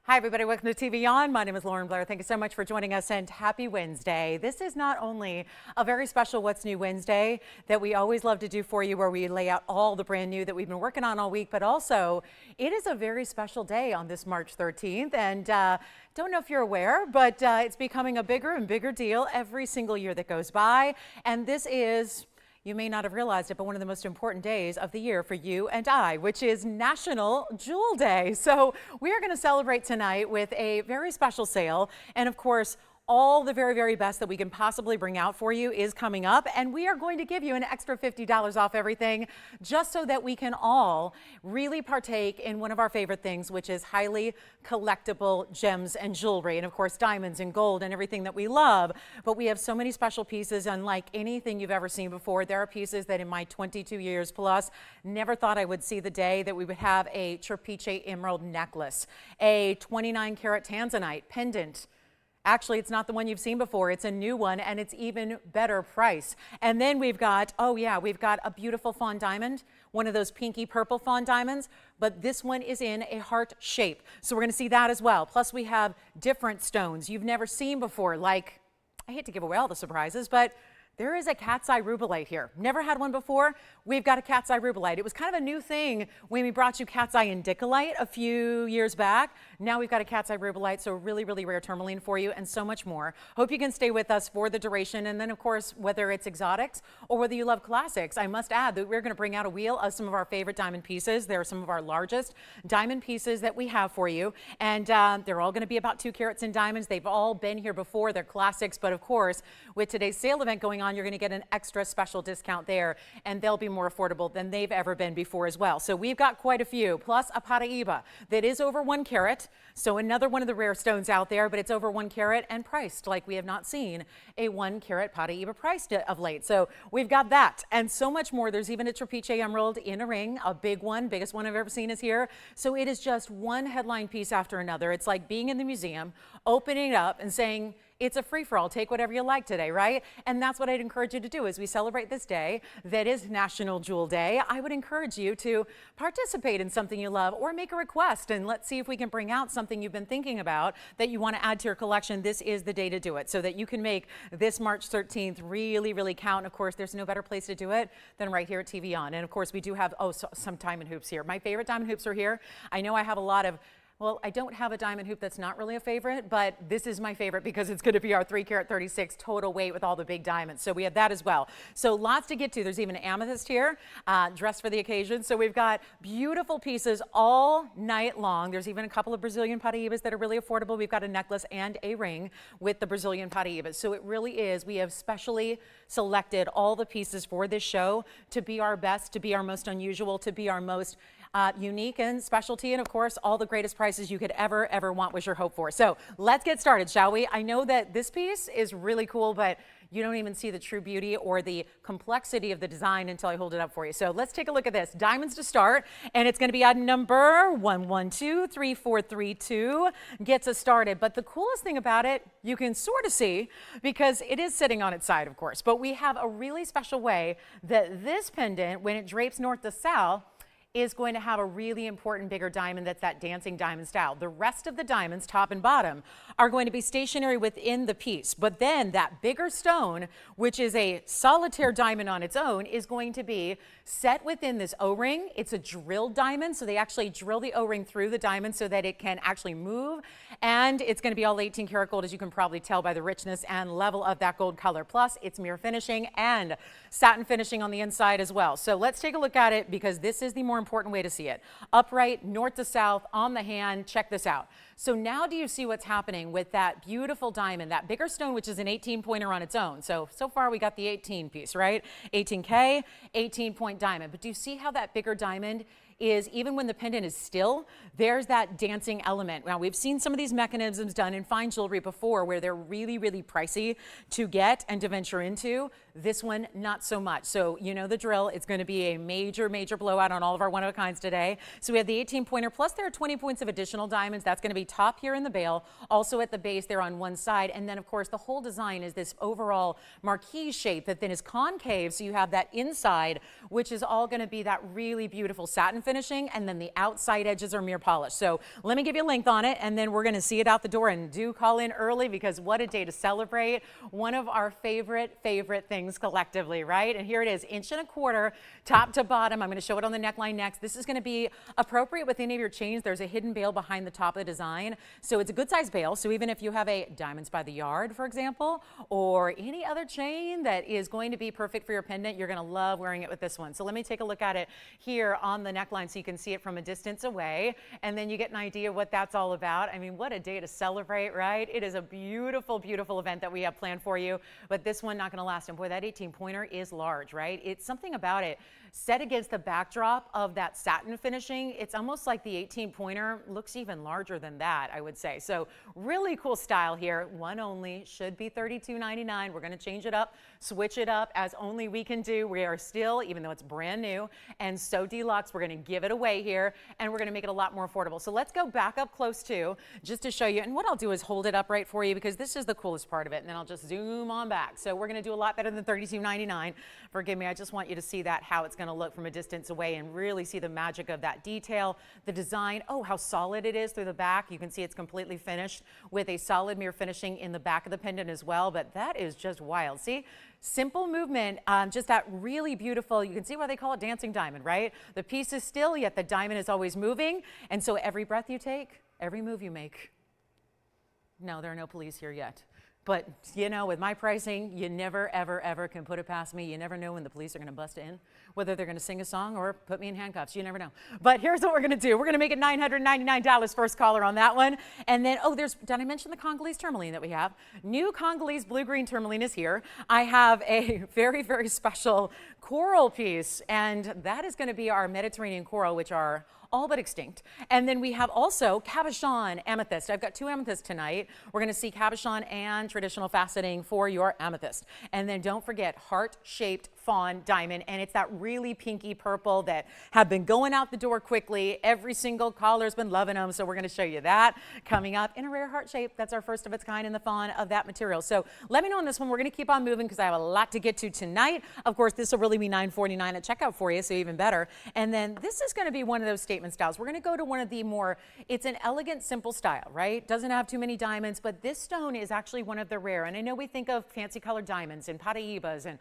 Hi, everybody. Welcome to TVON. My name is Lauren Blair. Thank you so much for joining us and happy Wednesday. This is not only a very special What's New Wednesday that we always love to do for you, where we lay out all the brand new that we've been working on all week, but also it is a very special day on this March 13th. And don't know if you're aware, but it's becoming a bigger and bigger deal every single year that goes by. And this is, you may not have realized it, but one of the most important days of the year for you and I, which is National Jewel Day. So we are going to celebrate tonight with a very special sale. And of course, all the very, very best that we can possibly bring out for you is coming up. And we are going to give you an extra $50 off everything, just so that we can all really partake in one of our favorite things, which is highly collectible gems and jewelry. And of course, diamonds and gold and everything that we love. But we have so many special pieces, unlike anything you've ever seen before. There are pieces that in my 22 years plus, never thought I would see the day that we would have a Trapiche emerald necklace, a 29 karat Tanzanite pendant. Actually, it's not the one you've seen before. It's a new one, and it's even better price. And then we've got, oh yeah, we've got a beautiful fawn diamond, one of those pinky purple fawn diamonds, but this one is in a heart shape. So we're going to see that as well. Plus we have different stones you've never seen before, like, I hate to give away all the surprises, but there is a cat's eye rubellite here. Never had one before. We've got a cat's eye rubellite. It was kind of a new thing when we brought you cat's eye indicolite a few years back. Now we've got a cat's eye rubellite, so really, really rare tourmaline for you, and so much more. Hope you can stay with us for the duration. And then, of course, whether it's exotics or whether you love classics, I must add that we're going to bring out a wheel of some of our favorite diamond pieces. They're some of our largest diamond pieces that we have for you. And they're all going to be about 2 carats in diamonds. They've all been here before. They're classics. But of course, with today's sale event going on, you're going to get an extra special discount there, and they'll be more affordable than they've ever been before as well. So we've got quite a few, plus a Paraiba that is over 1 carat. So another one of the rare stones out there, but it's over 1 carat and priced like we have not seen a 1 carat Paraiba priced of late. So we've got that and so much more. There's even a Trapiche emerald in a ring, a big one, biggest one I've ever seen is here. So it is just one headline piece after another. It's like being in the museum, opening it up and saying, it's a free-for-all. Take whatever you like today, right? And that's what I'd encourage you to do as we celebrate this day that is National Jewel Day. I would encourage you to participate in something you love or make a request, and let's see if we can bring out something you've been thinking about that you want to add to your collection. This is the day to do it so that you can make this March 13th really, really count. And of course, there's no better place to do it than right here at TVON. And of course, we do have, some diamond hoops here. My favorite diamond hoops are here. I know I have a lot of, well, I don't have a diamond hoop that's not really a favorite, but this is my favorite because it's going to be our 3 carat 36 total weight with all the big diamonds. So we have that as well. So lots to get to. There's even an amethyst here, dressed for the occasion. So we've got beautiful pieces all night long. There's even a couple of Brazilian Paraibas that are really affordable. We've got a necklace and a ring with the Brazilian Paraibas. So it really is. We have specially selected all the pieces for this show to be our best, to be our most unusual, to be our most unique and specialty, and of course all the greatest prices you could ever want was your hope for. So let's get started, shall we? I know that this piece is really cool, but you don't even see the true beauty or the complexity of the design until I hold it up for you. So let's take a look at this. Diamonds to start, and it's going to be item number 1123432 gets us started. But the coolest thing about it, you can sort of see because it is sitting on its side, of course, but we have a really special way that this pendant, when it drapes north to south, is going to have a really important bigger diamond that's that dancing diamond style. The rest of the diamonds, top and bottom, are going to be stationary within the piece. But then that bigger stone, which is a solitaire diamond on its own, is going to be set within this O-ring. It's a drilled diamond, so they actually drill the O-ring through the diamond so that it can actually move. And it's going to be all 18 karat gold, as you can probably tell by the richness and level of that gold color. Plus, it's mirror finishing and satin finishing on the inside as well. So let's take a look at it because this is the more important way to see it. Upright, north to south, on the hand. Check this out. So now do you see what's happening with that beautiful diamond, that bigger stone, which is an 18-pointer on its own. So far we got the 18 piece, right? 18K, 18-point diamond. But do you see how that bigger diamond is, even when the pendant is still, there's that dancing element. Now, we've seen some of these mechanisms done in fine jewelry before where they're really, really pricey to get and to venture into. This one, not so much. So you know the drill. It's going to be a major, major blowout on all of our one-of-a-kinds today. So we have the 18-pointer, plus there are 20 points of additional diamonds. That's going to be top here in the bail, also at the base there on one side. And then, of course, the whole design is this overall marquise shape that then is concave. So you have that inside, which is all going to be that really beautiful satin finish. finishing, and then the outside edges are mirror polished. So let me give you a length on it, and then we're going to see it out the door. And do call in early, because what a day to celebrate one of our favorite things collectively, right? And here it is, 1.25 inches, top to bottom. I'm going to show it on the neckline next. This is going to be appropriate with any of your chains. There's a hidden bail behind the top of the design, so it's a good size bail. So even if you have a diamonds by the yard, for example, or any other chain that is going to be perfect for your pendant, you're going to love wearing it with this one. So let me take a look at it here on the neckline so you can see it from a distance away, and then you get an idea of what that's all about. I mean, what a day to celebrate, right? It is a beautiful event that we have planned for you, but this one not going to last. And boy, that 18-pointer is large, right? It's something about it set against the backdrop of that satin finishing. It's almost like the 18-pointer looks even larger than that, I would say. So really cool style here. One only, should be $32.99. We're going to change it up, switch it up as only we can do. We are still, even though it's brand new and so deluxe, we're going to give it away here, and we're going to make it a lot more affordable. So let's go back up close too, just to show you. And what I'll do is hold it up right for you, because this is the coolest part of it, and then I'll just zoom on back. So we're going to do a lot better than $32.99. Forgive me, I just want you to see that, how it's going to look from a distance away, and really see the magic of that detail, the design. Oh, how solid it is through the back. You can see it's completely finished with a solid mirror finishing in the back of the pendant as well, but that is just wild. See? Simple movement, just that really beautiful, you can see why they call it dancing diamond, right? The piece is still, yet the diamond is always moving, and so every breath you take, every move you make. No, there are no police here yet. But, you know, with my pricing, you never, ever can put it past me. You never know when the police are going to bust in, whether they're going to sing a song or put me in handcuffs. You never know. But here's what we're going to do. We're going to make it $999 first caller on that one. And then, oh, did I mention the Congolese tourmaline that we have? New Congolese blue-green tourmaline is here. I have a very special coral piece, and that is going to be our Mediterranean coral, which are all but extinct. And then we have also Cabochon amethyst. I've got two amethysts tonight. We're going to see Cabochon and traditional faceting for your amethyst. And then don't forget heart-shaped fawn diamond, and it's that really pinky purple that have been going out the door quickly. Every single caller's been loving them, so we're going to show you that coming up in a rare heart shape. That's our first of its kind in the fawn of that material. So let me know on this one. We're going to keep on moving because I have a lot to get to tonight. Of course, this will really be $9.49 at checkout for you, so even better. And then this is going to be one of those statement styles. We're going to go to one of the more, it's an elegant, simple style, right? Doesn't have too many diamonds, but this stone is actually one of the rare. And I know we think of fancy colored diamonds and Paraibas and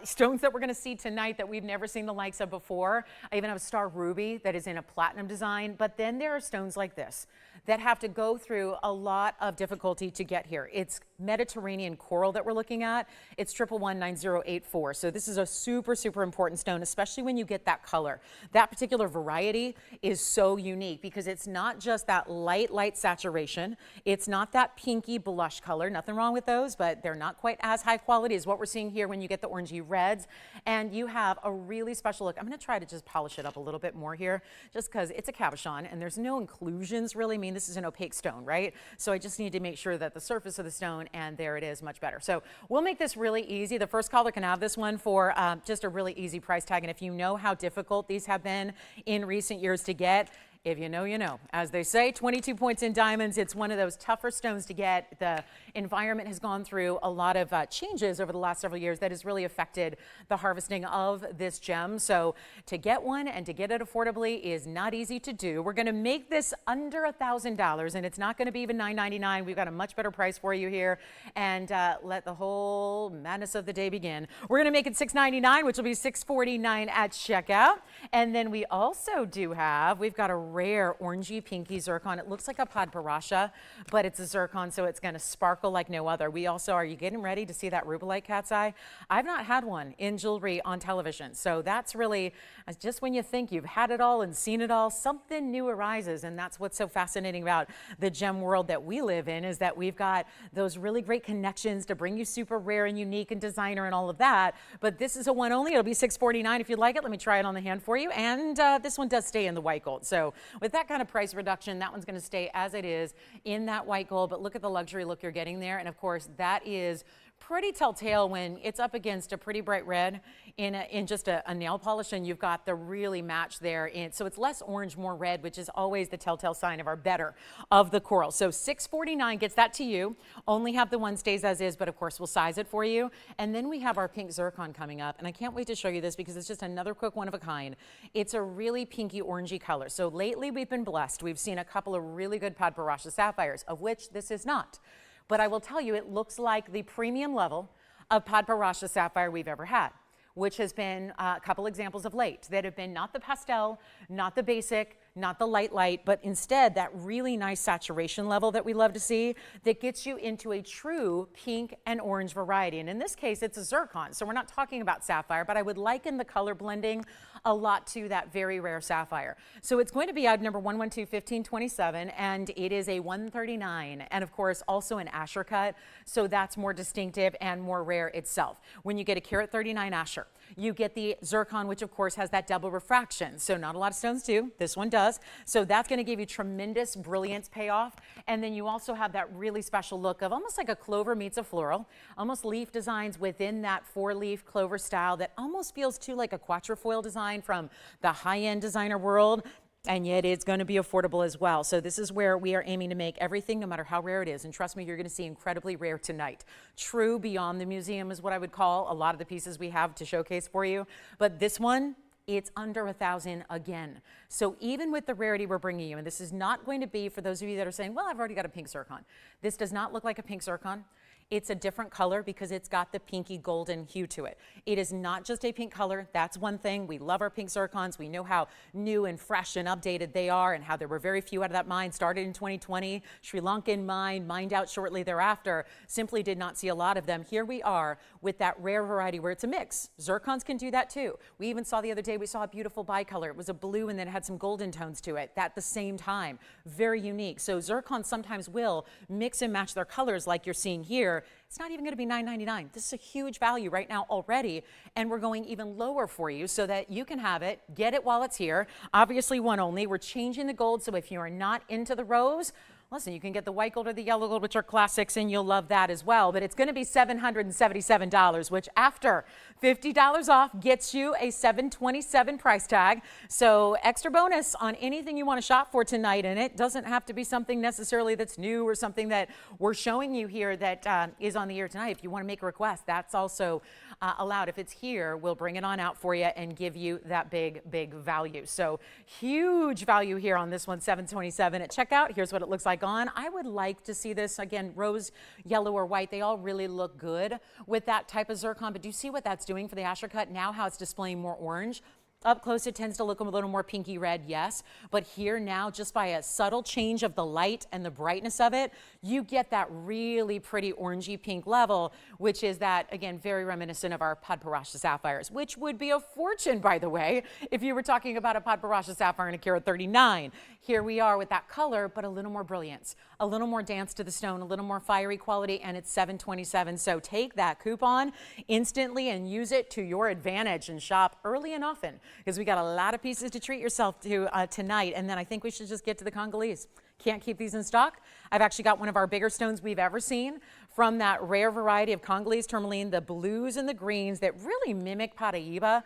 stones that we're going to see tonight that we've never seen the likes of before. I even have a star ruby that is in a platinum design, but then there are stones like this that have to go through a lot of difficulty to get here. It's Mediterranean coral that we're looking at. It's 1119084. So this is a super important stone, especially when you get that color. That particular variety is so unique because it's not just that light saturation. It's not that pinky blush color. Nothing wrong with those, but they're not quite as high quality as what we're seeing here when you get the orangey reds. And you have a really special look. I'm going to try to just polish it up a little bit more here, just because it's a cabochon and there's no inclusions really. I mean, this is an opaque stone, right? So I just need to make sure that the surface of the stone, and there it is, much better. So we'll make this really easy. The first caller can have this one for just a really easy price tag. And if you know how difficult these have been in recent years to get, if you know, you know. As they say, 22 points in diamonds. It's one of those tougher stones to get. The environment has gone through a lot of changes over the last several years that has really affected the harvesting of this gem. So to get one and to get it affordably is not easy to do. We're going to make this under $1,000, and it's not going to be even $999. We've got a much better price for you here, and let the whole madness of the day begin. We're going to make it $699, which will be $649 at checkout. And then we also do have, we've got a rare orangey pinky zircon. It looks like a padparasha, but it's a zircon, so it's going to sparkle like no other. We also, are you getting ready to see that rubellite cat's eye? I've not had one in jewelry on television, so that's really, just when you think you've had it all and seen it all, something new arises. And that's what's so fascinating about the gem world that we live in, is that we've got those really great connections to bring you super rare and unique and designer and all of that. But this is a one only. It'll be $649 if you'd like it. Let me try it on the hand for you. And this one does stay in the white gold. So with that kind of price reduction, that one's going to stay as it is in that white gold. But look at the luxury look you're getting there. And of course, that is pretty telltale when it's up against a pretty bright red in just a nail polish, and you've got the really match there. So it's less orange, more red, which is always the telltale sign of our better of the coral. So $649 gets that to you. Only have the one stays as is, but of course we'll size it for you. And then we have our pink zircon coming up, and I can't wait to show you this because it's just another quick one of a kind. It's a really pinky orangey color. So lately we've been blessed. We've seen a couple of really good Paraiba sapphires, of which this is not. But I will tell you, it looks like the premium level of Paraiba sapphire we've ever had, which has been a couple examples of late that have been not the pastel, not the basic, not the light, but instead that really nice saturation level that we love to see that gets you into a true pink and orange variety. And in this case, it's a zircon. So we're not talking about sapphire, but I would liken the color blending a lot to that very rare sapphire. So it's going to be item number 112-1527, and it is a 139, and of course also an Ascher cut, so that's more distinctive and more rare itself. When you get a carat 39 Ascher, you get the zircon, which of course has that double refraction. So not a lot of stones do. This one does. So that's going to give you tremendous brilliance payoff. And then you also have that really special look of almost like a clover meets a floral, almost leaf designs within that 4-leaf clover style that almost feels too like a quatrefoil design from the high-end designer world. And yet it's going to be affordable as well. So this is where we are aiming to make everything, no matter how rare it is. And trust me, you're going to see incredibly rare tonight. True beyond the museum is what I would call a lot of the pieces we have to showcase for you. But this one, it's under 1,000 again. So even with the rarity we're bringing you, and this is not going to be for those of you that are saying, well, I've already got a pink zircon. This does not look like a pink zircon. It's a different color because it's got the pinky golden hue to it. It is not just a pink color. That's one thing. We love our pink zircons. We know how new and fresh and updated they are and how there were very few out of that mine. Started in 2020, Sri Lankan mine, mined out shortly thereafter. Simply did not see a lot of them. Here we are with that rare variety where it's a mix. Zircons can do that too. We even saw the other day, we saw a beautiful bicolor. It was a blue and then it had some golden tones to it at the same time. Very unique. So zircons sometimes will mix and match their colors like you're seeing here. It's not even going to be $9.99. This is a huge value right now already, and we're going even lower for you so that you can have it, get it while it's here. Obviously one only. We're changing the gold, so if you are not into the rose, listen, you can get the white gold or the yellow gold, which are classics, and you'll love that as well. But it's going to be $777, which after $50 off gets you a $727 price tag. So extra bonus on anything you want to shop for tonight. And it doesn't have to be something necessarily that's new or something that we're showing you here that is on the air tonight. If you want to make a request, that's also allowed. If it's here, we'll bring it on out for you and give you that big value. So huge value here on this one, $727 at checkout. Here's what it looks like on. I would like to see this again, rose, yellow, or white. They all really look good with that type of zircon, but do you see what that's doing for the Ascher cut? Now how it's displaying more orange. Up close, it tends to look a little more pinky red, yes. But here now, just by a subtle change of the light and the brightness of it, you get that really pretty orangey pink level, which is that, again, very reminiscent of our Paraiba sapphires, which would be a fortune, by the way, if you were talking about a Paraiba sapphire in a carat 39. Here we are with that color, but a little more brilliance, a little more dance to the stone, a little more fiery quality, and it's $727. So take that coupon instantly and use it to your advantage and shop early and often, because we got a lot of pieces to treat yourself to tonight. And then I think we should just get to the Congolese. Can't keep these in stock. I've actually got one of our bigger stones we've ever seen from that rare variety of Congolese tourmaline, the blues and the greens that really mimic Paraiba,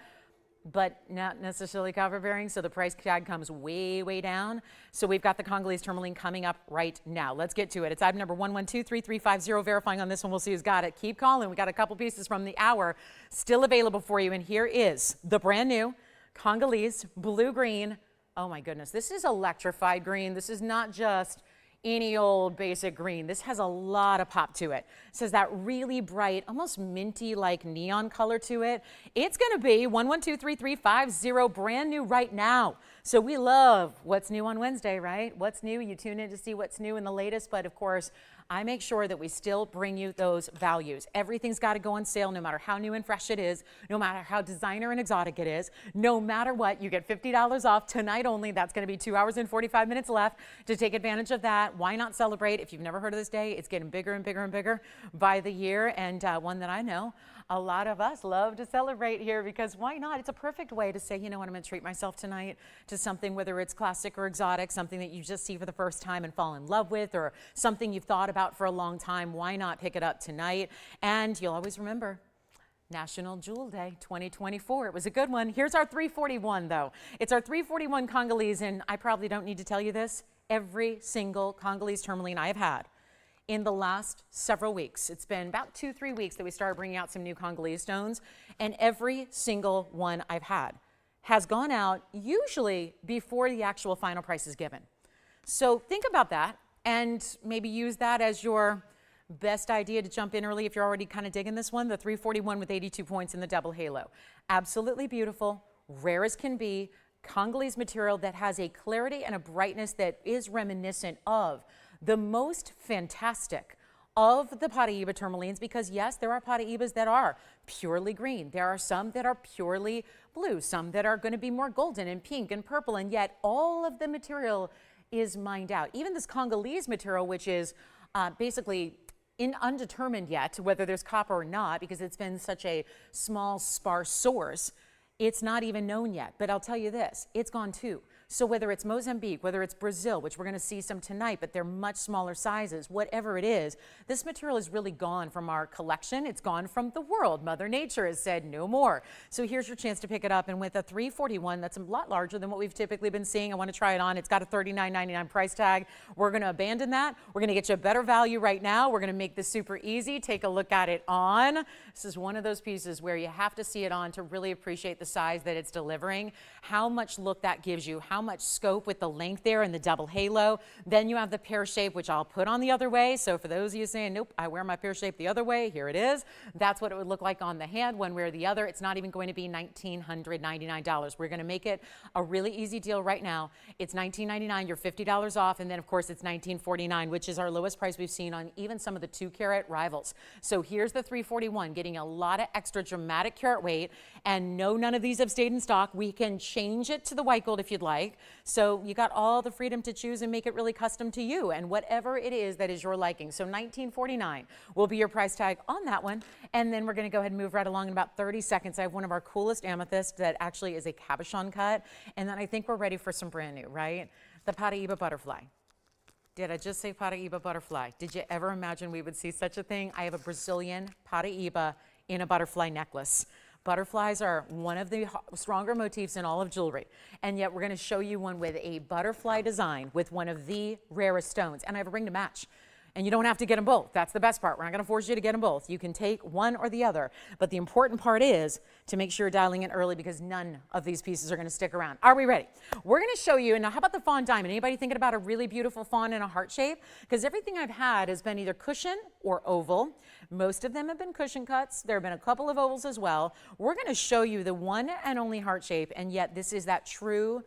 but not necessarily copper bearing, so the price tag comes way down. So we've got the Congolese tourmaline coming up right now. Let's get to it. It's item number 112-3350. Verifying on this one, we'll see who's got it. Keep calling. We got a couple pieces from the hour still available for you, and here is the brand new Congolese blue-green. Oh my goodness, this is electrified green. This is not just any old basic green. This has a lot of pop to it. It says that really bright, almost minty like neon color to it. It's going to be 112-3350, brand new right now. So we love what's new on Wednesday, right? What's new? You tune in to see what's new in the latest, but of course, I make sure that we still bring you those values. Everything's got to go on sale, no matter how new and fresh it is, no matter how designer and exotic it is, no matter what, you get $50 off tonight only. That's going to be 2 hours and 45 minutes left to take advantage of that. Why not celebrate? If you've never heard of this day, it's getting bigger and bigger and bigger by the year, and one that I know A lot of us love to celebrate here because why not? It's a perfect way to say, you know what, I'm going to treat myself tonight to something, whether it's classic or exotic, something that you just see for the first time and fall in love with, or something you've thought about for a long time. Why not pick it up tonight? And you'll always remember National Jewel Day 2024. It was a good one. Here's our 341 though. It's our 341 Congolese, and I probably don't need to tell you this. Every single Congolese tourmaline I have had in the last several weeks, it's been about 2-3 weeks that we started bringing out some new Congolese stones, and every single one I've had has gone out usually before the actual final price is given. So think about that and maybe use that as your best idea to jump in early if you're already kind of digging this one. The 341 with 82 points in the double halo. Absolutely beautiful, rare as can be, Congolese material that has a clarity and a brightness that is reminiscent of the most fantastic of the Paraiba tourmalines, because yes, there are Paraibas that are purely green. There are some that are purely blue, some that are going to be more golden and pink and purple, and yet all of the material is mined out. Even this Congolese material, which is basically undetermined yet whether there's copper or not, because it's been such a small, sparse source, it's not even known yet. But I'll tell you this, it's gone too. So whether it's Mozambique, whether it's Brazil, which we're going to see some tonight, but they're much smaller sizes, whatever it is, this material is really gone from our collection. It's gone from the world. Mother Nature has said no more. So here's your chance to pick it up. And with a 341, that's a lot larger than what we've typically been seeing. I want to try it on. It's got a $39.99 price tag. We're going to abandon that. We're going to get you a better value right now. We're going to make this super easy. Take a look at it on. This is one of those pieces where you have to see it on to really appreciate the size that it's delivering, how much look that gives you, how much scope with the length there and the double halo. Then you have the pear shape, which I'll put on the other way. So for those of you saying, nope, I wear my pear shape the other way, here it is. That's what it would look like on the hand, one way or the other. It's not even going to be $1,999. We're going to make it a really easy deal right now. It's $19.99, you're $50 off, and then of course it's $19.49, which is our lowest price we've seen on even some of the 2-carat rivals. So here's the 341, getting a lot of extra dramatic carat weight, and no, none of these have stayed in stock. We can change it to the white gold if you'd like. So you got all the freedom to choose and make it really custom to you and whatever it is that is your liking. So $19.49 will be your price tag on that one. And then we're going to go ahead and move right along in about 30 seconds. I have one of our coolest amethysts that actually is a cabochon cut. And then I think we're ready for some brand new, right? The Paraiba butterfly. Did I just say Paraiba butterfly? Did you ever imagine we would see such a thing? I have a Brazilian Paraiba in a butterfly necklace. Butterflies are one of the stronger motifs in all of jewelry, and yet we're going to show you one with a butterfly design with one of the rarest stones, and I have a ring to match. And you don't have to get them both. That's the best part. We're not going to force you to get them both. You can take one or the other. But the important part is to make sure you're dialing in early, because none of these pieces are going to stick around. Are we ready? We're going to show you, and now how about the fawn diamond? Anybody thinking about a really beautiful fawn in a heart shape? Because everything I've had has been either cushion or oval. Most of them have been cushion cuts. There have been a couple of ovals as well. We're going to show you the one and only heart shape, and yet this is that true,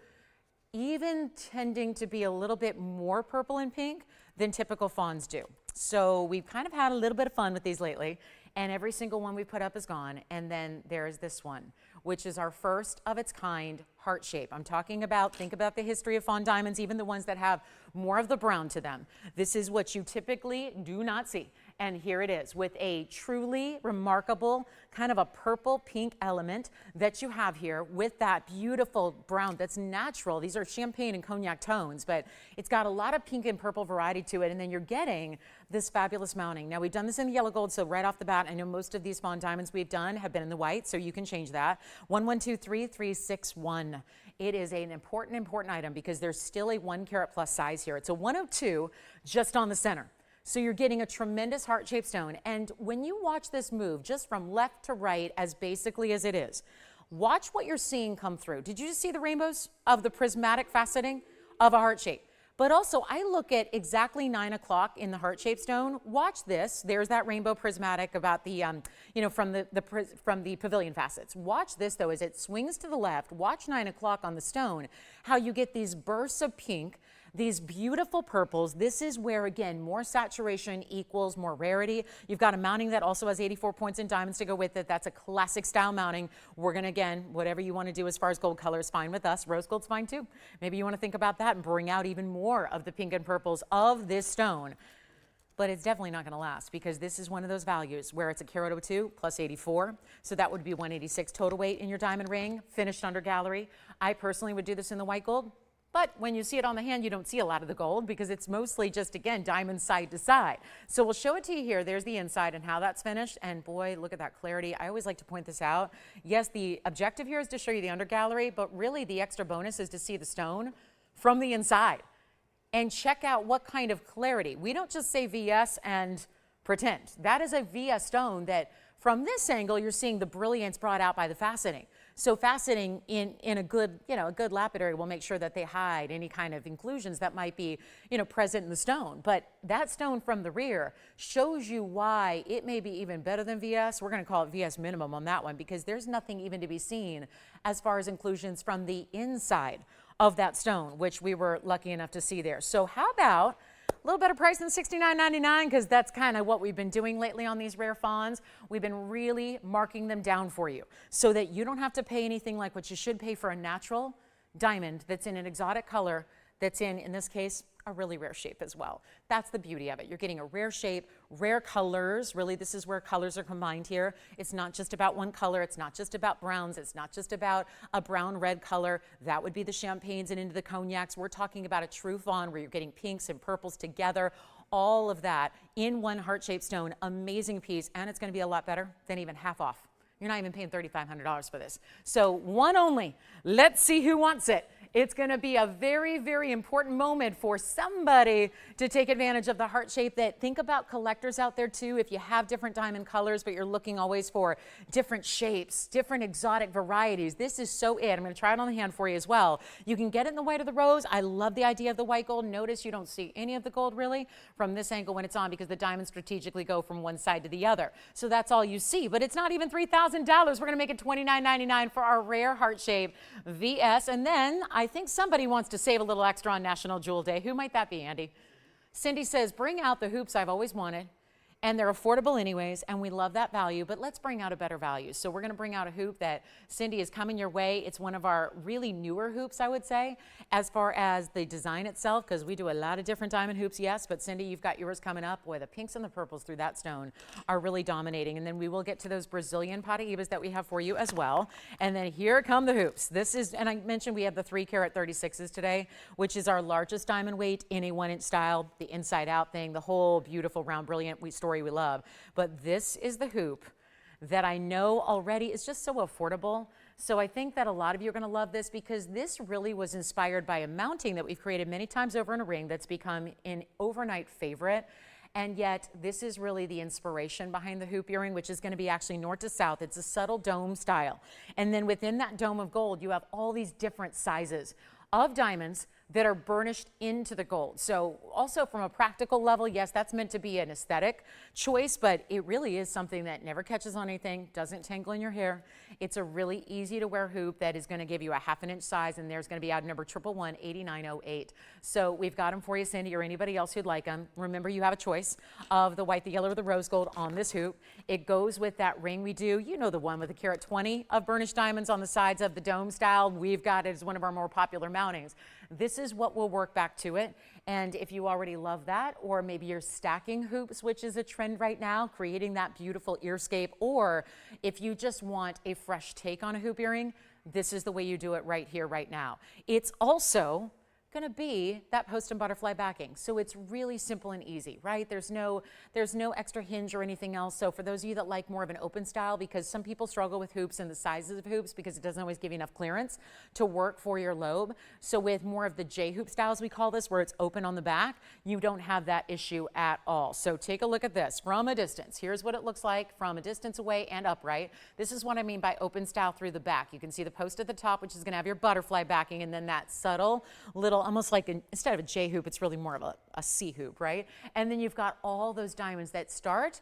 even tending to be a little bit more purple and pink than typical fawns do. So we've kind of had a little bit of fun with these lately, and every single one we put up is gone. And then there's this one, which is our first of its kind heart shape. I'm talking about, think about the history of fawn diamonds, even the ones that have more of the brown to them. This is what you typically do not see. And here it is with a truly remarkable kind of a purple pink element that you have here with that beautiful brown that's natural. These are champagne and cognac tones, but it's got a lot of pink and purple variety to it. And then you're getting this fabulous mounting. Now we've done this in the yellow gold, so right off the bat, I know most of these fawn diamonds we've done have been in the white, so you can change that. 1123-361. It is an important item because there's still a 1 carat plus size here. It's a 102 just on the center. So you're getting a tremendous heart-shaped stone. And when you watch this move just from left to right, as basically as it is, watch what you're seeing come through. Did you just see the rainbows of the prismatic faceting of a heart shape? But also, I look at exactly 9 o'clock in the heart-shaped stone. Watch this. There's that rainbow prismatic about the, from the pavilion facets. Watch this, though, as it swings to the left. Watch 9 o'clock on the stone, how you get these bursts of pink, these beautiful purples. This is where, again, more saturation equals more rarity. You've got a mounting that also has 84 points in diamonds to go with it. That's a classic style mounting. We're going to, again, whatever you want to do as far as gold color is fine with us. Rose gold's fine too. Maybe you want to think about that and bring out even more of the pink and purples of this stone. but it's definitely not going to last because this is one of those values where it's a carat 02 plus 84. So that would be 186 total weight in your diamond ring, finished under gallery. I personally would do this in the white gold, but when you see it on the hand, you don't see a lot of the gold because it's mostly just, again, diamond side to side. So we'll show it to you here. There's the inside and how that's finished. And boy, look at that clarity. I always like to point this out. Yes, the objective here is to show you the under gallery, but really the extra bonus is to see the stone from the inside and check out what kind of clarity. We don't just say VS and pretend. That is a VS stone that from this angle, you're seeing the brilliance brought out by the faceting. So faceting in a good, a good lapidary will make sure that they hide any kind of inclusions that might be, present in the stone. But that stone from the rear shows you why it may be even better than VS. We're going to call it VS minimum on that one because there's nothing even to be seen as far as inclusions from the inside of that stone, which we were lucky enough to see there. So how about a little better price than $69.99 because that's kind of what we've been doing lately on these rare fawns. We've been really marking them down for you so that you don't have to pay anything like what you should pay for a natural diamond that's in an exotic color that's in this case, a really rare shape as well. That's the beauty of it. You're getting a rare shape, rare colors. Really, this is where colors are combined here. It's not just about one color. It's not just about browns. It's not just about a brown-red color. That would be the champagnes and into the cognacs. We're talking about a true fawn where you're getting pinks and purples together. All of that in one heart-shaped stone. Amazing piece, and it's going to be a lot better than even half off. You're not even paying $3,500 for this. So one only. Let's see who wants it. It's going to be a very, very important moment for somebody to take advantage of the heart shape. That think about collectors out there too. If you have different diamond colors, but you're looking always for different shapes, different exotic varieties, this is so it. I'm going to try it on the hand for you as well. You can get it in the white of the rose. I love the idea of the white gold. Notice you don't see any of the gold really from this angle when it's on because the diamonds strategically go from one side to the other. So that's all you see, but it's not even $3,000. We're going to make it $29.99 for our rare heart shape VS. And then I think somebody wants to save a little extra on National Jewel Day. Who might that be, Andy? Cindy says, bring out the hoops I've always wanted. And they're affordable anyways, and we love that value, but let's bring out a better value. So we're going to bring out a hoop that, Cindy, is coming your way. It's one of our really newer hoops, I would say, as far as the design itself, because we do a lot of different diamond hoops, yes, but Cindy, you've got yours coming up. Boy, the pinks and the purples through that stone are really dominating. And then we will get to those Brazilian Paraibas that we have for you as well. And then here come the hoops. This is, and I mentioned we have the 3 carat 36s today, which is our largest diamond weight in a 1-inch style, the inside out thing, the whole beautiful round brilliant story we love. But this is the hoop that I know already is just so affordable. So I think that a lot of you are going to love this because this really was inspired by a mounting that we've created many times over in a ring that's become an overnight favorite. And yet this is really the inspiration behind the hoop earring, which is going to be actually north to south. It's a subtle dome style. And then within that dome of gold, you have all these different sizes of diamonds that are burnished into the gold. So also from a practical level, yes, that's meant to be an aesthetic choice, but it really is something that never catches on anything, doesn't tangle in your hair. It's a really easy to wear hoop that is going to give you a 1/2 inch size, and there's going to be item number 1118908. So we've got them for you, Cindy, or anybody else who'd like them. Remember, you have a choice of the white, the yellow, or the rose gold on this hoop. It goes with that ring we do. You know the one with the carat 20 of burnished diamonds on the sides of the dome style. We've got it as one of our more popular mountings. This is what will work back to it. And if you already love that, or maybe you're stacking hoops, which is a trend right now, creating that beautiful earscape, or if you just want a fresh take on a hoop earring, this is the way you do it right here, right now. It's also going to be that post and butterfly backing. So it's really simple and easy, right? There's no extra hinge or anything else. So for those of you that like more of an open style, because some people struggle with hoops and the sizes of hoops because it doesn't always give you enough clearance to work for your lobe. So with more of the J hoop styles, we call this, where it's open on the back, you don't have that issue at all. So take a look at this from a distance. Here's what it looks like from a distance away and upright. This is what I mean by open style through the back. You can see the post at the top, which is going to have your butterfly backing, and then that subtle little, almost like instead of a J hoop, it's really more of a C hoop, right? And then you've got all those diamonds that starts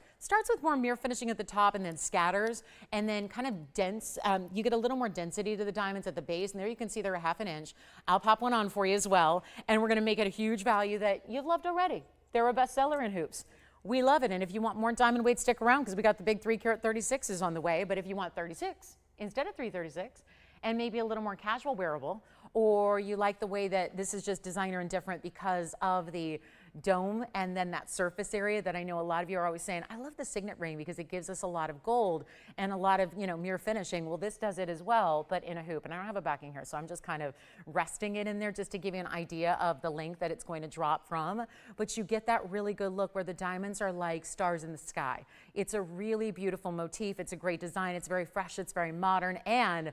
with more mirror finishing at the top and then scatters and then kind of dense. You get a little more density to the diamonds at the base, and there you can see they're a 1/2 inch. I'll pop one on for you as well, and we're going to make it a huge value that you've loved already. They're a bestseller in hoops. We love it, and if you want more diamond weight, stick around because we got the big 3 carat 36s on the way. But if you want 36 instead of 336 and maybe a little more casual wearable, or you like the way that this is just designer and different because of the dome and then that surface area that I know a lot of you are always saying, I love the signet ring because it gives us a lot of gold and a lot of, mirror finishing. Well, this does it as well, but in a hoop. And I don't have a backing here, so I'm just kind of resting it in there just to give you an idea of the length that it's going to drop from. But you get that really good look where the diamonds are like stars in the sky. It's a really beautiful motif. It's a great design. It's very fresh. It's very modern. And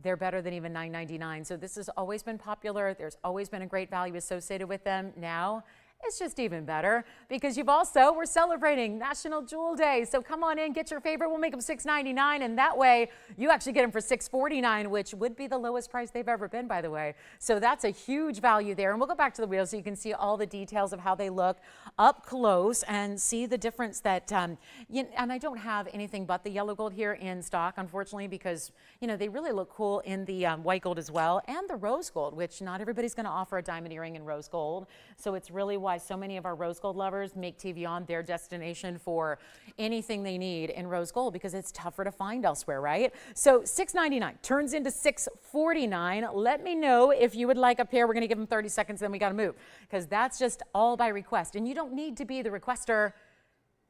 they're better than even $9.99. So this has always been popular. There's always been a great value associated with them. Now, it's just even better because we're celebrating National Jewel Day. So come on in, get your favorite. We'll make them $6.99, and that way you actually get them for $6.49, which would be the lowest price they've ever been, by the way. So that's a huge value there. And we'll go back to the wheel so you can see all the details of how they look up close and see the difference that, and I don't have anything but the yellow gold here in stock, unfortunately, because, they really look cool in the white gold as well, and the rose gold, which not everybody's going to offer a diamond earring in rose gold. So it's really why so many of our rose gold lovers make TVON their destination for anything they need in rose gold because it's tougher to find elsewhere, right? So $6.99 turns into $6.49. Let me know if you would like a pair. We're going to give them 30 seconds, then we got to move because that's just all by request. And you don't need to be the requester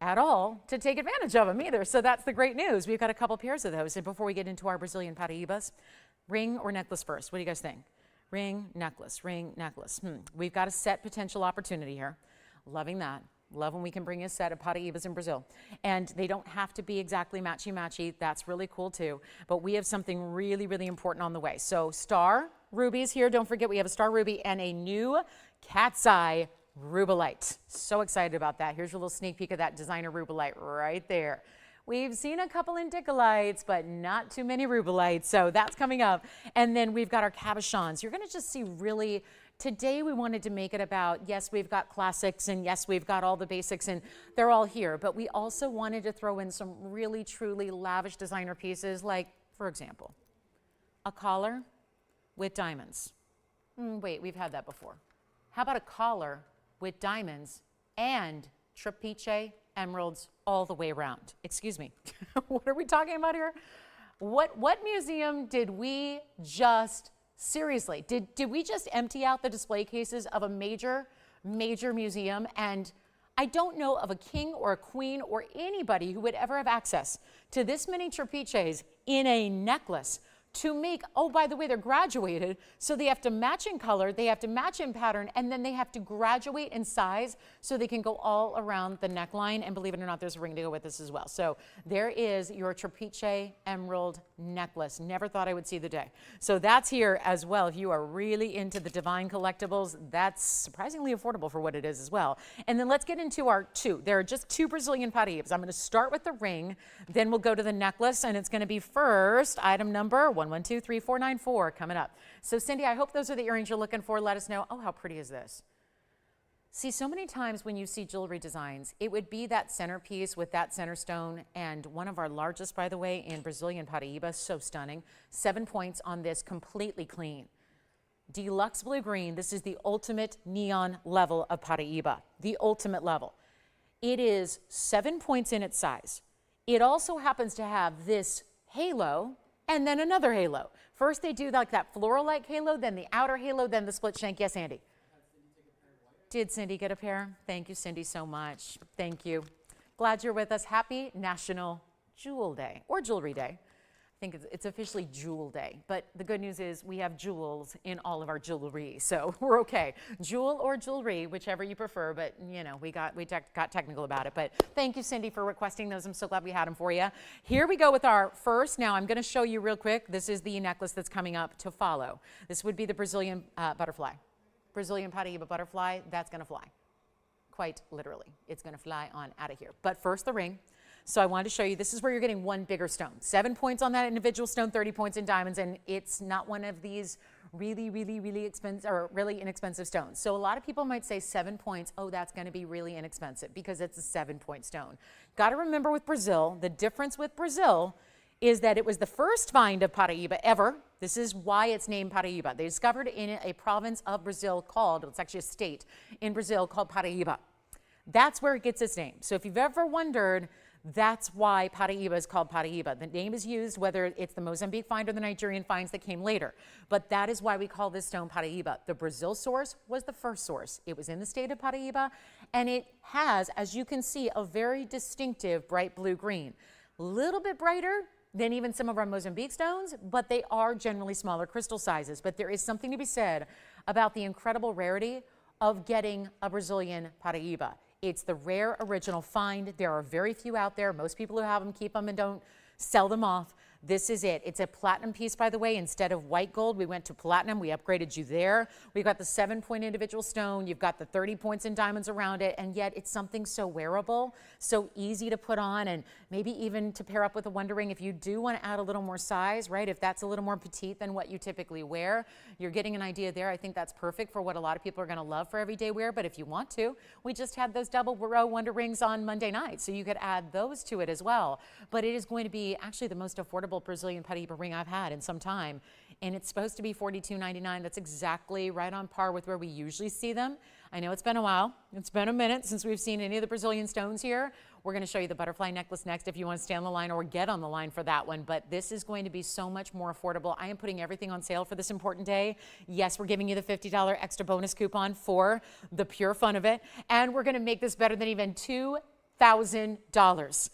at all to take advantage of them either. So that's the great news. We've got a couple pairs of those. And before we get into our Brazilian Paraibas, ring or necklace first? What do you guys think? Ring, necklace, ring, necklace. We've got a set potential opportunity here. Loving that. Love when we can bring a set of Paraibas in Brazil. And they don't have to be exactly matchy-matchy. That's really cool too. But we have something really, really important on the way. So star rubies here. Don't forget we have a star ruby and a new cat's eye rubellite. So excited about that. Here's your little sneak peek of that designer rubellite right there. We've seen a couple indicolites, but not too many rubellites, so that's coming up. And then we've got our cabochons. You're going to just see really, today we wanted to make it about, yes, we've got classics, and yes, we've got all the basics, and they're all here, but we also wanted to throw in some really, truly lavish designer pieces, like, for example, a collar with diamonds. Wait, we've had that before. How about a collar with diamonds and trapiche emeralds all the way around? Excuse me. What are we talking about here? What museum did we just, seriously, did we just empty out the display cases of a major museum? And I don't know of a king or a queen or anybody who would ever have access to this many trapiches in a necklace to make, oh, by the way, they're graduated, so they have to match in color, they have to match in pattern, and then they have to graduate in size so they can go all around the neckline. And believe it or not, there's a ring to go with this as well. So there is your trapiche emerald necklace. Never thought I would see the day. So that's here as well. If you are really into the divine collectibles, that's surprisingly affordable for what it is as well. And then let's get into our two. There are just two Brazilian Paraibas. I'm going to start with the ring, then we'll go to the necklace, and it's going to be first item number 1123-494 coming up. So Cindy, I hope those are the earrings you're looking for. Let us know. Oh, how pretty is this? See, so many times when you see jewelry designs, it would be that centerpiece with that center stone, and one of our largest, by the way, in Brazilian Paraiba, so stunning. 7 points on this, completely clean. Deluxe blue green. This is the ultimate neon level of Paraiba, the ultimate level. It is 7 points in its size. It also happens to have this halo and then another halo. First they do like that floral-like halo, then the outer halo, then the split shank. Yes, Andy? Did Cindy get a pair? Thank you, Cindy, so much. Thank you. Glad you're with us. Happy National Jewel Day, or Jewelry Day. I think it's officially Jewel Day, but the good news is we have jewels in all of our jewelry, so we're okay. Jewel or jewelry, whichever you prefer, but you know, we got technical about it. But thank you, Cindy, for requesting those. I'm so glad we had them for you. Here we go with our first. Now I'm going to show you real quick. This is the necklace that's coming up to follow. This would be the Brazilian butterfly. Brazilian Paraiba butterfly, that's going to fly. Quite literally. It's going to fly on out of here. But first the ring. So I wanted to show you, this is where you're getting one bigger stone. 7 points on that individual stone, 30 points in diamonds, and it's not one of these really expensive or really inexpensive stones. So a lot of people might say 7 points, oh, that's going to be really inexpensive because it's a 7-point stone. Got to remember with Brazil, the difference with Brazil is that it was the first find of Paraiba ever. This is why it's named Paraiba. They discovered in a province of Brazil called, it's actually a state in Brazil called Paraiba. That's where it gets its name. So if you've ever wondered, That's why Paraiba is called Paraiba. The name is used whether it's the Mozambique find or the Nigerian finds that came later. But that is why we call this stone Paraiba. The Brazil source was the first source. It was in the state of Paraiba, and it has, as you can see, a very distinctive bright blue-green. A little bit brighter than even some of our Mozambique stones, but they are generally smaller crystal sizes. But there is something to be said about the incredible rarity of getting a Brazilian Paraiba. It's the rare original find. There are very few out there. Most people who have them keep them and don't sell them off. This is it. It's a platinum piece, by the way. Instead of white gold, we went to platinum. We upgraded you there. We've got the 7-point individual stone. You've got the 30 points in diamonds around it, and yet it's something so wearable, so easy to put on, and maybe even to pair up with a Wonder Ring if you do want to add a little more size, right? If that's a little more petite than what you typically wear, you're getting an idea there. I think that's perfect for what a lot of people are going to love for everyday wear, but if you want to, we just had those double row Wonder Rings on Monday night, so you could add those to it as well. But it is going to be actually the most affordable Brazilian Paraiba ring I've had in some time, and it's supposed to be $42.99. That's exactly right on par with where we usually see them. I know it's been a while. It's been a minute since we've seen any of the Brazilian stones here. We're going to show you the butterfly necklace next if you want to stay on the line or get on the line for that one, but this is going to be so much more affordable. I am putting everything on sale for this important day. Yes, we're giving you the $50 extra bonus coupon for the pure fun of it, and we're going to make this better than even $2,000.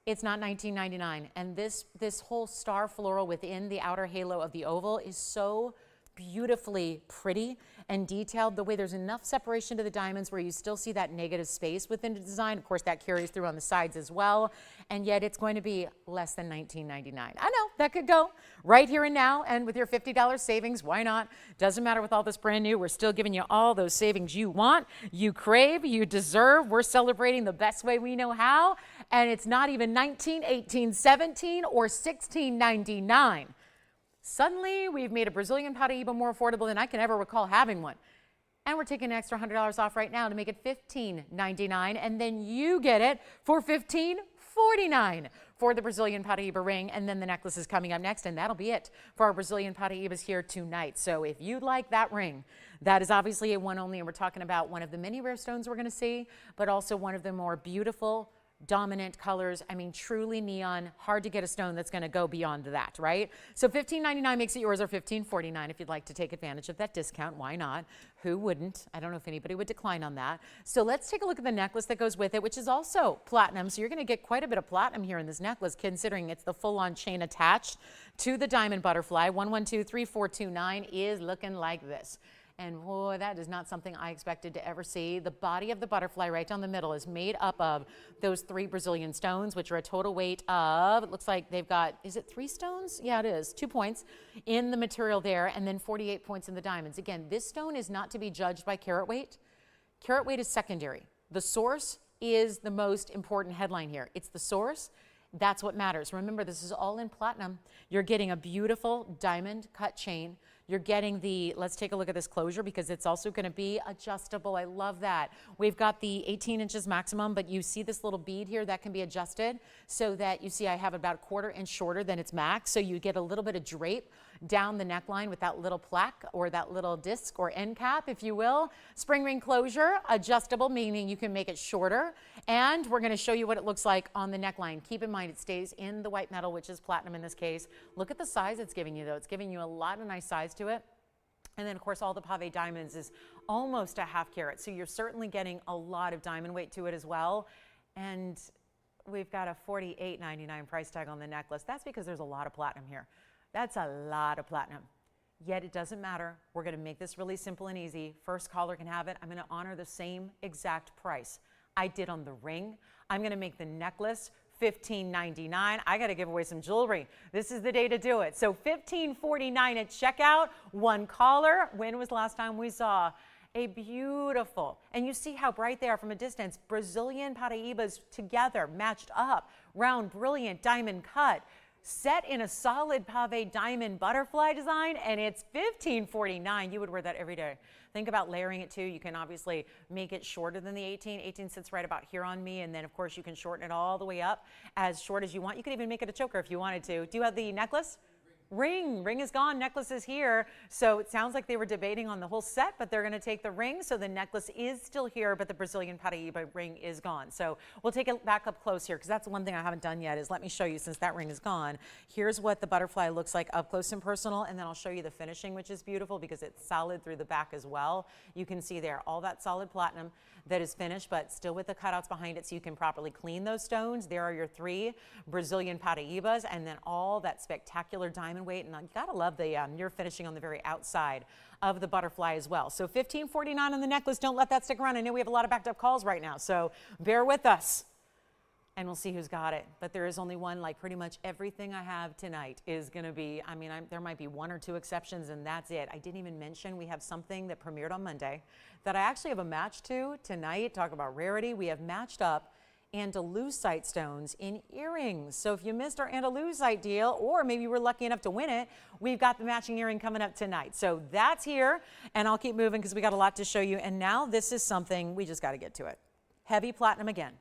It's not $19.99, and this whole star floral within the outer halo of the oval is so beautifully pretty and detailed, the way there's enough separation to the diamonds where you still see that negative space within the design. Of course, that carries through on the sides as well, and yet it's going to be less than $19.99. I know, that could go right here and now, and with your $50 savings, why not? Doesn't matter with all this brand new, we're still giving you all those savings you want, you crave, you deserve. We're celebrating the best way we know how, and it's not even $19, $18, $17, or $16.99. Suddenly, we've made a Brazilian Paraiba more affordable than I can ever recall having one. And we're taking an extra $100 off right now to make it $15.99, and then you get it for $15.49 for the Brazilian Paraiba ring, and then the necklace is coming up next, and that'll be it for our Brazilian Paraibas here tonight. So if you'd like that ring, that is obviously a one only, and we're talking about one of the many rare stones we're going to see, but also one of the more beautiful, dominant colors. I mean, truly neon. Hard to get a stone that's going to go beyond that, right? So $15.99 makes it yours, or $15.49 if you'd like to take advantage of that discount. Why not? Who wouldn't? I don't know if anybody would decline on that. So let's take a look at the necklace that goes with it, which is also platinum. So you're going to get quite a bit of platinum here in this necklace, considering it's the full-on chain attached to the diamond butterfly. 1123-429 is looking like this. And boy, that is not something I expected to ever see. The body of the butterfly right down the middle is made up of those 3 Brazilian stones, which are a total weight of, it looks like they've got, is it 3 stones? Yeah, it is. 2 points in the material there, and then 48 points in the diamonds. Again, this stone is not to be judged by carat weight. Carat weight is secondary. The source is the most important headline here. It's the source. That's what matters. Remember, this is all in platinum. You're getting a beautiful diamond cut chain. You're getting the, let's take a look at this closure because it's also going to be adjustable. I love that. We've got the 18 inches maximum, but you see this little bead here that can be adjusted so that you see I have about a 1/4 inch shorter than its max. So you get a little bit of drape down the neckline with that little plaque or that little disc or end cap, if you will. Spring ring closure, adjustable, meaning you can make it shorter. And we're going to show you what it looks like on the neckline. Keep in mind it stays in the white metal, which is platinum in this case. Look at the size it's giving you though. It's giving you a lot of nice size to it. And then of course all the pave diamonds is almost a 1/2 carat. So you're certainly getting a lot of diamond weight to it as well. And we've got a $48.99 price tag on the necklace. That's because there's a lot of platinum here. That's a lot of platinum. Yet it doesn't matter. We're going to make this really simple and easy. First caller can have it. I'm going to honor the same exact price I did on the ring. I'm going to make the necklace $15.99. I got to give away some jewelry. This is the day to do it. So $15.49 at checkout. One caller. When was the last time we saw a beautiful, and you see how bright they are from a distance, Brazilian Paraibas together, matched up, round, brilliant diamond cut, set in a solid pave diamond butterfly design, and it's $15.49. You would wear that every day. Think about layering it too. You can obviously make it shorter than the 18. 18 sits right about here on me, and then of course you can shorten it all the way up as short as you want. You could even make it a choker if you wanted to. Do you have the necklace? Ring is gone, necklace is here. So it sounds like they were debating on the whole set, but they're gonna take the ring. So the necklace is still here, but the Brazilian Paraiba ring is gone. So we'll take it back up close here, because that's one thing I haven't done yet, is let me show you, since that ring is gone. Here's what the butterfly looks like up close and personal, and then I'll show you the finishing, which is beautiful because it's solid through the back as well. You can see there all that solid platinum that is finished, but still with the cutouts behind it so you can properly clean those stones. There are your 3 Brazilian Paraibas, and then all that spectacular diamond weight, and you gotta love the mirror finishing on the very outside of the butterfly as well. So $15.49 on the necklace. Don't let that stick around. I know we have a lot of backed up calls right now, so bear with us and we'll see who's got it. But there is only one. Like pretty much everything I have tonight is gonna be, I mean, there might be 1 or 2 exceptions, and that's it. I didn't even mention we have something that premiered on Monday that I actually have a match to tonight. Talk about rarity. We have matched up Andalusite stones in earrings. So if you missed our Andalusite deal, or maybe you were lucky enough to win it, we've got the matching earring coming up tonight. So that's here, and I'll keep moving because we got a lot to show you. And now this is something we just got to get to it. Heavy platinum again.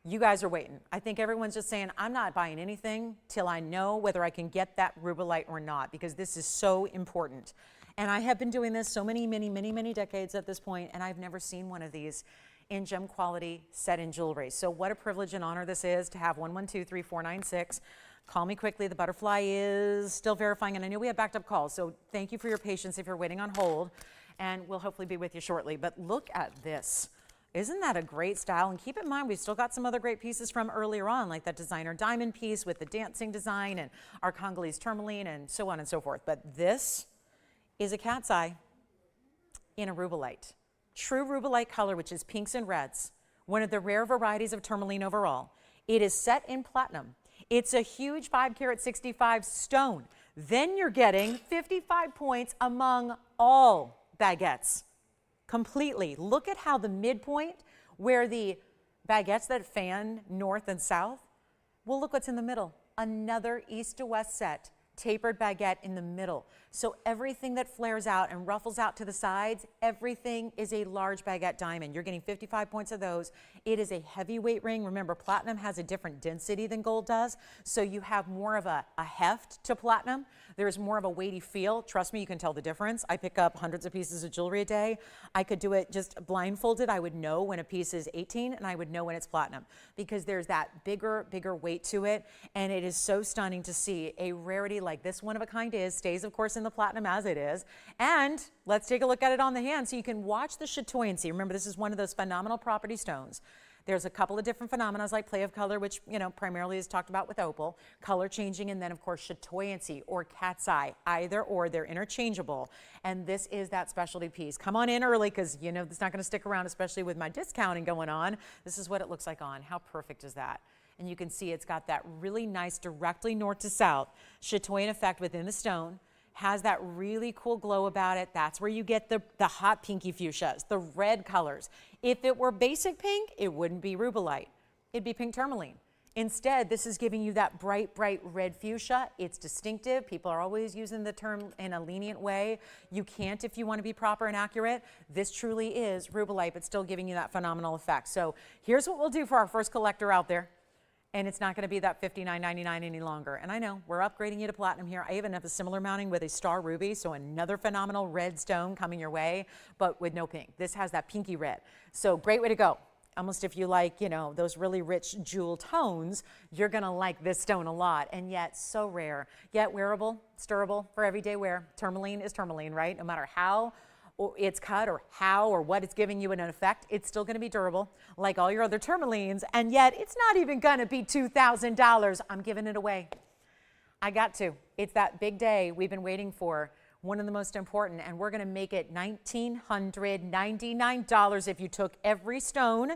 You guys are waiting. I think everyone's just saying, I'm not buying anything till I know whether I can get that rubellite or not, because this is so important. And I have been doing this so many decades at this point, and I've never seen one of these in gem quality set in jewelry. So what a privilege and honor this is to have 112-3496. Call me quickly. The butterfly is still verifying, and I know we have backed up calls, so thank you for your patience if you're waiting on hold, and we'll hopefully be with you shortly. But look at this. Isn't that a great style? And keep in mind, we've still got some other great pieces from earlier on, like that designer diamond piece with the dancing design and our Congolese tourmaline and so on and so forth. But this is a cat's eye in a rubellite. True rubellite color, which is pinks and reds, one of the rare varieties of tourmaline overall. It is set in platinum. It's a huge 5-carat 65 stone. Then you're getting 55 points among all baguettes. Completely. Look at how the midpoint, where the baguettes that fan north and south, well, look what's in the middle. Another east to west set, tapered baguette in the middle. So everything that flares out and ruffles out to the sides, everything is a large baguette diamond. You're getting 55 points of those. It is a heavyweight ring. Remember, platinum has a different density than gold does, so you have more of a heft to platinum. There's more of a weighty feel. Trust me, you can tell the difference. I pick up hundreds of pieces of jewelry a day. I could do it just blindfolded. I would know when a piece is 18, and I would know when it's platinum, because there's that bigger weight to it, and it is so stunning to see a rarity like this one of a kind is. Stays, of course, in the platinum as it is. And let's take a look at it on the hand so you can watch the chatoyancy. Remember, this is one of those phenomenal property stones. There's a couple of different phenomena like play of color, which, you know, primarily is talked about with opal, color changing, and then of course chatoyancy or cat's eye. Either or, they're interchangeable. And this is that specialty piece. Come on in early, because you know it's not going to stick around, especially with my discounting going on. This is what it looks like on. How perfect is that? And you can see it's got that really nice directly north to south chatoyan effect within the stone. Has that really cool glow about it. That's where you get the hot pinky fuchsias, the red colors. If it were basic pink, it wouldn't be rubellite. It'd be pink tourmaline. Instead, this is giving you that bright red fuchsia. It's distinctive. People are always using the term in a lenient way. You can't if you want to be proper and accurate. This truly is rubellite, but still giving you that phenomenal effect. So here's what we'll do for our first collector out there. And it's not going to be that $59.99 any longer. And I know we're upgrading you to platinum here. I even have a similar mounting with a star ruby, so another phenomenal red stone coming your way, but with no pink. This has that pinky red. So great way to go. Almost if you like, you know, those really rich jewel tones, you're going to like this stone a lot. And yet so rare, yet wearable, stirrable for everyday wear. Tourmaline is tourmaline, right? No matter how it's cut or how or what it's giving you in an effect, it's still going to be durable like all your other tourmalines, and yet it's not even going to be $2,000. I'm giving it away. I got to. It's that big day we've been waiting for, one of the most important, and we're going to make it $1,999 if you took every stone,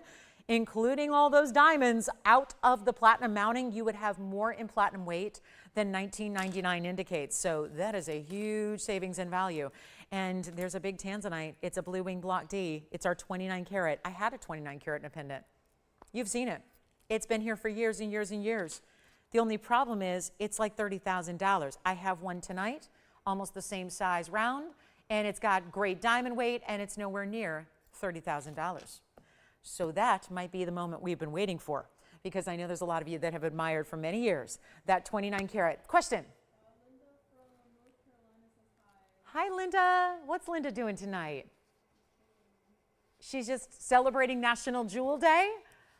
including all those diamonds, out of the platinum mounting. You would have more in platinum weight than $1,999 indicates. So that is a huge savings in value. And there's a big Tanzanite. It's a blue wing block D. It's our 29 carat. I had a 29 carat in a pendant. You've seen it. It's been here for years and years and years. The only problem is it's like $30,000. I have one tonight, almost the same size round, and it's got great diamond weight, and it's nowhere near $30,000. So that might be the moment we've been waiting for, because I know there's a lot of you that have admired for many years that 29 carat. Question? Hi, Linda. What's Linda doing tonight? She's just celebrating National Jewel Day.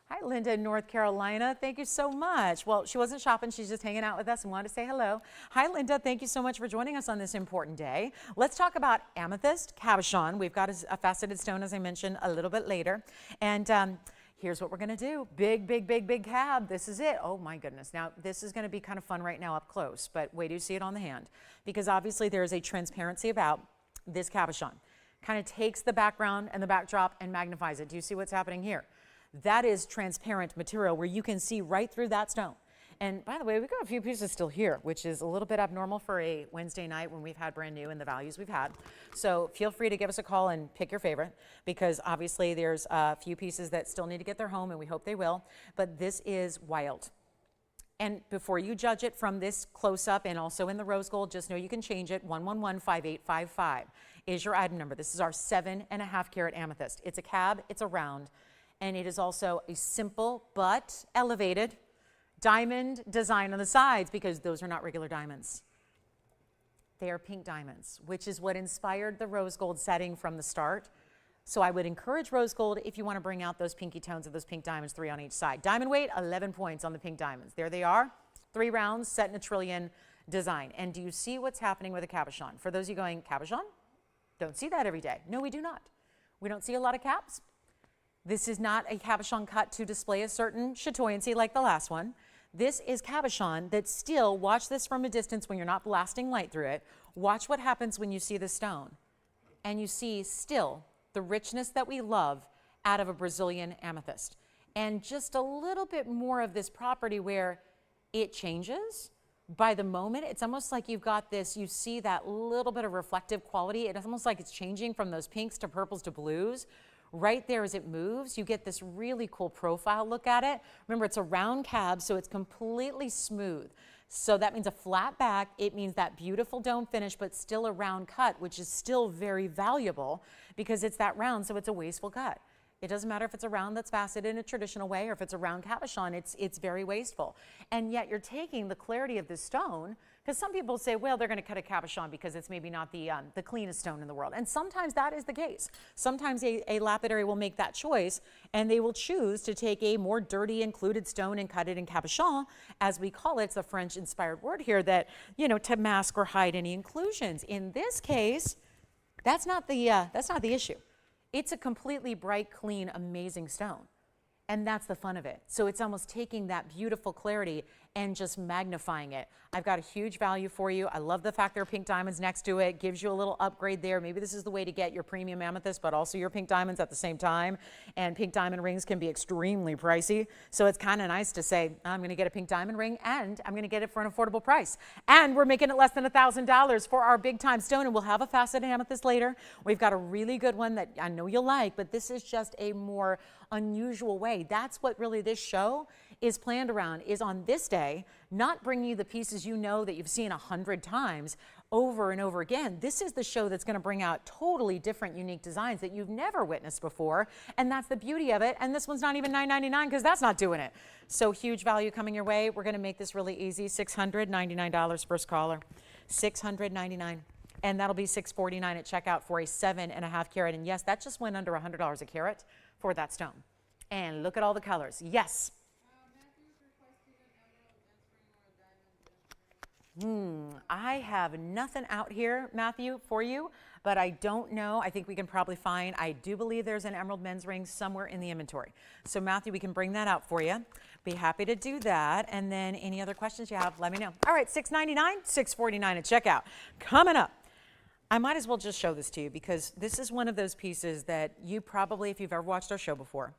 Hi, Linda in North Carolina. Thank you so much. Well, she wasn't shopping. She's just hanging out with us and wanted to say hello. Hi, Linda. Thank you so much for joining us on this important day. Let's talk about amethyst, cabochon. We've got a faceted stone, as I mentioned, a little bit later. And here's what we're going to do. Big, big, big, big cab. This is it. Oh, my goodness. Now, this is going to be kind of fun right now up close, but wait till you see it on the hand, because obviously there is a transparency about this cabochon. Kind of takes the background and the backdrop and magnifies it. Do you see what's happening here? That is transparent material where you can see right through that stone. And by the way, we've got a few pieces still here, which is a little bit abnormal for a Wednesday night when we've had brand new and the values we've had. So feel free to give us a call and pick your favorite, because obviously there's a few pieces that still need to get their home, and we hope they will. But this is wild. And before you judge it from this close-up and also in the rose gold, just know you can change it. 1115855 is your item number. This is our 7.5 carat amethyst. It's a cab, it's a round, and it is also a simple but elevated diamond design on the sides, because those are not regular diamonds. They are pink diamonds, which is what inspired the rose gold setting from the start. So I would encourage rose gold if you want to bring out those pinky tones of those pink diamonds, 3 on each side. Diamond weight, 11 points on the pink diamonds. There they are, 3 rounds set in a trillion design. And do you see what's happening with a cabochon? For those of you going, cabochon? Don't see that every day. No, we do not. We don't see a lot of caps. This is not a cabochon cut to display a certain chatoyancy like the last one. This is cabochon that still, watch this from a distance when you're not blasting light through it. Watch what happens when you see the stone. And you see still the richness that we love out of a Brazilian amethyst. And just a little bit more of this property where it changes by the moment. It's almost like you've got this, you see that little bit of reflective quality. It's almost like it's changing from those pinks to purples to blues. Right there as it moves, you get this really cool profile look at it. Remember, it's a round cab, so it's completely smooth. So that means a flat back. It means that beautiful dome finish, but still a round cut, which is still very valuable because it's that round, so it's a wasteful cut. It doesn't matter if it's a round that's faceted in a traditional way or if it's a round cabochon, it's very wasteful. And yet you're taking the clarity of this stone, because some people say, well, they're going to cut a cabochon because it's maybe not the cleanest stone in the world. And sometimes that is the case. Sometimes a lapidary will make that choice, and they will choose to take a more dirty included stone and cut it in cabochon, as we call it. It's a French-inspired word here that, you know, to mask or hide any inclusions. In this case, that's not the issue. It's a completely bright, clean, amazing stone. And that's the fun of it. So it's almost taking that beautiful clarity and just magnifying it. I've got a huge value for you. I love the fact there are pink diamonds next to it. Gives you a little upgrade there. Maybe this is the way to get your premium amethyst, but also your pink diamonds at the same time. And pink diamond rings can be extremely pricey. So it's kind of nice to say, I'm going to get a pink diamond ring and I'm going to get it for an affordable price. And we're making it less than $1,000 for our big time stone. And we'll have a faceted amethyst later. We've got a really good one that I know you'll like, but this is just a more unusual way. That's what really this show is planned around, is on this day, not bring you the pieces you know that you've seen 100 times over and over again. This is the show that's going to bring out totally different, unique designs that you've never witnessed before, and that's the beauty of it. And this one's not even $9.99 because that's not doing it. So huge value coming your way. We're going to make this really easy. $699 first caller. $699. And that'll be $649 at checkout for a 7.5 carat. And yes, that just went under $100 a carat for that stone. And look at all the colors. Yes. I have nothing out here, Matthew, for you, but I don't know. I think we can probably find, I do believe there's an emerald men's ring somewhere in the inventory. So Matthew, we can bring that out for you. Be happy to do that. And then any other questions you have, let me know. All right, $699, $649 at checkout. Coming up. I might as well just show this to you because this is one of those pieces that you probably, if you've ever watched our show before,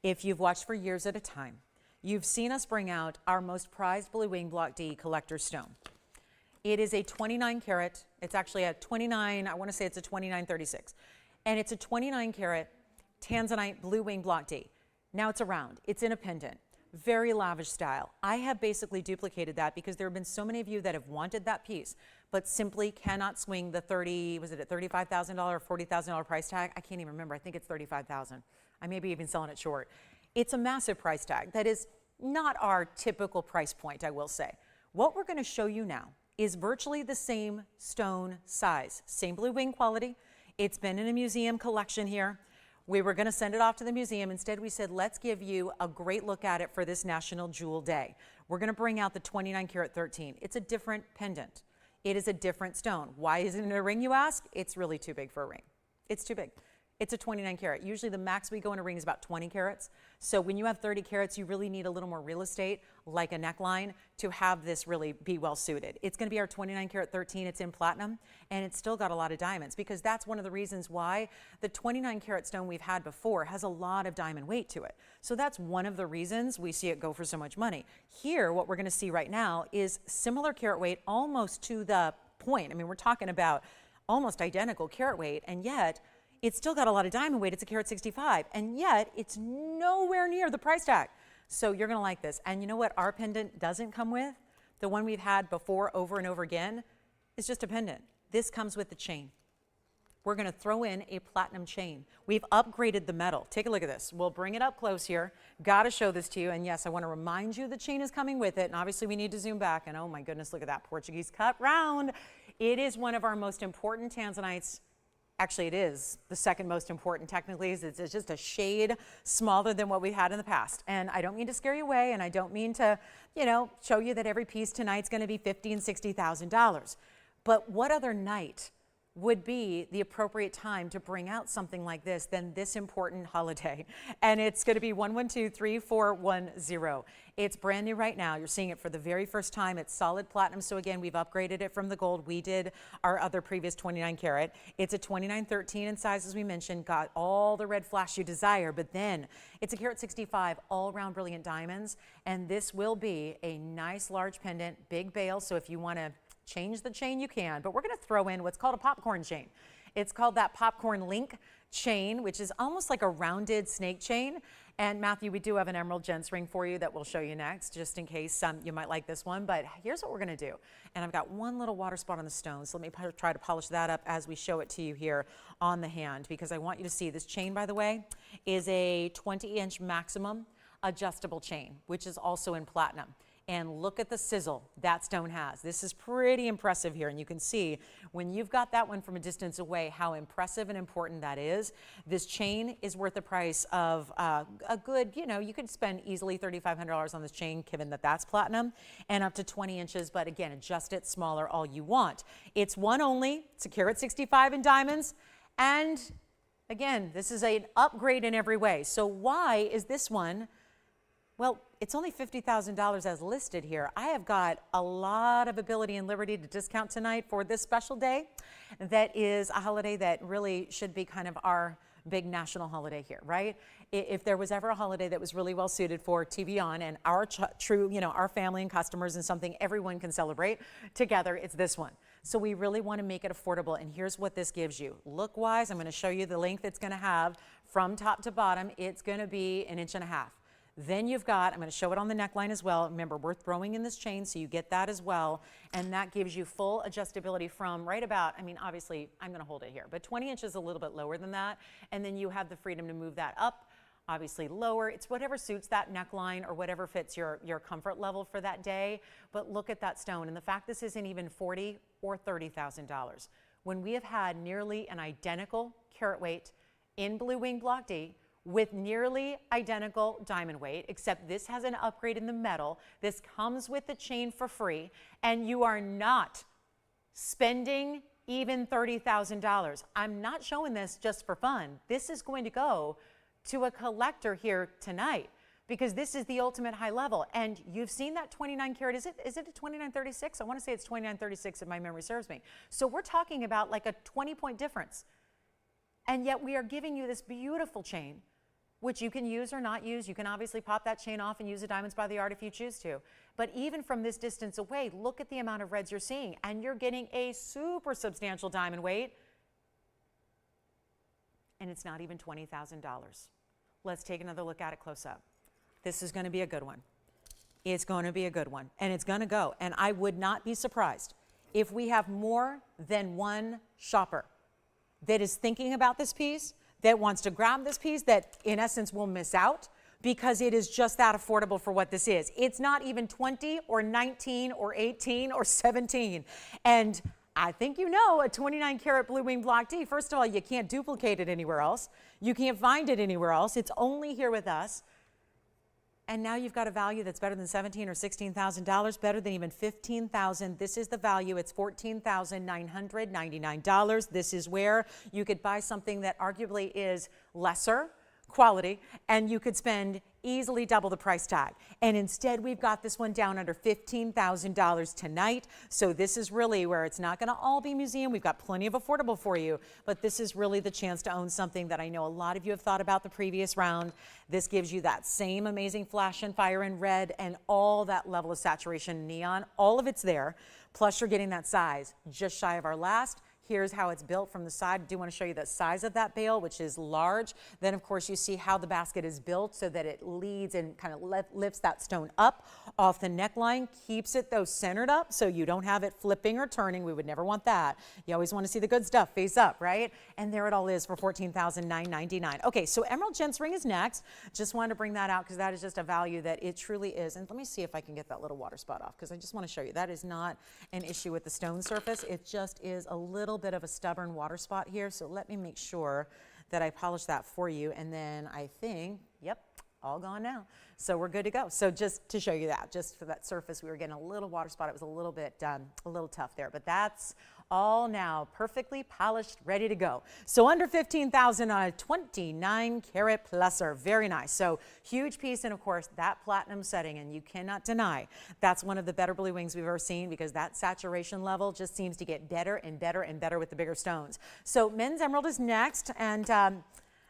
if you've watched for years at a time, you've seen us bring out our most prized Blue Wing Block D collector's stone. It is a 29 carat, it's actually a 29, I want to say it's a 2936. And it's a 29 carat Tanzanite Blue Wing Block D. Now it's a round, it's in a pendant, very lavish style. I have basically duplicated that because there have been so many of you that have wanted that piece, but simply cannot swing the $35,000 or $40,000 price tag? I can't even remember, I think it's $35,000. I may be even selling it short. It's a massive price tag. That is not our typical price point, I will say. What we're going to show you now is virtually the same stone size, same blue wing quality. It's been in a museum collection here. We were going to send it off to the museum. Instead, we said, let's give you a great look at it for this National Jewel Day. We're going to bring out the 29 karat 13. It's a different pendant. It is a different stone. Why isn't it a ring, you ask? It's really too big for a ring. It's too big. It's a 29 karat. Usually the max we go in a ring is about 20 carats. So when you have 30 carats, you really need a little more real estate, like a neckline, to have this really be well suited. It's going to be our 29 karat 13. It's in platinum, and it's still got a lot of diamonds, because that's one of the reasons why the 29 karat stone we've had before has a lot of diamond weight to it. So that's one of the reasons we see it go for so much money. Here, what we're going to see right now is similar carat weight, almost to the point. I mean, we're talking about almost identical carat weight, and yet it's still got a lot of diamond weight. It's a carat 65, and yet it's nowhere near the price tag. So you're gonna like this. And you know what our pendant doesn't come with? The one we've had before over and over again is just a pendant. This comes with the chain. We're gonna throw in a platinum chain. We've upgraded the metal. Take a look at this. We'll bring it up close here. Gotta show this to you. And yes, I wanna remind you the chain is coming with it. And obviously we need to zoom back. And oh my goodness, look at that Portuguese cut round. It is one of our most important Tanzanites. Actually, it is the second most important technically. It's just a shade smaller than what we had in the past. And I don't mean to scare you away, and I don't mean to, show you that every piece tonight's going to be $50,000 and $60,000. But what other night would be the appropriate time to bring out something like this than this important holiday? And it's going to be 1123410. It's brand new right now. You're seeing it for the very first time. It's solid platinum. So again, we've upgraded it from the gold. We did our other previous 29 karat. It's a 2913 in size, as we mentioned, got all the red flash you desire, but then it's a carat 65 all round brilliant diamonds. And this will be a nice large pendant, big bail. So if you want to change the chain, you can, but we're going to throw in what's called a popcorn chain. It's called that popcorn link chain, which is almost like a rounded snake chain. And Matthew, we do have an emerald gents ring for you that we'll show you next, just in case you might like this one. But here's what we're going to do. And I've got one little water spot on the stone, so let me try to polish that up as we show it to you here on the hand, because I want you to see this chain, by the way, is a 20-inch maximum adjustable chain, which is also in platinum. And look at the sizzle that stone has. This is pretty impressive here. And you can see when you've got that one from a distance away how impressive and important that is. This chain is worth the price of a good, you could spend easily $3,500 on this chain, given that that's platinum, and up to 20 inches. But again, adjust it smaller all you want. It's one only. It's a carat 65 in diamonds. And again, this is an upgrade in every way. So why is this one? Well, it's only $50,000 as listed here. I have got a lot of ability and liberty to discount tonight for this special day. That is a holiday that really should be kind of our big national holiday here, right? If there was ever a holiday that was really well suited for TVON and our our family and customers, and something everyone can celebrate together, it's this one. So we really want to make it affordable. And here's what this gives you. Look-wise, I'm going to show you the length it's going to have from top to bottom. It's going to be 1.5 inches. Then you've got, I'm going to show it on the neckline as well. Remember, we're throwing in this chain, so you get that as well. And that gives you full adjustability from right about, obviously, I'm going to hold it here, but 20 inches is a little bit lower than that. And then you have the freedom to move that up, obviously lower. It's whatever suits that neckline or whatever fits your comfort level for that day. But look at that stone. And the fact this isn't even $40,000 or $30,000. When we have had nearly an identical carat weight in Blue Wing Block D, with nearly identical diamond weight, except this has an upgrade in the metal. This comes with the chain for free, and you are not spending even $30,000. I'm not showing this just for fun. This is going to go to a collector here tonight, because this is the ultimate high level. And you've seen that 29 karat, is it a 2936? I want to say it's 2936 if my memory serves me. So we're talking about like a 20-point difference. And yet we are giving you this beautiful chain, which you can use or not use. You can obviously pop that chain off and use the diamonds by the yard if you choose to. But even from this distance away, look at the amount of reds you're seeing, and you're getting a super substantial diamond weight, and it's not even $20,000. Let's take another look at it close up. This is going to be a good one. It's going to be a good one, and it's going to go. And I would not be surprised if we have more than one shopper that is thinking about this piece, that wants to grab this piece, that in essence will miss out because it is just that affordable for what this is. It's not even 20 or 19 or 18 or 17. And I think you know a 29 karat blue wing block D. First of all, you can't duplicate it anywhere else. You can't find it anywhere else. It's only here with us. And now you've got a value that's better than $17,000 or $16,000, better than even $15,000. This is the value. It's $14,999. This is where you could buy something that arguably is lesser quality, and you could spend easily double the price tag. And instead, we've got this one down under $15,000 tonight. So this is really where it's not going to all be museum. We've got plenty of affordable for you, but this is really the chance to own something that I know a lot of you have thought about the previous round. This gives you that same amazing flash and fire in red and all that level of saturation in neon. All of it's there. Plus, you're getting that size just shy of our last. Here's how it's built from the side. I do want to show you the size of that bale, which is large. Then, of course, you see how the basket is built so that it leads and kind of lifts that stone up off the neckline, keeps it, though, centered up so you don't have it flipping or turning. We would never want that. You always want to see the good stuff face up, right? And there it all is for $14,999. Okay, so Emerald Gents ring is next. Just wanted to bring that out because that is just a value that it truly is. And let me see if I can get that little water spot off because I just want to show you. That is not an issue with the stone surface. It just is a little bit of a stubborn water spot here, so let me make sure that I polish that for you, and then I think, yep, all gone now. So we're good to go. So just to show you that, just for that surface, we were getting a little water spot. It was a little bit, a little tough there, but that's all now perfectly polished, ready to go. So under $15,000 on a 29 karat pluser. Very nice. So huge piece, and of course that platinum setting, and you cannot deny that's one of the better blue wings we've ever seen because that saturation level just seems to get better and better and better with the bigger stones. So men's emerald is next, and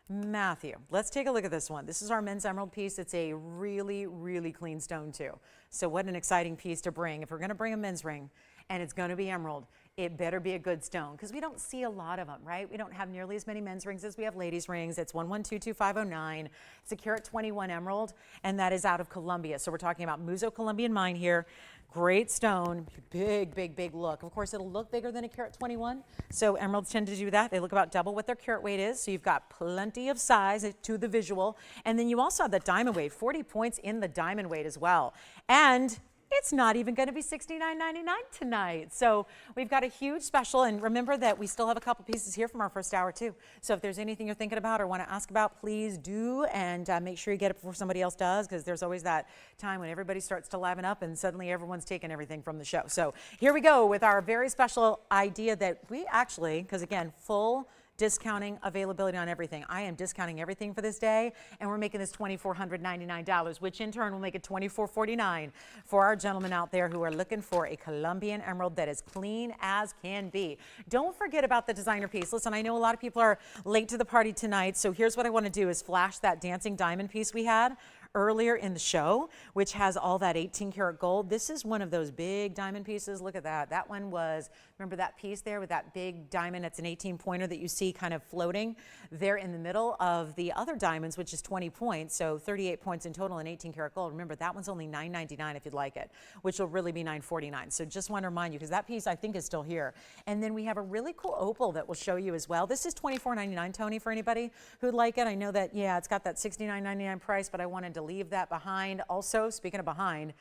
Matthew, let's take a look at this one. This is our men's emerald piece. It's a really, really clean stone too. So what an exciting piece to bring. If we're going to bring a men's ring and it's going to be emerald, it better be a good stone because we don't see a lot of them, right? We don't have nearly as many men's rings as we have ladies' rings. It's 1122-509. It's a carat 21 emerald, and that is out of Colombia. So we're talking about Muzo Colombian mine here. Great stone, big, big, big look. Of course, it'll look bigger than a carat 21. So emeralds tend to do that. They look about double what their carat weight is. So you've got plenty of size to the visual. And then you also have the diamond weight, 40 points in the diamond weight as well. And it's not even going to be $69.99 tonight. So we've got a huge special, and remember that we still have a couple pieces here from our first hour too. So if there's anything you're thinking about or want to ask about, please do, and make sure you get it before somebody else does, because there's always that time when everybody starts to liven up and suddenly everyone's taking everything from the show. So here we go with our very special idea that we actually, because again, full discounting availability on everything. I am discounting everything for this day, and we're making this $2,499, which in turn will make it $2,449 for our gentlemen out there who are looking for a Colombian emerald that is clean as can be. Don't forget about the designer piece. Listen, I know a lot of people are late to the party tonight, so here's what I want to do is flash that dancing diamond piece we had earlier in the show, which has all that 18 karat gold. This is one of those big diamond pieces. Look at that. That one was, remember that piece there with that big diamond? It's an 18 pointer that you see kind of floating there in the middle of the other diamonds, which is 20 points. So 38 points in total in 18 karat gold. Remember, that one's only $9.99 if you'd like it, which will really be $9.49. So just want to remind you, because that piece I think is still here. And then we have a really cool opal that we'll show you as well. This is $24.99, Tony, for anybody who'd like it. I know that, yeah, it's got that $69.99 price, but I wanted to leave that behind. Also, speaking of behind,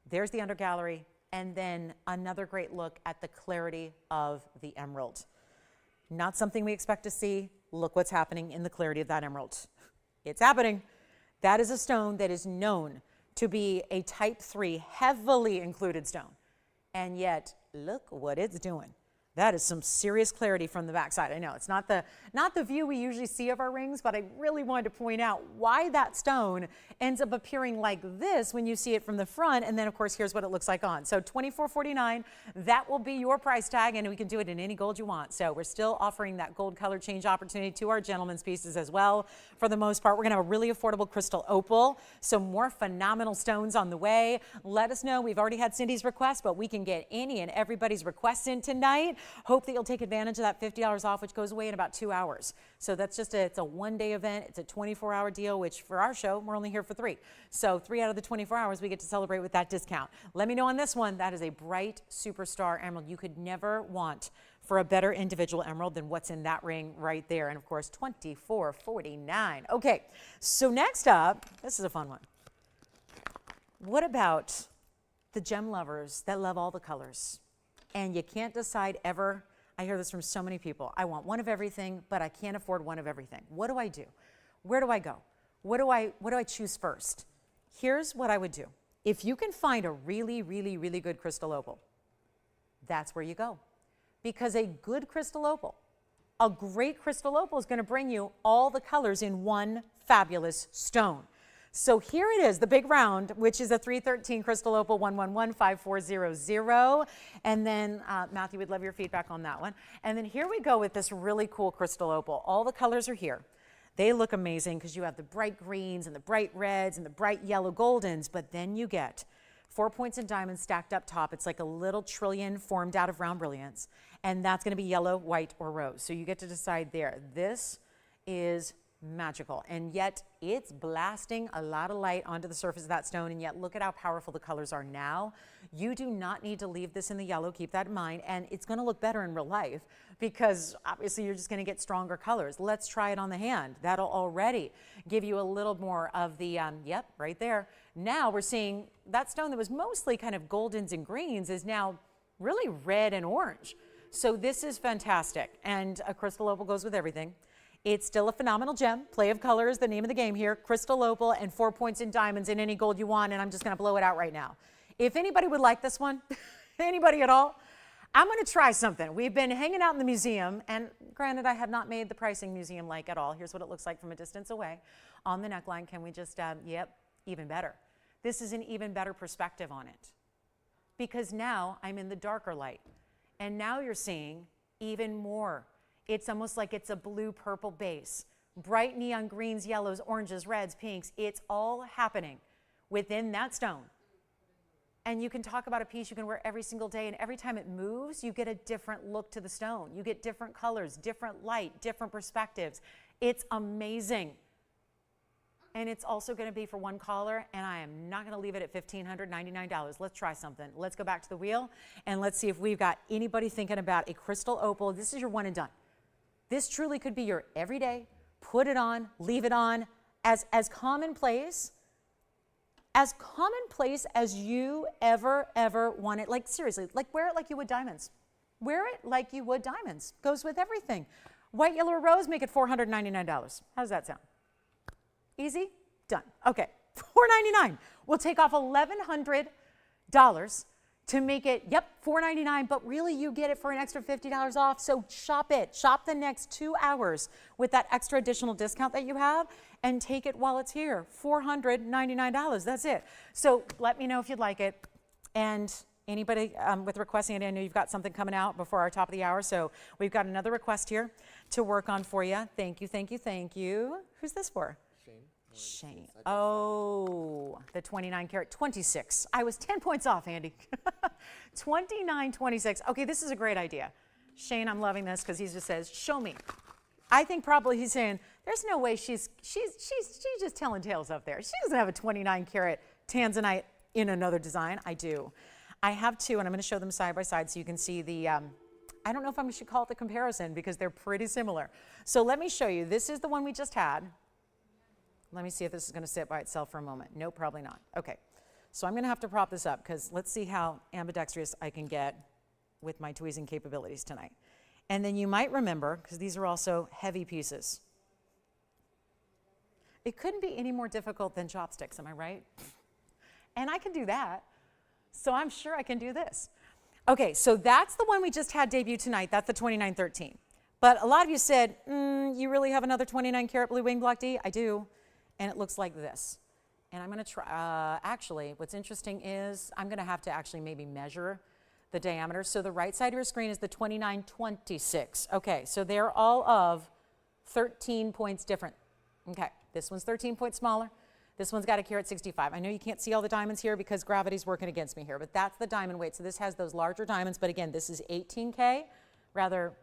there's the under gallery, and then another great look at the clarity of the emerald. Not something we expect to see. Look what's happening in the clarity of that emerald. It's happening. That is a stone that is known to be a type 3 heavily included stone, and yet look what it's doing. That is some serious clarity from the backside. I know it's not the view we usually see of our rings, but I really wanted to point out why that stone ends up appearing like this when you see it from the front. And then of course, here's what it looks like on. So $24.49, that will be your price tag, and we can do it in any gold you want. So we're still offering that gold color change opportunity to our gentlemen's pieces as well. For the most part, we're gonna have a really affordable crystal opal. So more phenomenal stones on the way. Let us know. We've already had Cindy's request, but we can get any and everybody's requests in tonight. Hope that you'll take advantage of that $50 off, which goes away in about 2 hours. So that's just it's a one-day event. It's a 24-hour deal, which for our show, we're only here for 3. So 3 out of the 24 hours, we get to celebrate with that discount. Let me know on this one. That is a bright superstar emerald. You could never want for a better individual emerald than what's in that ring right there. And of course, $24.49. Okay, so next up, this is a fun one. What about the gem lovers that love all the colors? And you can't decide ever. I hear this from so many people. I want one of everything, but I can't afford one of everything. What do I do? Where do I go? What do I choose first? Here's what I would do. If you can find a really, really, really good crystal opal, that's where you go. Because a good crystal opal, a great crystal opal is going to bring you all the colors in one fabulous stone. So here it is, the big round, which is a 313 crystal opal 1115400. And then Matthew, would love your feedback on that one. And then here we go with this really cool crystal opal. All the colors are here. They look amazing because you have the bright greens and the bright reds and the bright yellow goldens, but then you get 4 points and diamonds stacked up top. It's like a little trillion formed out of round brilliance. And that's going to be yellow, white, or rose. So you get to decide there. This is magical. And yet it's blasting a lot of light onto the surface of that stone. And yet look at how powerful the colors are now. You do not need to leave this in the yellow. Keep that in mind. And it's going to look better in real life because obviously you're just going to get stronger colors. Let's try it on the hand. That'll already give you a little more of the, yep, right there. Now we're seeing that stone that was mostly kind of goldens and greens is now really red and orange. So this is fantastic. And a crystal opal goes with everything. It's still a phenomenal gem. Play of colors, the name of the game here. Crystal opal and 4 points in diamonds in any gold you want. And I'm just going to blow it out right now. If anybody would like this one, anybody at all, I'm going to try something. We've been hanging out in the museum. And granted, I have not made the pricing museum-like at all. Here's what it looks like from a distance away. On the neckline, can we just, yep, even better. This is an even better perspective on it. Because now I'm in the darker light. And now you're seeing even more. It's almost like it's a blue-purple base. Bright neon greens, yellows, oranges, reds, pinks. It's all happening within that stone. And you can talk about a piece you can wear every single day, and every time it moves, you get a different look to the stone. You get different colors, different light, different perspectives. It's amazing. And it's also going to be for one caller, and I am not going to leave it at $1,599. Let's try something. Let's go back to the wheel, and let's see if we've got anybody thinking about a crystal opal. This is your one and done. This truly could be your everyday, put it on, leave it on, as commonplace as you ever want it. Like seriously, like wear it like you would diamonds. Wear it like you would diamonds. Goes with everything. White, yellow, or rose, make it $499. How does that sound? Easy? Done. Okay, $499. We'll take off $1,100 to make it, yep, $499, but really you get it for an extra $50 off, so shop it. Shop the next 2 hours with that extra additional discount that you have and take it while it's here, $499, that's it. So let me know if you'd like it. And anybody with requesting it, I know you've got something coming out before our top of the hour, so we've got another request here to work on for you. Thank you, thank you, thank you. Who's this for? Shane. Oh, the 29 karat 26. I was 10 points off, Andy. 29.26. Okay, this is a great idea. Shane, I'm loving this because he just says, show me. I think probably he's saying, there's no way she's just telling tales up there. She doesn't have a 29 karat Tanzanite in another design. I do. I have two, and I'm going to show them side by side so you can see the, I don't know if I should call it the comparison because they're pretty similar. So let me show you. This is the one we just had. Let me see if this is going to sit by itself for a moment. No, probably not. Okay, so I'm going to have to prop this up because let's see how ambidextrous I can get with my tweezing capabilities tonight. And then you might remember, because these are also heavy pieces, it couldn't be any more difficult than chopsticks, am I right? And I can do that, so I'm sure I can do this. Okay, so that's the one we just had debut tonight. That's the 2913. But a lot of you said, you really have another 29 karat blue wing block D? I do. And it looks like this. And I'm going to try, actually, what's interesting is I'm going to have to actually maybe measure the diameter. So the right side of your screen is the 2926. Okay, so they're all of 13 points different. Okay, this one's 13 points smaller. This one's got a carat 65. I know you can't see all the diamonds here because gravity's working against me here, but that's the diamond weight. So this has those larger diamonds, but again, this is 18K, rather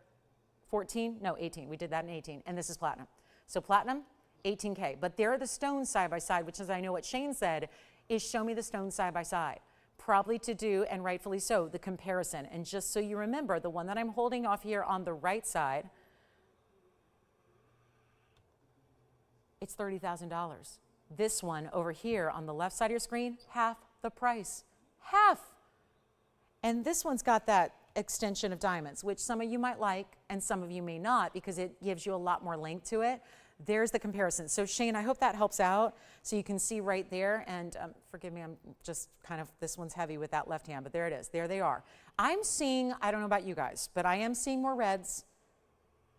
14, no, 18. We did that in 18, and this is platinum. So platinum, 18K, but there are the stones side by side, which is I know what Shane said, is show me the stones side by side. probably to do, and rightfully so, the comparison. And just so you remember, the one that I'm holding off here on the right side, it's $30,000. This one over here on the left side of your screen, half the price. Half. And this one's got that extension of diamonds, which some of you might like and some of you may not, because it gives you a lot more length to it. There's the comparison. So Shane, I hope that helps out. So you can see right there, and forgive me, I'm just kind of, this one's heavy with that left hand, but there it is. There they are. I'm seeing, I don't know about you guys, but I am seeing more reds.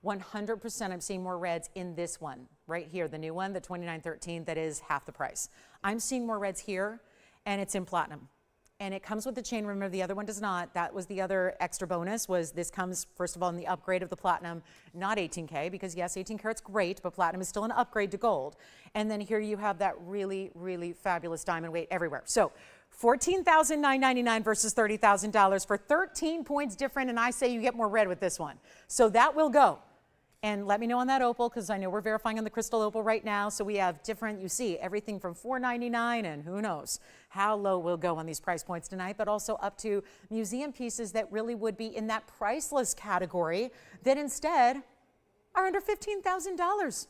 100% I'm seeing more reds in this one right here, the new one, the 2913, that is half the price. I'm seeing more reds here, and it's in platinum. And it comes with the chain. Remember, the other one does not. That was the other extra bonus, was this comes, first of all, in the upgrade of the platinum, not 18K, because yes, 18 karat's great, but platinum is still an upgrade to gold. And then here you have that really, really fabulous diamond weight everywhere. So $14,999 versus $30,000 for 13 points different, and I say you get more red with this one. So that will go. And let me know on that opal, because I know we're verifying on the crystal opal right now. So we have different, you see, everything from $499, and who knows how low we'll go on these price points tonight, but also up to museum pieces that really would be in that priceless category that instead are under $15,000.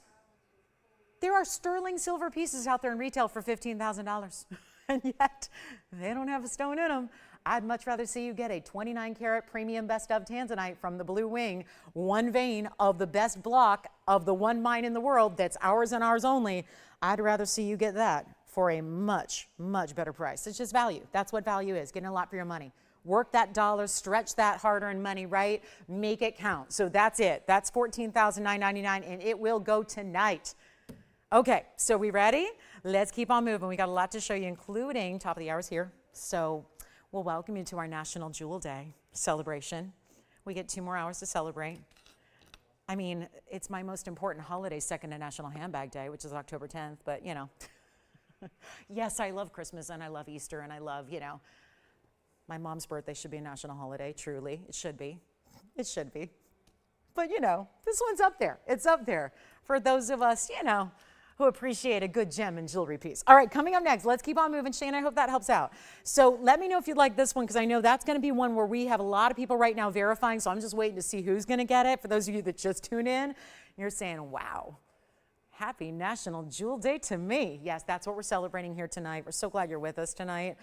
There are sterling silver pieces out there in retail for $15,000, and yet they don't have a stone in them. I'd much rather see you get a 29 karat premium best of Tanzanite from the Blue Wing, one vein of the best block of the one mine in the world that's ours and ours only. I'd rather see you get that for a much, much better price. It's just value. That's what value is, getting a lot for your money. Work that dollar, stretch that hard-earned money, right? Make it count. So that's it. That's $14,999, and it will go tonight. Okay, so we ready? Let's keep on moving. We got a lot to show you, including top of the hours here. So we'll welcome you to our National Jewel Day celebration. We get 2 more hours to celebrate. I mean, it's my most important holiday, second to National Handbag Day, which is October 10th, but you know. Yes, I love Christmas and I love Easter and I love, you know, my mom's birthday should be a national holiday, truly. It should be. It should be. But you know, this one's up there. It's up there for those of us, you know, who appreciate a good gem and jewelry piece. All right, coming up next, let's keep on moving. Shane, I hope that helps out. So let me know if you'd like this one, because I know that's going to be one where we have a lot of people right now verifying, so I'm just waiting to see who's going to get it. For those of you that just tune in, you're saying, wow, happy National Jewel Day to me. Yes, that's what we're celebrating here tonight. We're so glad you're with us tonight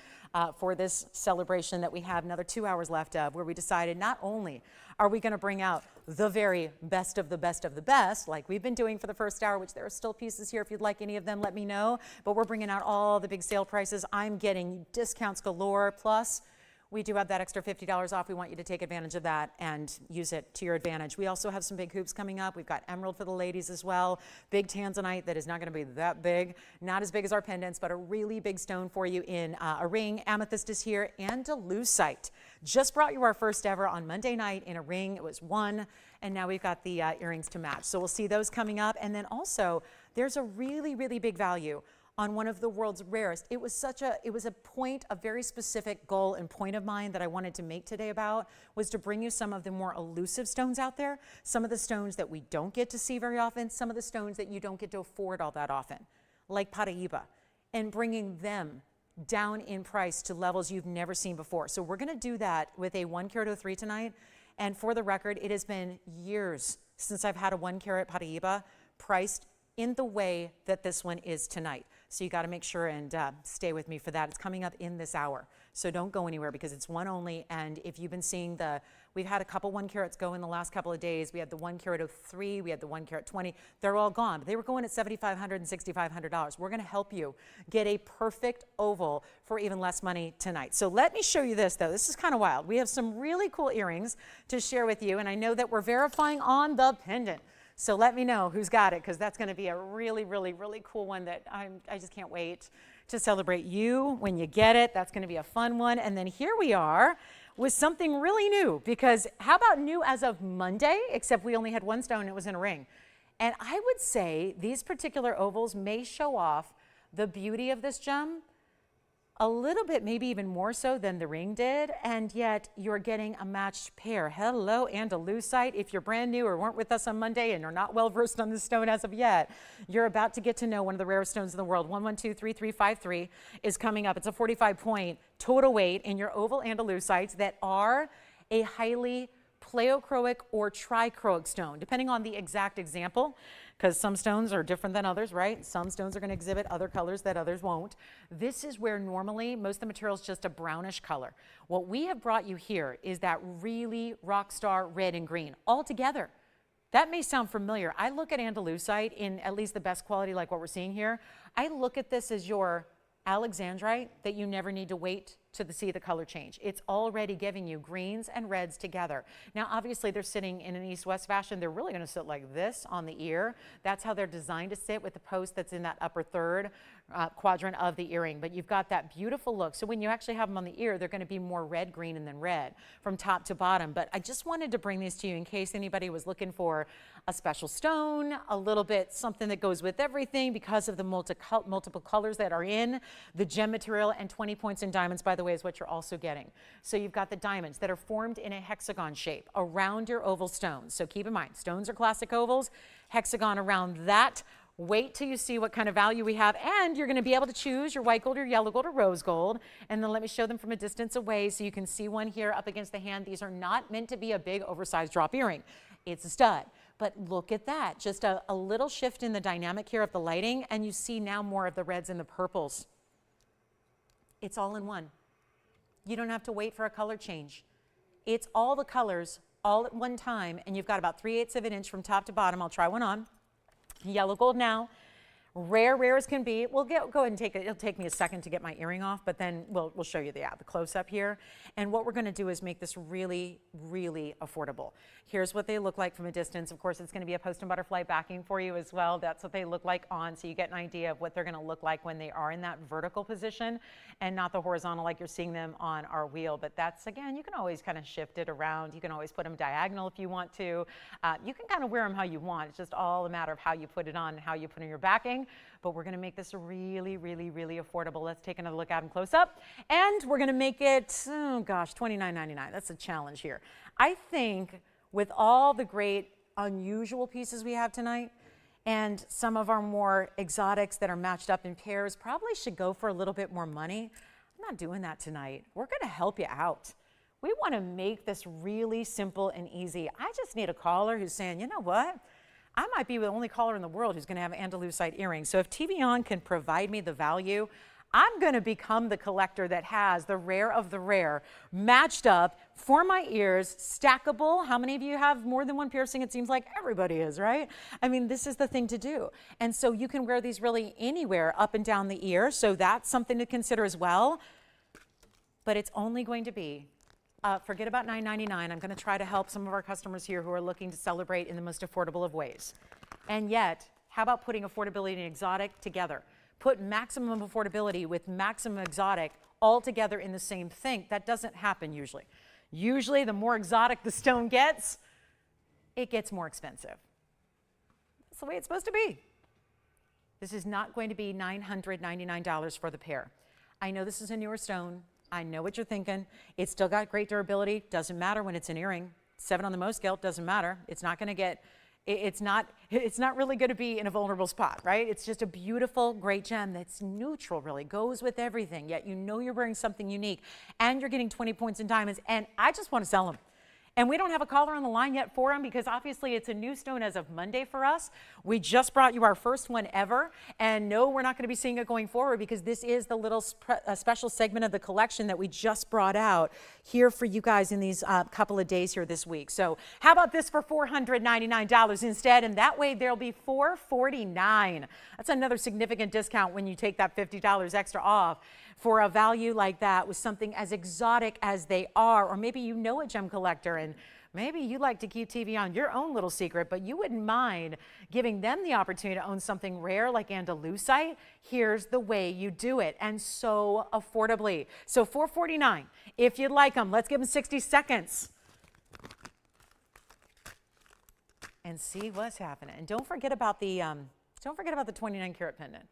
for this celebration that we have another 2 hours left of, where we decided not only are we going to bring out the very best of the best of the best, like we've been doing for the first hour, which there are still pieces here. If you'd like any of them, let me know. But we're bringing out all the big sale prices. I'm getting discounts galore. Plus, we do have that extra $50 off. We want you to take advantage of that and use it to your advantage. We also have some big hoops coming up. We've got emerald for the ladies as well. Big Tanzanite that is not going to be that big. Not as big as our pendants, but a really big stone for you in a ring. Amethyst is here. Andalusite. Just brought you our first ever on Monday night in a ring. It was 1. And now we've got the earrings to match. So we'll see those coming up. And then also, there's a really, really big value on one of the world's rarest. It was a point, a very specific goal and point of mine that I wanted to make today about, was to bring you some of the more elusive stones out there, some of the stones that we don't get to see very often, some of the stones that you don't get to afford all that often, like Paraiba, and bringing them down in price to levels you've never seen before. So we're gonna do that with a 1 carat 03 tonight. And for the record, it has been years since I've had a 1 carat Paraiba priced in the way that this one is tonight. So you got to make sure and stay with me for that. It's coming up in this hour. So don't go anywhere, because it's one only. And if you've been seeing we've had a couple 1 carats go in the last couple of days. We had the 1 carat 03, we had the 1 carat 20. They're all gone, but they were going at $7,500 and $6,500. We're going to help you get a perfect oval for even less money tonight. So let me show you this, though. This is kind of wild. We have some really cool earrings to share with you, and I know that we're verifying on the pendant. So let me know who's got it, because that's going to be a really, really, really cool one that I just can't wait to celebrate you when you get it. That's going to be a fun one. And then here we are with something really new, because how about new as of Monday, except we only had 1 stone, it was in a ring. And I would say these particular ovals may show off the beauty of this gem a little bit, maybe even more so than the ring did, and yet you're getting a matched pair. Hello, Andalusite. If you're brand new or weren't with us on Monday and are not well versed on this stone as of yet, you're about to get to know one of the rarest stones in the world. 1123353 is coming up. It's a 45-point total weight in your oval Andalusites that are a highly pleochroic or trichroic stone, depending on the exact example, because some stones are different than others, right? Some stones are going to exhibit other colors that others won't. This is where normally most of the material is just a brownish color. What we have brought you here is that really rock star red and green all together. That may sound familiar. I look at Andalusite in at least the best quality like what we're seeing here. I look at this as your Alexandrite that you never need to wait to see the color change. It's already giving you greens and reds together. Now, obviously, they're sitting in an east-west fashion. They're really going to sit like this on the ear. That's how they're designed to sit, with the post that's in that upper third quadrant of the earring. But you've got that beautiful look. So when you actually have them on the ear, they're going to be more red, green, and then red from top to bottom. But I just wanted to bring these to you in case anybody was looking for a special stone, a little bit something that goes with everything because of the multiple colors that are in the gem material. And 20 points in diamonds, by the way, is what you're also getting. So you've got the diamonds that are formed in a hexagon shape around your oval stones. So keep in mind, stones are classic ovals, hexagon around that. Wait till you see what kind of value we have, and you're going to be able to choose your white gold, your yellow gold, or rose gold. And then let me show them from a distance away so you can see one here up against the hand. These are not meant to be a big oversized drop earring. It's a stud. But look at that, just a little shift in the dynamic here of the lighting, and you see now more of the reds and the purples. It's all in one. You don't have to wait for a color change. It's all the colors all at one time, and you've got about 3/8 of an inch from top to bottom. I'll try one on. Yellow gold now. Rare as can be. We'll go ahead and take it. It'll take me a second to get my earring off, but then we'll show you the close-up here. And what we're going to do is make this really, really affordable. Here's what they look like from a distance. Of course, it's going to be a post and butterfly backing for you as well. That's what they look like on, so you get an idea of what they're going to look like when they are in that vertical position and not the horizontal like you're seeing them on our wheel. But that's, again, you can always kind of shift it around. You can always put them diagonal if you want to. You can kind of wear them how you want. It's just all a matter of how you put it on and how you put in your backing. But we're going to make this really, really, really affordable. Let's take another look at them close up. And we're going to make it, oh gosh, $29.99. That's a challenge here. I think with all the great unusual pieces we have tonight and some of our more exotics that are matched up in pairs, probably should go for a little bit more money. I'm not doing that tonight. We're going to help you out. We want to make this really simple and easy. I just need a caller who's saying, you know what? I might be the only caller in the world who's going to have Andalusite earrings. So if TVON can provide me the value, I'm going to become the collector that has the rare of the rare matched up for my ears, stackable. How many of you have more than one piercing? It seems like everybody is, right? I mean, this is the thing to do. And so you can wear these really anywhere up and down the ear. So that's something to consider as well. But it's only going to be forget about $9.99. I'm going to try to help some of our customers here who are looking to celebrate in the most affordable of ways. And yet, how about putting affordability and exotic together? Put maximum affordability with maximum exotic all together in the same thing. That doesn't happen usually. Usually, the more exotic the stone gets, it gets more expensive. That's the way it's supposed to be. This is not going to be $999 for the pair. I know this is a newer stone. I know what you're thinking. It's still got great durability. Doesn't matter when it's an earring. 7 on the Mohs scale, doesn't matter. It's not going to get, it's not really going to be in a vulnerable spot, right? It's just a beautiful, great gem that's neutral, really, goes with everything. Yet you know you're wearing something unique, and you're getting 20 points in diamonds, and I just want to sell them. And we don't have a caller on the line yet for them because obviously it's a new stone as of Monday for us. We just brought you our first one ever. And no, we're not going to be seeing it going forward because this is the little special segment of the collection that we just brought out here for you guys in these couple of days here this week. So how about this for $499 instead? And that way there'll be $449. That's another significant discount when you take that $50 extra off for a value like that with something as exotic as they are. Or maybe you know a gem collector and maybe you like to keep TVON your own little secret, but you wouldn't mind giving them the opportunity to own something rare like Andalusite. Here's the way you do it, and so affordably. So $449 if you'd like them. Let's give them 60 seconds and see what's happening. And don't forget about the 29 karat pendant,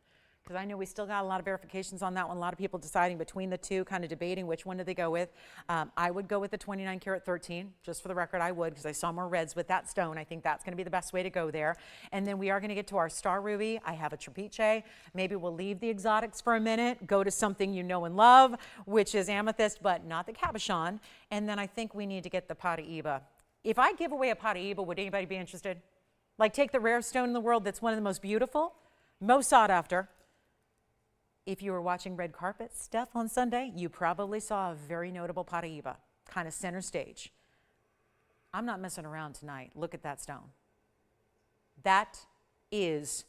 because I know we still got a lot of verifications on that one. A lot of people deciding between the two, kind of debating which one do they go with. I would go with the 29 karat 13, just for the record. I would, because I saw more reds with that stone. I think that's going to be the best way to go there. And then we are going to get to our star ruby. I have a Trapiche. Maybe we'll leave the exotics for a minute, go to something you know and love, which is Amethyst, but not the Cabochon. And then I think we need to get the Paraiba. If I give away a Paraiba, would anybody be interested? Like, take the rare stone in the world that's one of the most beautiful, most sought after. If you were watching red carpet stuff on Sunday, you probably saw a very notable Paraiba, kind of center stage. I'm not messing around tonight. Look at that stone. That is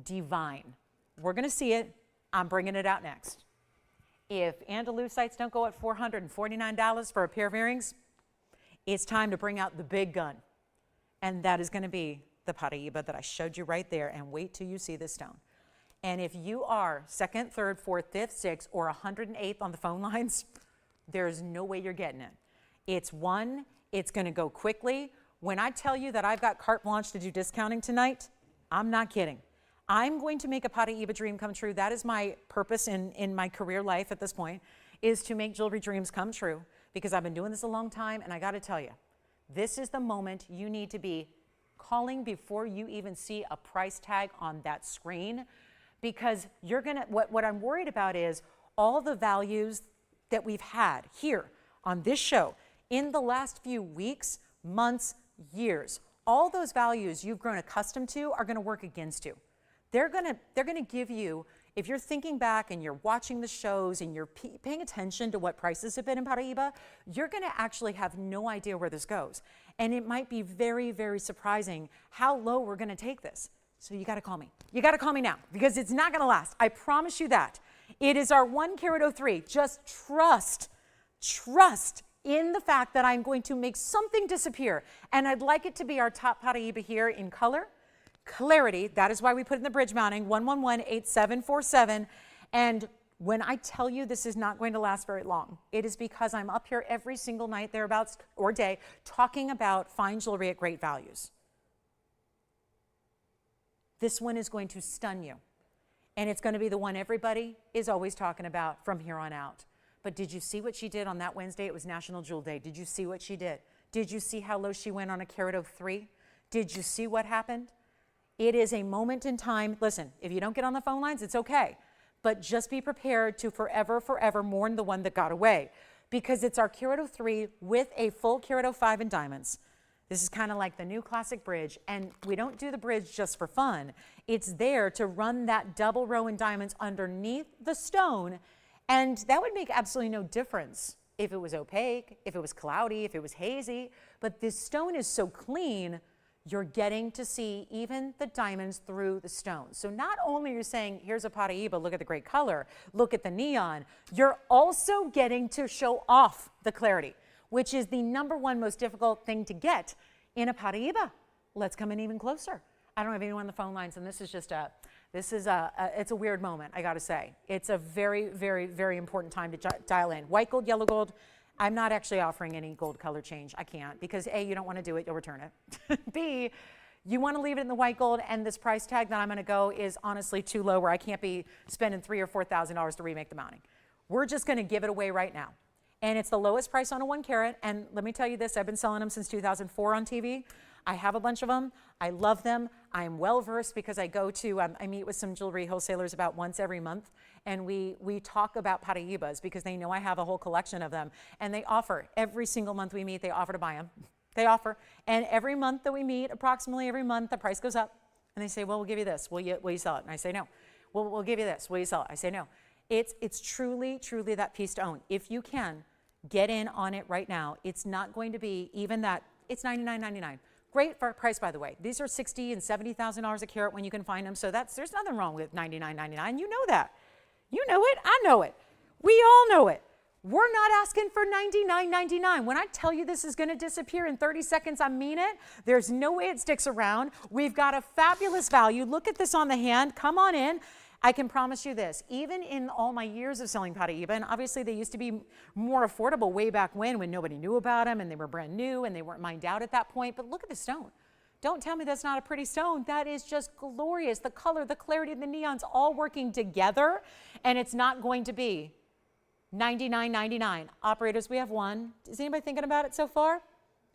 divine. We're going to see it. I'm bringing it out next. If Andalusites don't go at $449 for a pair of earrings, it's time to bring out the big gun. And that is going to be the Paraiba that I showed you right there. And wait till you see this stone. And if you are 2nd, 3rd, 4th, 5th, 6th, or 108th on the phone lines, there's no way you're getting it. It's one. It's going to go quickly. When I tell you that I've got carte blanche to do discounting tonight, I'm not kidding. I'm going to make a Paraiba dream come true. That is my purpose in my career life at this point, is to make jewelry dreams come true, because I've been doing this a long time, and I got to tell you, this is the moment you need to be calling before you even see a price tag on that screen, because you're going to, what I'm worried about is all the values that we've had here on this show in the last few weeks, months, years. All those values you've grown accustomed to are going to work against you. They're going to give you, if you're thinking back and you're watching the shows and you're paying attention to what prices have been in Paraiba, you're going to actually have no idea where this goes. And it might be very, very surprising how low we're going to take this. So you got to call me. You got to call me now, because it's not going to last. I promise you that. It is our 1 carat 03. Just trust in the fact that I'm going to make something disappear. And I'd like it to be our top Paraiba here in color. Clarity, that is why we put in the bridge mounting, 1118747. And when I tell you this is not going to last very long, it is because I'm up here every single night thereabouts or day talking about fine jewelry at great values. This one is going to stun you. And it's going to be the one everybody is always talking about from here on out. But did you see what she did on that Wednesday? It was National Jewel Day. Did you see what she did? Did you see how low she went on a carat 03? Did you see what happened? It is a moment in time. Listen, if you don't get on the phone lines, it's okay. But just be prepared to forever, forever mourn the one that got away. Because it's our carat 03 with a full carat 05 in diamonds. This is kind of like the new classic bridge. And we don't do the bridge just for fun. It's there to run that double row in diamonds underneath the stone. And that would make absolutely no difference if it was opaque, if it was cloudy, if it was hazy. But this stone is so clean, you're getting to see even the diamonds through the stone. So not only are you saying, here's a Paraiba, look at the great color, look at the neon, you're also getting to show off the clarity, which is the #1 most difficult thing to get in a Paraiba. Let's come in even closer. I don't have anyone on the phone lines, and this is it's a weird moment, I gotta say. It's a very, very, very important time to dial in. White gold, yellow gold. I'm not actually offering any gold color change. I can't, because A, you don't want to do it, you'll return it. B, you want to leave it in the white gold, and this price tag that I'm going to go is honestly too low, where I can't be spending $3,000 or $4,000 to remake the mounting. We're just going to give it away right now. And it's the lowest price on a 1 carat. And let me tell you this, I've been selling them since 2004 on TV. I have a bunch of them. I love them. I'm well versed because I go to, I meet with some jewelry wholesalers about once every month. And we talk about Paraibas because they know I have a whole collection of them. And they offer, every single month we meet, they offer to buy them. They offer. And every month that we meet, approximately every month, the price goes up. And they say, well, we'll give you this. Will you sell it? And I say, no. Well, we'll give you this. Will you sell it? I say, no. It's truly, truly that piece to own. If you can, get in on it right now. It's not going to be even that. It's $99.99. Great for price, by the way. These are $60,000 and $70,000 a carat when you can find them. So there's nothing wrong with $99.99. You know that. You know it. I know it. We all know it. We're not asking for $99.99. When I tell you this is going to disappear in 30 seconds, I mean it. There's no way it sticks around. We've got a fabulous value. Look at this on the hand. Come on in. I can promise you this, even in all my years of selling Paraiba, and obviously they used to be more affordable way back when nobody knew about them and they were brand new and they weren't mined out at that point, but look at the stone. Don't tell me that's not a pretty stone. That is just glorious. The color, the clarity, the neons all working together, and it's not going to be $99.99. Operators, we have one. Is anybody thinking about it so far?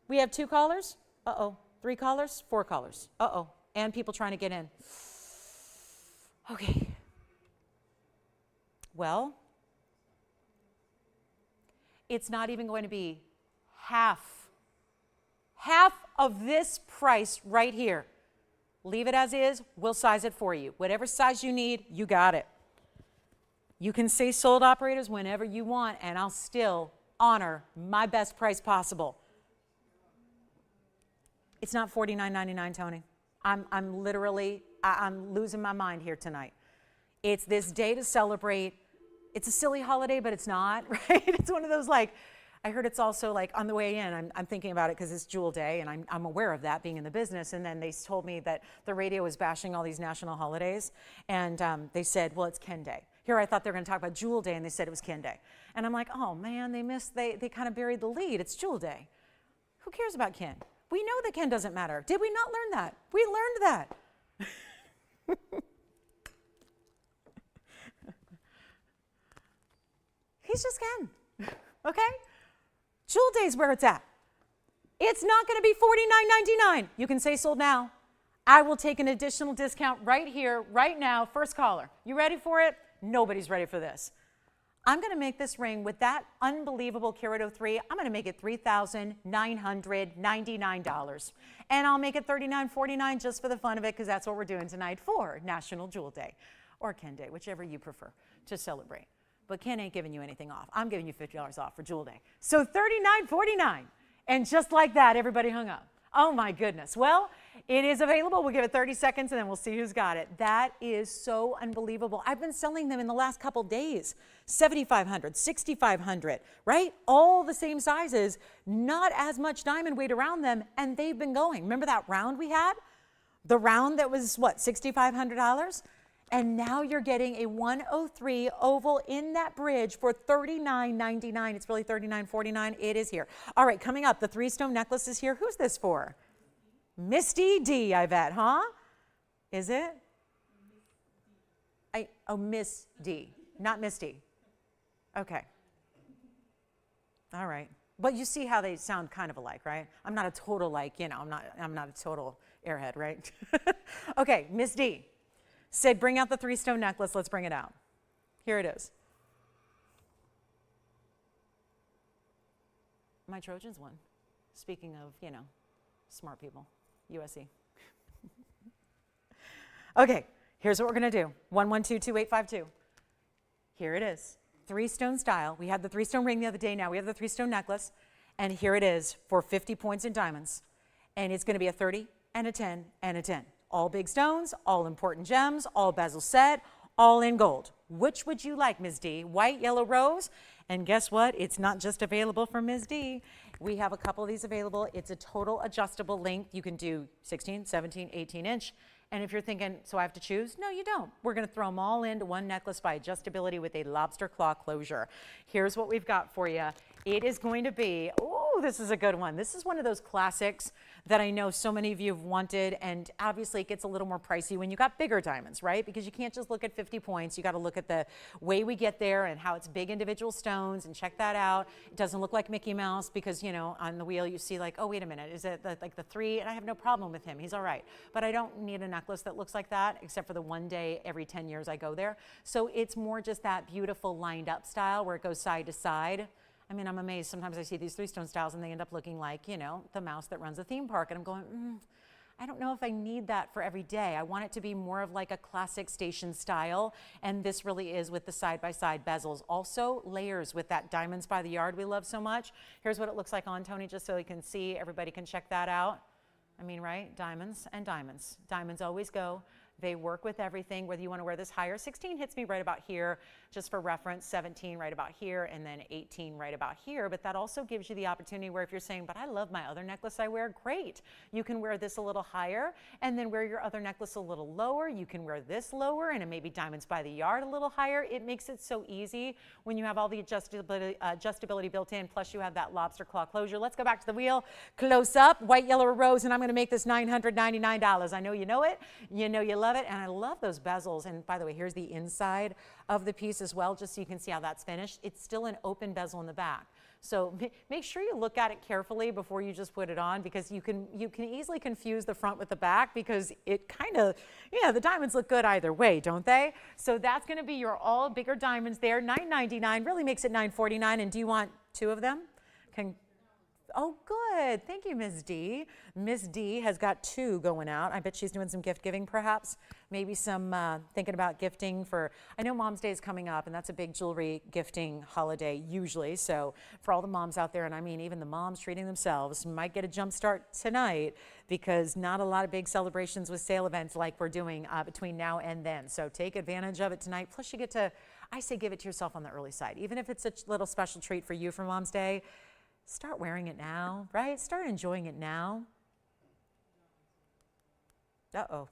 We have 2 callers. Uh-oh. 3 callers, 4 callers. Uh-oh. And people trying to get in. Okay. Well, it's not even going to be half of this price right here. Leave it as is. We'll size it for you. Whatever size you need, you got it. You can say sold, operators, whenever you want, and I'll still honor my best price possible. It's not $49.99, Tony. I'm literally losing my mind here tonight. It's this day to celebrate. It's a silly holiday, but it's not, right? It's one of those, like, I heard it's also like on the way in, I'm thinking about it because it's Jewel Day, and I'm aware of that being in the business. And then they told me that the radio was bashing all these national holidays, and they said, well, it's Ken Day. Here I thought they were going to talk about Jewel Day, and they said it was Ken Day. And I'm like, oh man, they kind of buried the lead. It's Jewel Day. Who cares about Ken? We know that Ken doesn't matter. Did we not learn that? We learned that. He's just Ken, okay? Jewel Day's where it's at. It's not going to be $49.99. You can say sold now. I will take an additional discount right here, right now. First caller. You ready for it? Nobody's ready for this. I'm going to make this ring with that unbelievable Carat 03. I'm going to make it $3,999. And I'll make it $39.49 just for the fun of it, because that's what we're doing tonight for National Jewel Day, or Ken Day, whichever you prefer to celebrate. But Ken ain't giving you anything off. I'm giving you $50 off for Jewel Day. So $39.49. And just like that, everybody hung up. Oh my goodness. Well, it is available. We'll give it 30 seconds and then we'll see who's got it. That is so unbelievable. I've been selling them in the last couple days. 7,500, 6,500, right? All the same sizes, not as much diamond weight around them, and they've been going. Remember that round we had? The round that was, what, $6,500? And now you're getting a 103 oval in that bridge for $39.99. It's really $39.49. It is here. All right, coming up, the 3-stone necklace is here. Who's this for? Misty D, I bet, huh? Is it? Miss D, not Misty. Okay. All right. But you see how they sound kind of alike, right? I'm not a total, like, I'm not a total airhead, right? Okay, Miss D said, bring out the 3-stone necklace. Let's bring it out. Here it is. My Trojans won. Speaking of, smart people, USC. Okay, here's what we're going to do. 1122852. Here it is. 3-stone style. We had the 3-stone ring the other day. Now we have the 3-stone necklace. And here it is for 50 points in diamonds. And it's going to be a 30 and a 10 and a 10. All big stones, all important gems, all bezel set, all in gold. Which would you like, Ms. D? White, yellow, rose? And guess what? It's not just available for Ms. D. We have a couple of these available. It's a total adjustable length. You can do 16, 17, 18 inch. And if you're thinking, so I have to choose? No, you don't. We're going to throw them all into one necklace by adjustability with a lobster claw closure. Here's what we've got for you. It is going to be, oh, this is a good one. This is one of those classics that I know so many of you have wanted, and obviously it gets a little more pricey when you got bigger diamonds, right? Because you can't just look at 50 points. You got to look at the way we get there and how it's big individual stones, and check that out. It doesn't look like Mickey Mouse because, on the wheel you see like, oh, wait a minute, is it like the 3? And I have no problem with him. He's all right. But I don't need a necklace that looks like that, except for the one day every 10 years I go there. So it's more just that beautiful lined up style where it goes side to side. I mean, I'm amazed. Sometimes I see these 3-stone styles and they end up looking like, the mouse that runs a theme park. And I'm going, I don't know if I need that for every day. I want it to be more of like a classic station style. And this really is with the side-by-side bezels. Also, layers with that diamonds by the yard we love so much. Here's what it looks like on Tony, just so you can see. Everybody can check that out. I mean, right? Diamonds and diamonds. Diamonds always go. They work with everything, whether you want to wear this higher. 16 hits me right about here, just for reference, 17 right about here, and then 18 right about here. But that also gives you the opportunity where if you're saying, but I love my other necklace I wear, great. You can wear this a little higher and then wear your other necklace a little lower. You can wear this lower and it may be diamonds by the yard a little higher. It makes it so easy when you have all the adjustability built in, plus you have that lobster claw closure. Let's go back to the wheel, close up, white, yellow, or rose, and I'm going to make this $999. I know you know it, you know you love it, and I love those bezels. And by the way, here's the inside of the piece as well, just so you can see how that's finished. It's still an open bezel in the back. So make sure you look at it carefully before you just put it on, because you can easily confuse the front with the back, because it kind of, yeah, the diamonds look good either way, don't they? So that's going to be your all bigger diamonds there. $999 really makes it $949. And do you want two of them? Oh, good. Thank you, Ms. D. Ms. D has got two going out. I bet she's doing some gift giving, perhaps. Maybe some thinking about gifting for, I know Mom's Day is coming up, and that's a big jewelry gifting holiday usually. So for all the moms out there, and I mean even the moms treating themselves, might get a jump start tonight, because not a lot of big celebrations with sale events like we're doing between now and then. So take advantage of it tonight. Plus you get to, I say, give it to yourself on the early side. Even if it's a little special treat for you for Mom's Day, start wearing it now, right? Start enjoying it now. Uh-oh.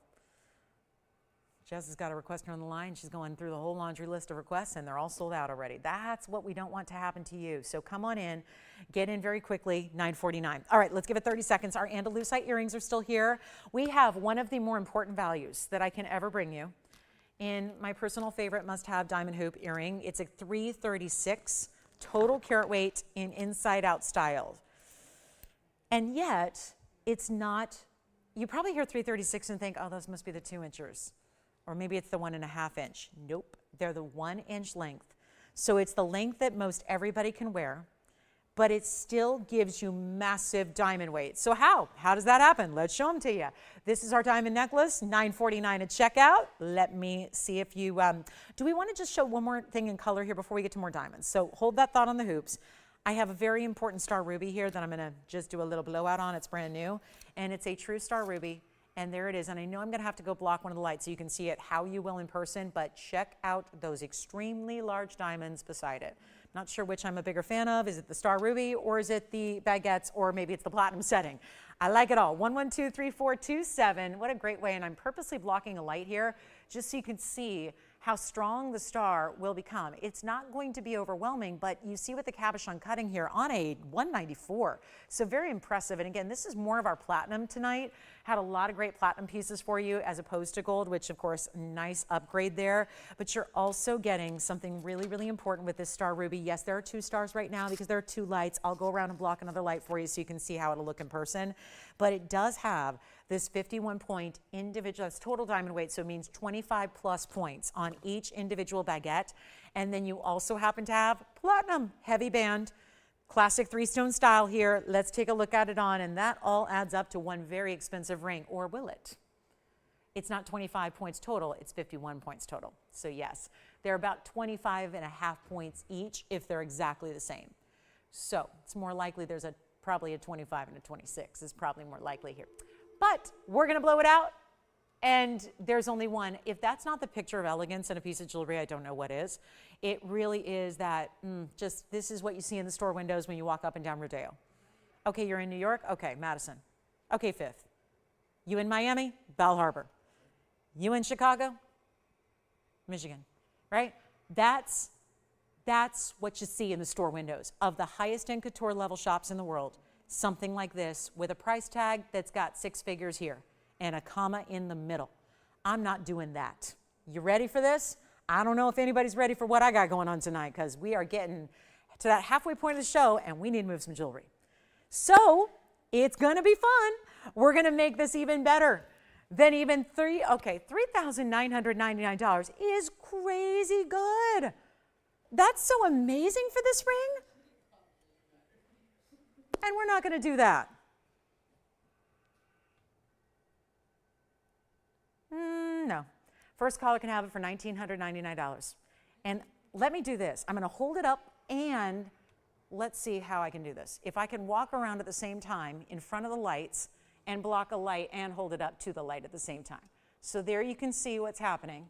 Jess has got a requester on the line. She's going through the whole laundry list of requests, and they're all sold out already. That's what we don't want to happen to you. So come on in, get in very quickly, $949. All right, let's give it 30 seconds. Our Andalusite earrings are still here. We have one of the more important values that I can ever bring you in my personal favorite must-have diamond hoop earring. It's a 336. Total carat weight in inside out style. And yet, it's not, you probably hear 336 and think, oh, those must be the 2-inchers. Or maybe it's the 1.5 inch. Nope, they're the 1 inch length. So it's the length that most everybody can wear, but it still gives you massive diamond weight. So how? How does that happen? Let's show them to you. This is our diamond necklace, $949 at checkout. Let me see if you, do we want to just show one more thing in color here before we get to more diamonds? So hold that thought on the hoops. I have a very important star ruby here that I'm going to just do a little blowout on. It's brand new, and it's a true star ruby. And there it is. And I know I'm going to have to go block one of the lights so you can see it how you will in person, but check out those extremely large diamonds beside it. Not sure which I'm a bigger fan of. Is it the star ruby, or is it the baguettes, or maybe it's the platinum setting? I like it all. 1123427. What a great way. And I'm purposely blocking a light here just so you can see how strong the star will become. It's not going to be overwhelming, but you see with the cabochon cutting here on a 194. So very impressive. And again, this is more of our platinum tonight. Had a lot of great platinum pieces for you as opposed to gold, which of course, nice upgrade there. But you're also getting something really, really important with this star ruby. Yes, there are 2 stars right now because there are 2 lights. I'll go around and block another light for you so you can see how it'll look in person. But it does have this 51-point individual, that's total diamond weight, so it means 25 plus points on each individual baguette. And then you also happen to have platinum heavy band, classic 3-stone style here. Let's take a look at it on, and that all adds up to one very expensive ring, or will it? It's not 25 points total, it's 51 points total. So yes, they're about 25.5 points each if they're exactly the same. So it's more likely there's probably a 25 and a 26 is probably more likely here. But we're going to blow it out, and there's only one. If that's not the picture of elegance in a piece of jewelry, I don't know what is. It really is that, just this is what you see in the store windows when you walk up and down Rodeo. Okay, you're in New York? Okay, Madison. Okay, Fifth. You in Miami? Bal Harbor. You in Chicago? Michigan, right? That's what you see in the store windows of the highest end couture level shops in the world. Something like this with a price tag that's got 6 figures here and a comma in the middle. I'm not doing that. You ready for this? I don't know if anybody's ready for what I got going on tonight, because we are getting to that halfway point of the show and we need to move some jewelry. So it's going to be fun. We're going to make this even better than even $3,999 is crazy good. That's so amazing for this ring. And we're not going to do that. No. First caller can have it for $1,999. And let me do this. I'm going to hold it up, and let's see how I can do this. If I can walk around at the same time in front of the lights and block a light and hold it up to the light at the same time. So there you can see what's happening.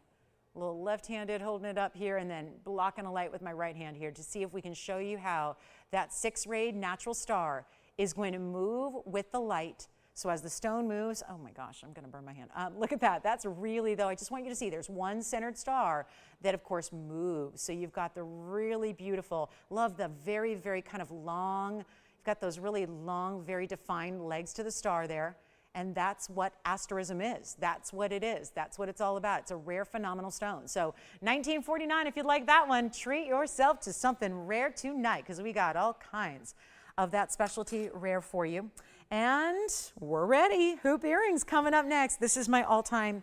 A little left-handed holding it up here and then blocking a light with my right hand here to see if we can show you how that 6-rayed natural star is going to move with the light. So as the stone moves, oh my gosh, I'm gonna burn my hand. Look at that, that's really though, I just want you to see there's one centered star that of course moves. So you've got the really beautiful, love the very, very kind of long, you've got those really long, very defined legs to the star there. And that's what asterism is. That's what it is. That's what it's all about. It's a rare, phenomenal stone. So 1949, if you'd like that one, treat yourself to something rare tonight because we got all kinds of that specialty rare for you. And we're ready. Hoop earrings coming up next. This is my all-time,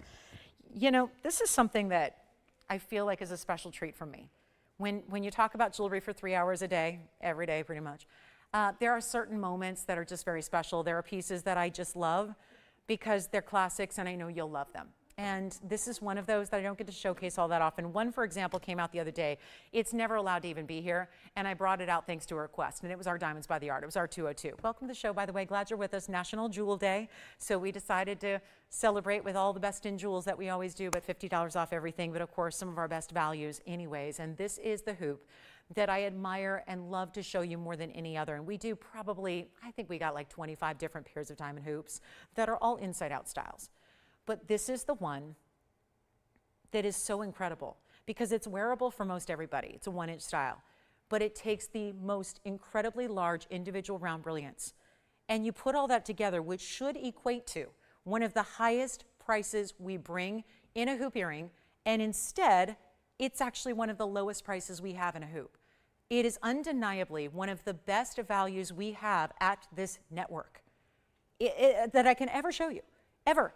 you know, this is something that I feel like is a special treat for me. When you talk about jewelry for 3 hours a day, every day pretty much, there are certain moments that are just very special. There are pieces that I just love because they're classics and I know you'll love them. And this is one of those that I don't get to showcase all that often. One, for example, came out the other day. It's never allowed to even be here, and I brought it out thanks to a request, and it was our Diamonds by the Art. It was our 202. Welcome to the show, by the way. Glad you're with us. National Jewel Day. So we decided to celebrate with all the best in jewels that we always do, but $50 off everything, but of course some of our best values anyways. And this is the hoop that I admire and love to show you more than any other. And we do probably, I think we got like 25 different pairs of diamond hoops that are all inside out styles. But this is the one that is so incredible because it's wearable for most everybody. It's a 1-inch style, but it takes the most incredibly large individual round brilliance. And you put all that together, which should equate to one of the highest prices we bring in a hoop earring. And instead, it's actually one of the lowest prices we have in a hoop. It is undeniably one of the best values we have at this network that I can ever show you, ever.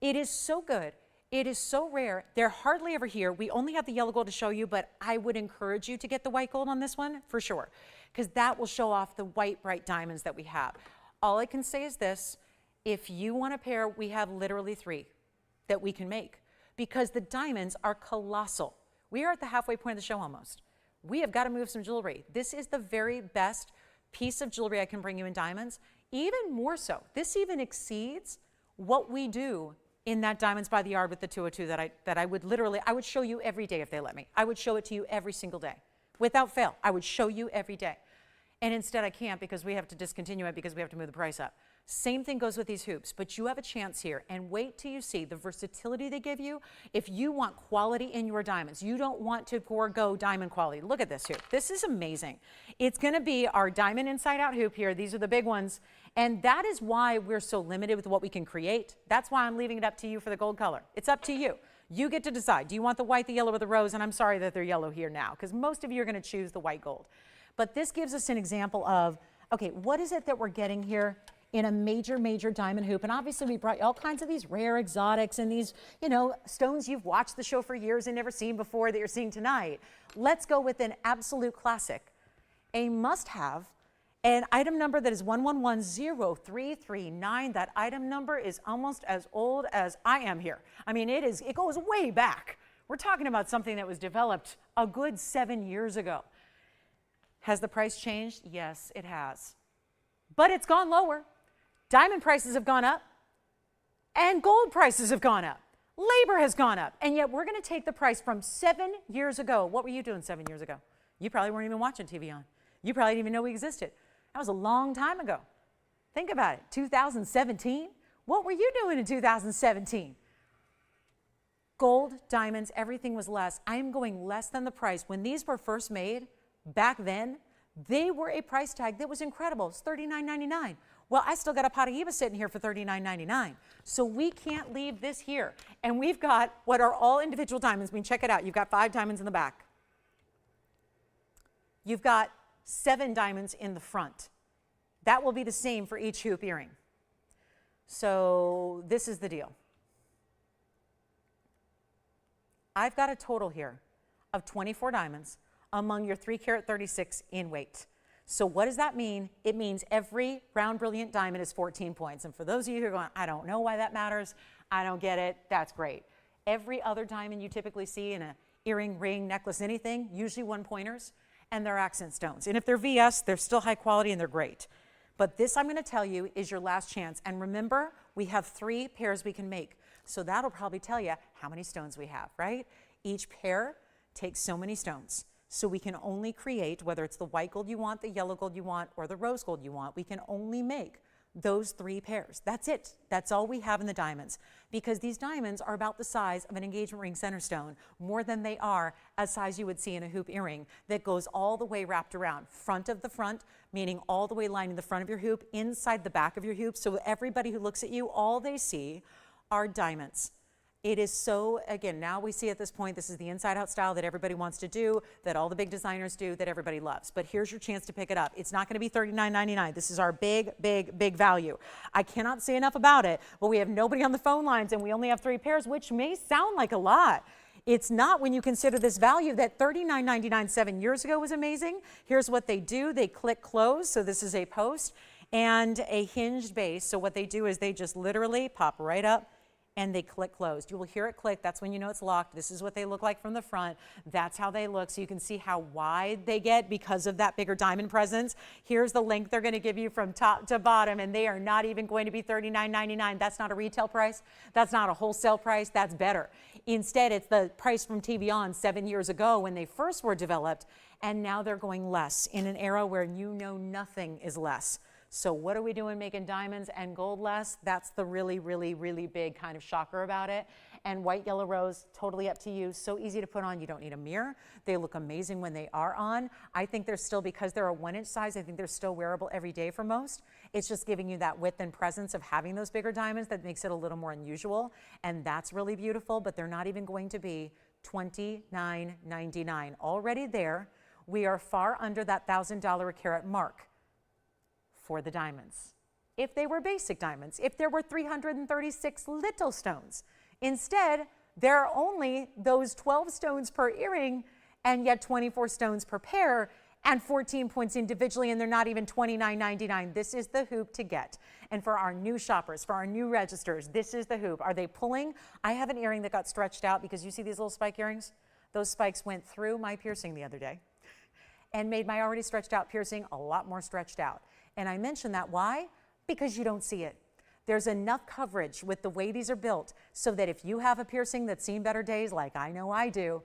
It is so good. It is so rare. They're hardly ever here. We only have the yellow gold to show you, but I would encourage you to get the white gold on this one for sure, because that will show off the white, bright diamonds that we have. All I can say is this. If you want a pair, we have literally 3 that we can make because the diamonds are colossal. We are at the halfway point of the show almost. We have got to move some jewelry. This is the very best piece of jewelry I can bring you in diamonds. Even more so, this even exceeds what we do in that Diamonds by the Yard with the 202 that I would literally, I would show you every day if they let me. I would show it to you every single day. Without fail, I would show you every day. And instead I can't because we have to discontinue it because we have to move the price up. Same thing goes with these hoops, but you have a chance here and wait till you see the versatility they give you. If you want quality in your diamonds, you don't want to forego diamond quality. Look at this hoop. This is amazing. It's gonna be our diamond inside out hoop here. These are the big ones. And that is why we're so limited with what we can create. That's why I'm leaving it up to you for the gold color. It's up to you. You get to decide. Do you want the white, the yellow, or the rose? And I'm sorry that they're yellow here now because most of you are gonna choose the white gold. But this gives us an example of, okay, what is it that we're getting here in a major, major diamond hoop? And obviously we brought you all kinds of these rare exotics and these, you know, stones you've watched the show for years and never seen before that you're seeing tonight. Let's go with an absolute classic, a must-have, an item number that is 1110-339. That item number is almost as old as I am here. I mean, it goes way back. We're talking about something that was developed a good 7 years ago. Has the price changed? Yes, it has. But it's gone lower. Diamond prices have gone up and gold prices have gone up. Labor has gone up. And yet we're going to take the price from 7 years ago. What were you doing 7 years ago? You probably weren't even watching TVON. You probably didn't even know we existed. That was a long time ago. Think about it. 2017? What were you doing in 2017? Gold, diamonds, everything was less. I am going less than the price. When these were first made, back then, they were a price tag that was incredible. It's $39.99. Well, I still got a Paraiba sitting here for $39.99. So we can't leave this here. And we've got what are all individual diamonds. I mean, check it out. You've got 5 diamonds in the back. You've got 7 diamonds in the front. That will be the same for each hoop earring. So this is the deal. I've got a total here of 24 diamonds among your 3-carat 36 in weight. So what does that mean? It means every round brilliant diamond is 14 points. And for those of you who are going, I don't know why that matters, I don't get it, that's great. Every other diamond you typically see in an earring, ring, necklace, anything, usually 1-pointers, and they're accent stones. And if they're VS, they're still high quality and they're great. But this, I'm going to tell you, is your last chance. And remember, We have 3 pairs we can make. So that'll probably tell you how many stones we have, right? Each pair takes so many stones. So we can only create, whether it's the white gold you want, the yellow gold you want, or the rose gold you want, we can only make those 3 pairs. That's it. That's all we have in the diamonds, because these diamonds are about the size of an engagement ring center stone, more than they are a size you would see in a hoop earring that goes all the way wrapped around. Front of the front, meaning all the way lining the front of your hoop, inside the back of your hoop, so everybody who looks at you, all they see are diamonds. It is so, again, now we see at this point, this is the inside out style that everybody wants to do, that all the big designers do, that everybody loves. But here's your chance to pick it up. It's not going to be $39.99. This is our big, big, big value. I cannot say enough about it, but we have nobody on the phone lines and we only have 3 pairs, which may sound like a lot. It's not when you consider this value. That $39.99 7 years ago was amazing. Here's what they do. They click close. So this is a post and a hinged base. So what they do is they just literally pop right up and they click closed. You will hear it click. That's when you know it's locked. This is what they look like from the front. That's how they look. So you can see how wide they get because of that bigger diamond presence. Here's the length they're going to give you from top to bottom, and they are not even going to be $39.99. That's not a retail price. That's not a wholesale price. That's better. Instead, it's the price from TVON 7 years ago when they first were developed, and now they're going less in an era where you know nothing is less. So what are we doing making diamonds and gold less? That's the really, really, really big kind of shocker about it. And white, yellow, rose, totally up to you. So easy to put on. You don't need a mirror. They look amazing when they are on. I think they're still, because they're a 1-inch size, I think they're still wearable every day for most. It's just giving you that width and presence of having those bigger diamonds that makes it a little more unusual. And that's really beautiful, but they're not even going to be $29.99. Already there, we are far under that $1,000 a carat mark for the diamonds. If they were basic diamonds, if there were 336 little stones. Instead, there are only those 12 stones per earring and yet 24 stones per pair and 14 points individually, and they're not even $29.99. This is the hoop to get. And for our new shoppers, for our new registers, this is the hoop. Are they pulling? I have an earring that got stretched out because you see these little spike earrings? Those spikes went through my piercing the other day and made my already stretched out piercing a lot more stretched out. And I mention that, why? Because you don't see it. There's enough coverage with the way these are built so that if you have a piercing that's seen better days, like I know I do,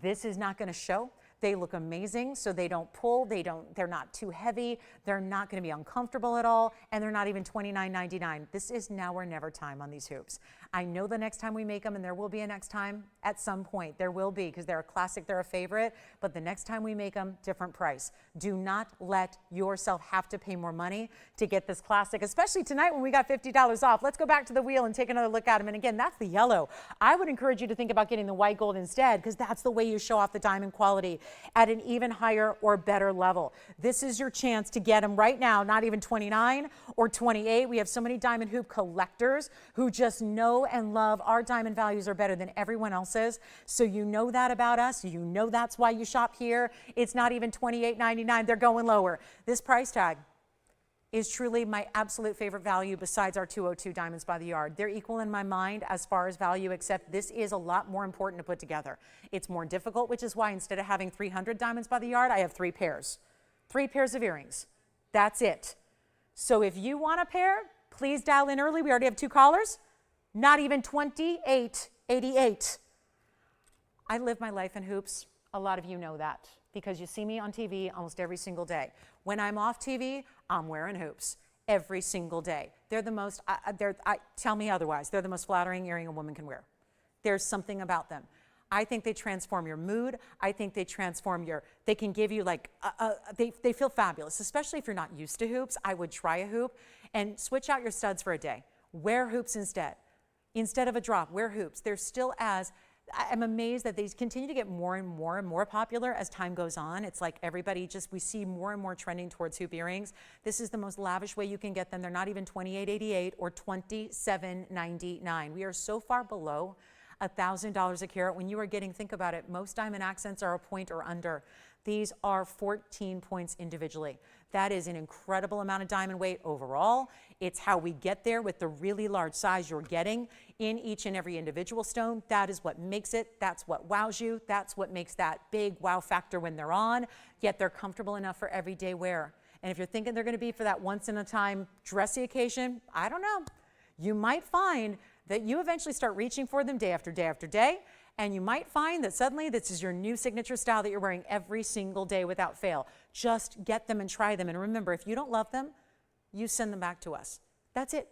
this is not going to show. They look amazing, so they don't pull, they're not too heavy, they're not going to be uncomfortable at all, and they're not even $29.99. This is now or never time on these hoops. I know the next time we make them, and there will be a next time at some point, there will be, because they're a classic, they're a favorite, but the next time we make them, different price. Do not let yourself have to pay more money to get this classic, especially tonight when we got $50 off. Let's go back to the wheel and take another look at them. And again, that's the yellow. I would encourage you to think about getting the white gold instead, because that's the way you show off the diamond quality at an even higher or better level. This is your chance to get them right now, not even 29 or 28. We have so many diamond hoop collectors who just know and love our diamond values are better than everyone else's. So you know that about us. You know that's why you shop here. It's not even $28.99. They're going lower. This price tag is truly my absolute favorite value besides our 202 diamonds by the yard. They're equal in my mind as far as value, except this is a lot more important to put together. It's more difficult, which is why instead of having 300 diamonds by the yard, I have 3 pairs. 3 pairs of earrings. That's it. So if you want a pair, please dial in early. We already have 2 callers. Not even $28.88. I live my life in hoops. A lot of you know that because you see me on TV almost every single day. When I'm off TV, I'm wearing hoops every single day. They're the most, tell me otherwise, they're the most flattering earring a woman can wear. There's something about them. I think they transform your mood. I think they transform they can give you like, they feel fabulous, especially if you're not used to hoops. I would try a hoop and switch out your studs for a day. Wear hoops instead. Instead of a drop, wear hoops. They're still I'm amazed that they continue to get more and more and more popular as time goes on. It's like everybody we see more and more trending towards hoop earrings. This is the most lavish way you can get them. They're not even $28.88 or $27.99. We are so far below $1,000 a carat. When you are getting, think about it, most diamond accents are a point or under. These are 14 points individually. That is an incredible amount of diamond weight overall. It's how we get there with the really large size you're getting in each and every individual stone. That is what makes it. That's what wows you. That's what makes that big wow factor when they're on, yet they're comfortable enough for everyday wear. And if you're thinking they're going to be for that once in a time dressy occasion, I don't know. You might find that you eventually start reaching for them day after day after day, and you might find that suddenly this is your new signature style that you're wearing every single day without fail. Just get them and try them. And remember, if you don't love them, you send them back to us. That's it.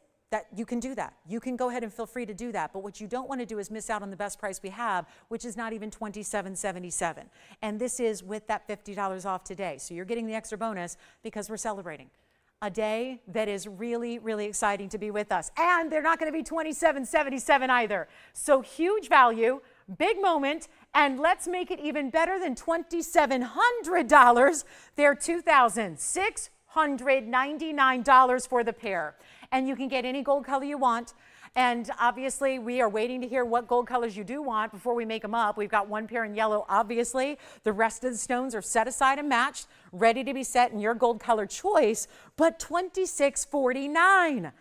You can do that. You can go ahead and feel free to do that. But what you don't want to do is miss out on the best price we have, which is not even $27.77. And this is with that $50 off today. So you're getting the extra bonus because we're celebrating a day that is really, really exciting to be with us. And they're not going to be $27.77 either. So huge value, big moment, and let's make it even better than $2,700. They're $2,699 for the pair. And you can get any gold color you want. And obviously, we are waiting to hear what gold colors you do want before we make them up. We've got one pair in yellow, obviously. The rest of the stones are set aside and matched, ready to be set in your gold color choice, but $26.49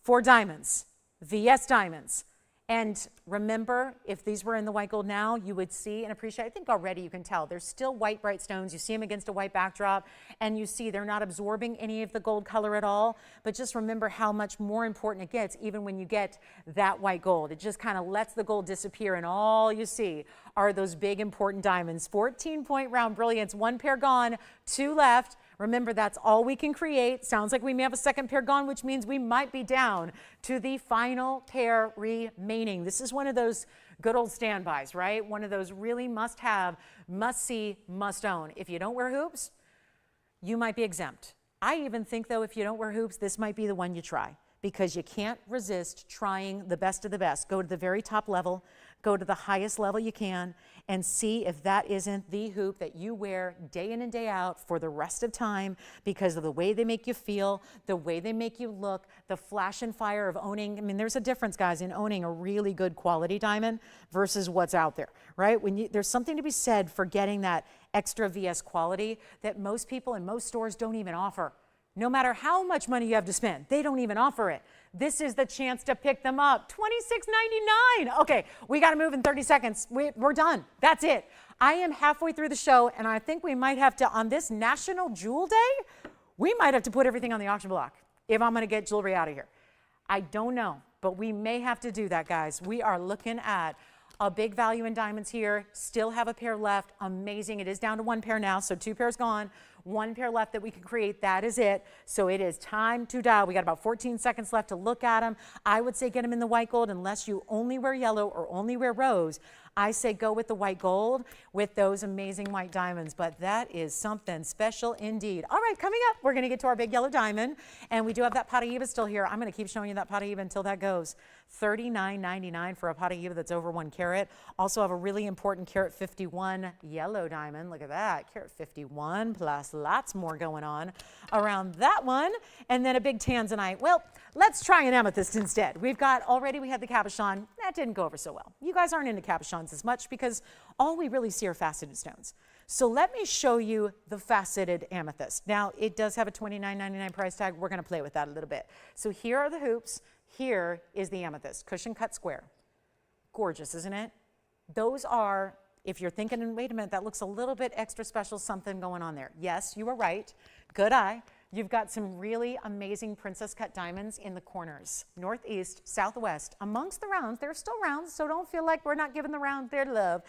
for diamonds, VS diamonds. And remember, if these were in the white gold now, you would see and appreciate, I think already you can tell, there's still white bright stones. You see them against a white backdrop, and you see they're not absorbing any of the gold color at all. But just remember how much more important it gets even when you get that white gold. It just kind of lets the gold disappear, and all you see are those big important diamonds. 14-point round brilliance, one pair gone, two left. Remember, that's all we can create. Sounds like we may have a second pair gone, which means we might be down to the final pair remaining. This is one of those good old standbys, right? One of those really must-have, must-see, must-own. If you don't wear hoops, you might be exempt. I even think, though, if you don't wear hoops, this might be the one you try, because you can't resist trying the best of the best. Go to the very top level, go to the highest level you can, and see if that isn't the hoop that you wear day in and day out for the rest of time, because of the way they make you feel, the way they make you look, the flash and fire of owning. I mean, there's a difference, guys, in owning a really good quality diamond versus what's out there, right? There's something to be said for getting that extra VS quality that most people in most stores don't even offer. No matter how much money you have to spend, they don't even offer it. This is the chance to pick them up. $26.99. Okay, we got to move in 30 seconds. We're done. That's it. I am halfway through the show, and I think we might have to, on this National Jewel Day, we might have to put everything on the auction block if I'm going to get jewelry out of here. I don't know, but we may have to do that, guys. We are looking at a big value in diamonds here. Still have a pair left. Amazing. It is down to one pair now, so two pairs gone. One pair left that we can create. That is it. So it is time to dial. We got about 14 seconds left to look at them. I would say get them in the white gold unless you only wear yellow or only wear rose. I say go with the white gold with those amazing white diamonds, but that is something special indeed. All right, coming up, we're going to get to our big yellow diamond, and we do have that Paraiba still here. I'm going to keep showing you that Paraiba until that goes. $39.99 for a Paraiba that's over 1 carat. Also have a really important carat 51 yellow diamond. Look at that, carat 51 plus lots more going on around that one. And then a big Tanzanite. Well, let's try an amethyst instead. We had the Cabochon. That didn't go over so well. You guys aren't into Cabochons as much because all we really see are faceted stones. So let me show you the faceted amethyst. Now, it does have a $29.99 price tag. We're going to play with that a little bit. So here are the hoops. Here is the amethyst, cushion cut square. Gorgeous, isn't it? Those are, if you're thinking, wait a minute, that looks a little bit extra special, something going on there. Yes, you were right. Good eye. You've got some really amazing princess cut diamonds in the corners, northeast, southwest, amongst the rounds. They're still rounds, so don't feel like we're not giving the rounds their love.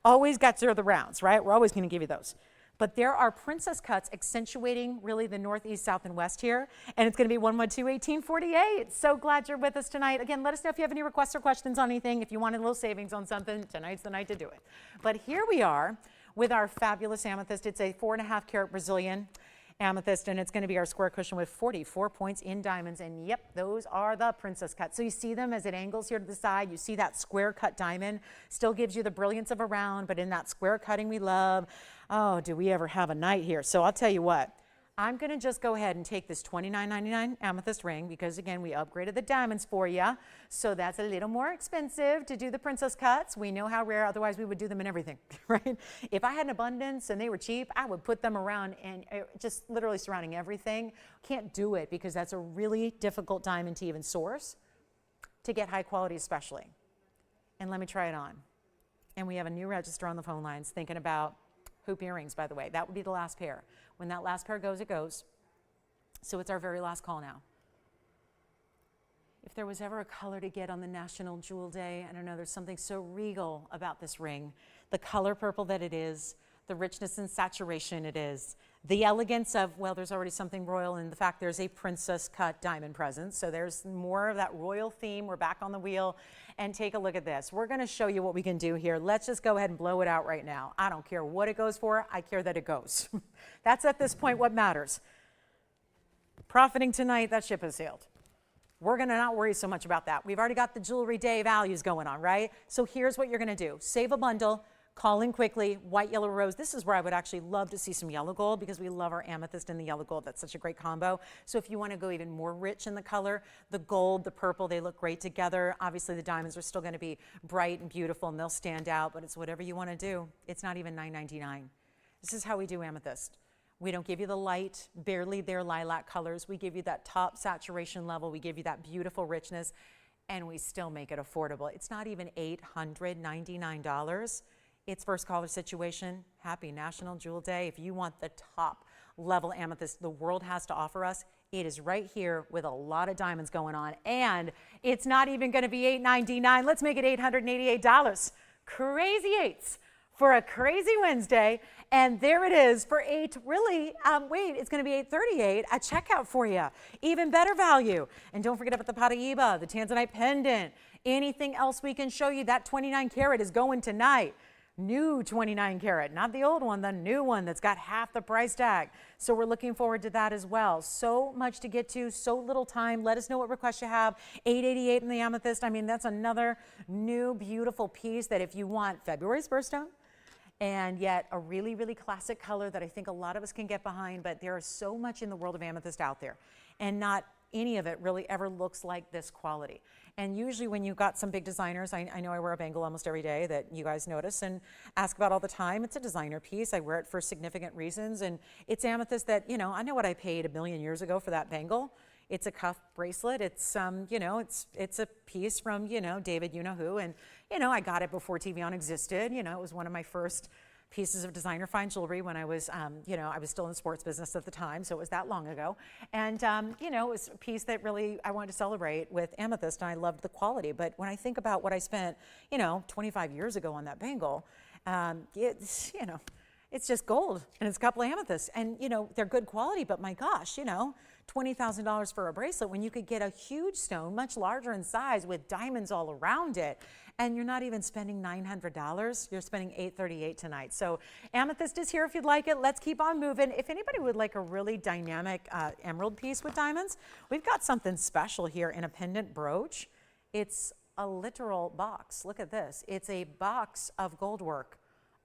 Always got to the rounds, right? We're always going to give you those. But there are princess cuts accentuating really the northeast, south, and west here. And it's going to be 112-1848. So glad you're with us tonight. Again, let us know if you have any requests or questions on anything. If you want a little savings on something, tonight's the night to do it. But here we are with our fabulous amethyst. It's a 4.5 carat Brazilian amethyst, and it's going to be our square cushion with 44 points in diamonds. And yep, those are the princess cuts. So you see them as it angles here to the side. You see that square cut diamond still gives you the brilliance of a round, but in that square cutting we love. Oh, do we ever have a night here? So I'll tell you what, I'm going to just go ahead and take this $29.99 amethyst ring because, again, we upgraded the diamonds for you. So that's a little more expensive to do the princess cuts. We know how rare, otherwise we would do them in everything, right? If I had an abundance and they were cheap, I would put them around and just literally surrounding everything. Can't do it because that's a really difficult diamond to even source, to get high quality especially. And let me try it on. And we have a new register on the phone lines thinking about hoop earrings, by the way. That would be the last pair. When that last pair goes, it goes. So it's our very last call now. If there was ever a color to get on the National Jewel Day, I don't know, there's something so regal about this ring. The color purple that it is, the richness and saturation it is, the elegance of, well, there's already something royal in the fact there's a princess cut diamond present. So there's more of that royal theme. We're back on the wheel, and take a look at this. We're gonna show you what we can do here. Let's just go ahead and blow it out right now. I don't care what it goes for, I care that it goes. That's at this point what matters. Profiting tonight, that ship has sailed. We're gonna not worry so much about that. We've already got the jewelry day values going on, right? So here's what you're gonna do. Save a bundle, call in quickly, white, yellow, rose. This is where I would actually love to see some yellow gold because we love our amethyst and the yellow gold. That's such a great combo. So if you wanna go even more rich in the color, the gold, the purple, they look great together. Obviously the diamonds are still gonna be bright and beautiful and they'll stand out, but it's whatever you wanna do. It's not even $9.99. This is how we do amethyst. We don't give you the light, barely there lilac colors. We give you that top saturation level. We give you that beautiful richness, and we still make it affordable. It's not even $899. It's first caller situation. Happy National Jewel Day. If you want the top level amethyst the world has to offer us, it is right here with a lot of diamonds going on, and it's not even going to be $899. Let's make it $888. Crazy eights for a crazy Wednesday, and there it is for wait, it's gonna be $838 at checkout for you. Even better value. And don't forget about the Paraiba, the Tanzanite pendant, anything else we can show you. That 29 karat is going tonight. New 29 karat, not the old one, the new one that's got half the price tag. So we're looking forward to that as well. So much to get to, so little time. Let us know what requests you have. $888 in the amethyst. I mean, that's another new beautiful piece that if you want February's birthstone, and yet a really, really classic color that I think a lot of us can get behind, but there is so much in the world of amethyst out there, and not any of it really ever looks like this quality. And usually when you've got some big designers, I know I wear a bangle almost every day that you guys notice and ask about all the time. It's a designer piece. I wear it for significant reasons, and it's amethyst that, you know, I know what I paid a million years ago for that bangle. It's a cuff bracelet. It's, you know, it's a piece from, you know, David you-know-who. And, you know, I got it before TVON existed. You know, it was one of my first pieces of designer fine jewelry when I was, you know, I was still in the sports business at the time. So it was that long ago. And, you know, it was a piece that really I wanted to celebrate with amethyst, and I loved the quality. But when I think about what I spent, you know, 25 years ago on that bangle, it's, you know, it's just gold and it's a couple of amethysts, and you know, they're good quality, but my gosh, you know, $20,000 for a bracelet when you could get a huge stone, much larger in size with diamonds all around it, and you're not even spending $900, you're spending $838 tonight. So amethyst is here if you'd like it. Let's keep on moving. If anybody would like a really dynamic emerald piece with diamonds, we've got something special here in a pendant brooch. It's a literal box. Look at this. It's a box of gold work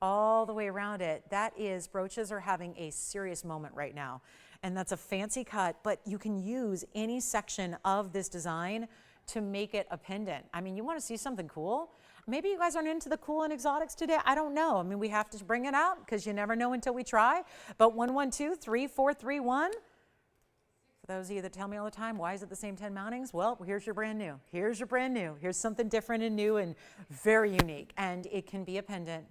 all the way around it. That is, brooches are having a serious moment right now. And that's a fancy cut, but you can use any section of this design to make it a pendant. I mean, you want to see something cool? Maybe you guys aren't into the cool and exotics today. I don't know. I mean, we have to bring it out because you never know until we try. But 112-3431. For those of you that tell me all the time, why is it the same 10 mountings? Well, here's your brand new. Here's your brand new. Here's something different and new and very unique. And it can be a pendant.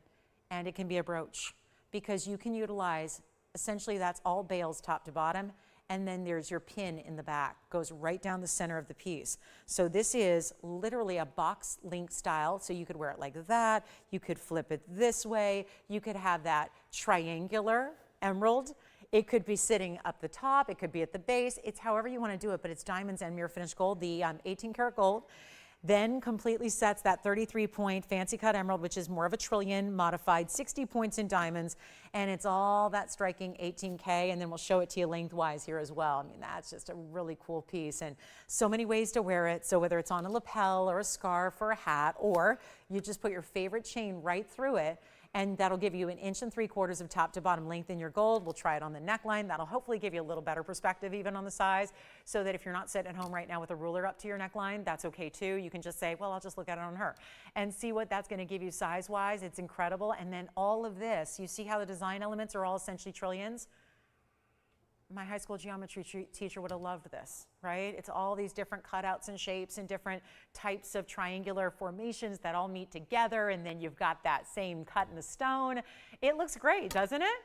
And it can be a brooch, because you can utilize, essentially that's all bales top to bottom, and then there's your pin in the back, goes right down the center of the piece. So this is literally a box link style, so you could wear it like that, you could flip it this way, you could have that triangular emerald, it could be sitting up the top, it could be at the base, it's however you want to do it, but it's diamonds and mirror finished gold, the 18 karat gold. Then completely sets that 33-point fancy cut emerald, which is more of a trillion modified, 60 points in diamonds, and it's all that striking 18K, and then we'll show it to you lengthwise here as well. I mean, that's just a really cool piece, and so many ways to wear it. So whether it's on a lapel or a scarf or a hat, or you just put your favorite chain right through it, and that'll give you 1 3/4 of top to bottom length in your gold. We'll try it on the neckline. That'll hopefully give you a little better perspective even on the size, so that if you're not sitting at home right now with a ruler up to your neckline, that's okay too. You can just say, well, I'll just look at it on her and see what that's going to give you size-wise. It's incredible. And then all of this, you see how the design elements are all essentially trillions? My high school geometry teacher would have loved this, right? It's all these different cutouts and shapes and different types of triangular formations that all meet together, and then you've got that same cut in the stone. It looks great, doesn't it?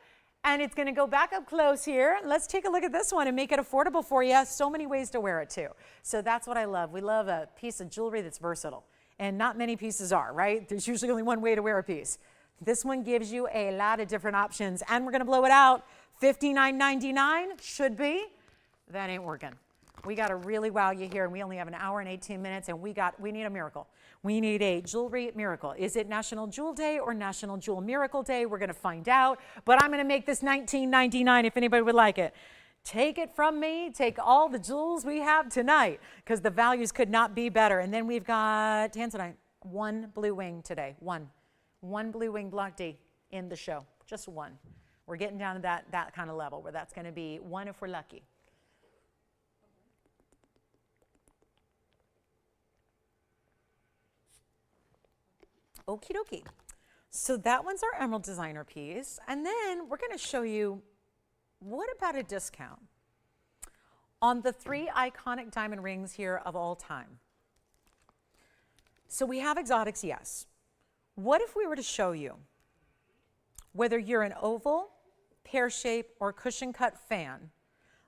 And it's going to go back up close here. Let's take a look at this one and make it affordable for you. So many ways to wear it too. So that's what I love. We love a piece of jewelry that's versatile. And not many pieces are, right? There's usually only one way to wear a piece. This one gives you a lot of different options. And we're going to blow it out. $59.99 should be. That ain't working. We got to really wow you here. And we only have an hour and 18 minutes. And we need a miracle. We need a jewelry miracle. Is it National Jewel Day or National Jewel Miracle Day? We're going to find out. But I'm going to make this $19.99 if anybody would like it. Take it from me. Take all the jewels we have tonight because the values could not be better. And then we've got Tanzanite. One blue wing today. One blue wing block D in the show. Just one. We're getting down to that kind of level where that's going to be one if we're lucky. Okie dokie. So that one's our emerald designer piece. And then we're going to show you, what about a discount on the 3 iconic diamond rings here of all time? So we have exotics, yes. What if we were to show you, whether you're an oval, pear shape, or cushion cut fan,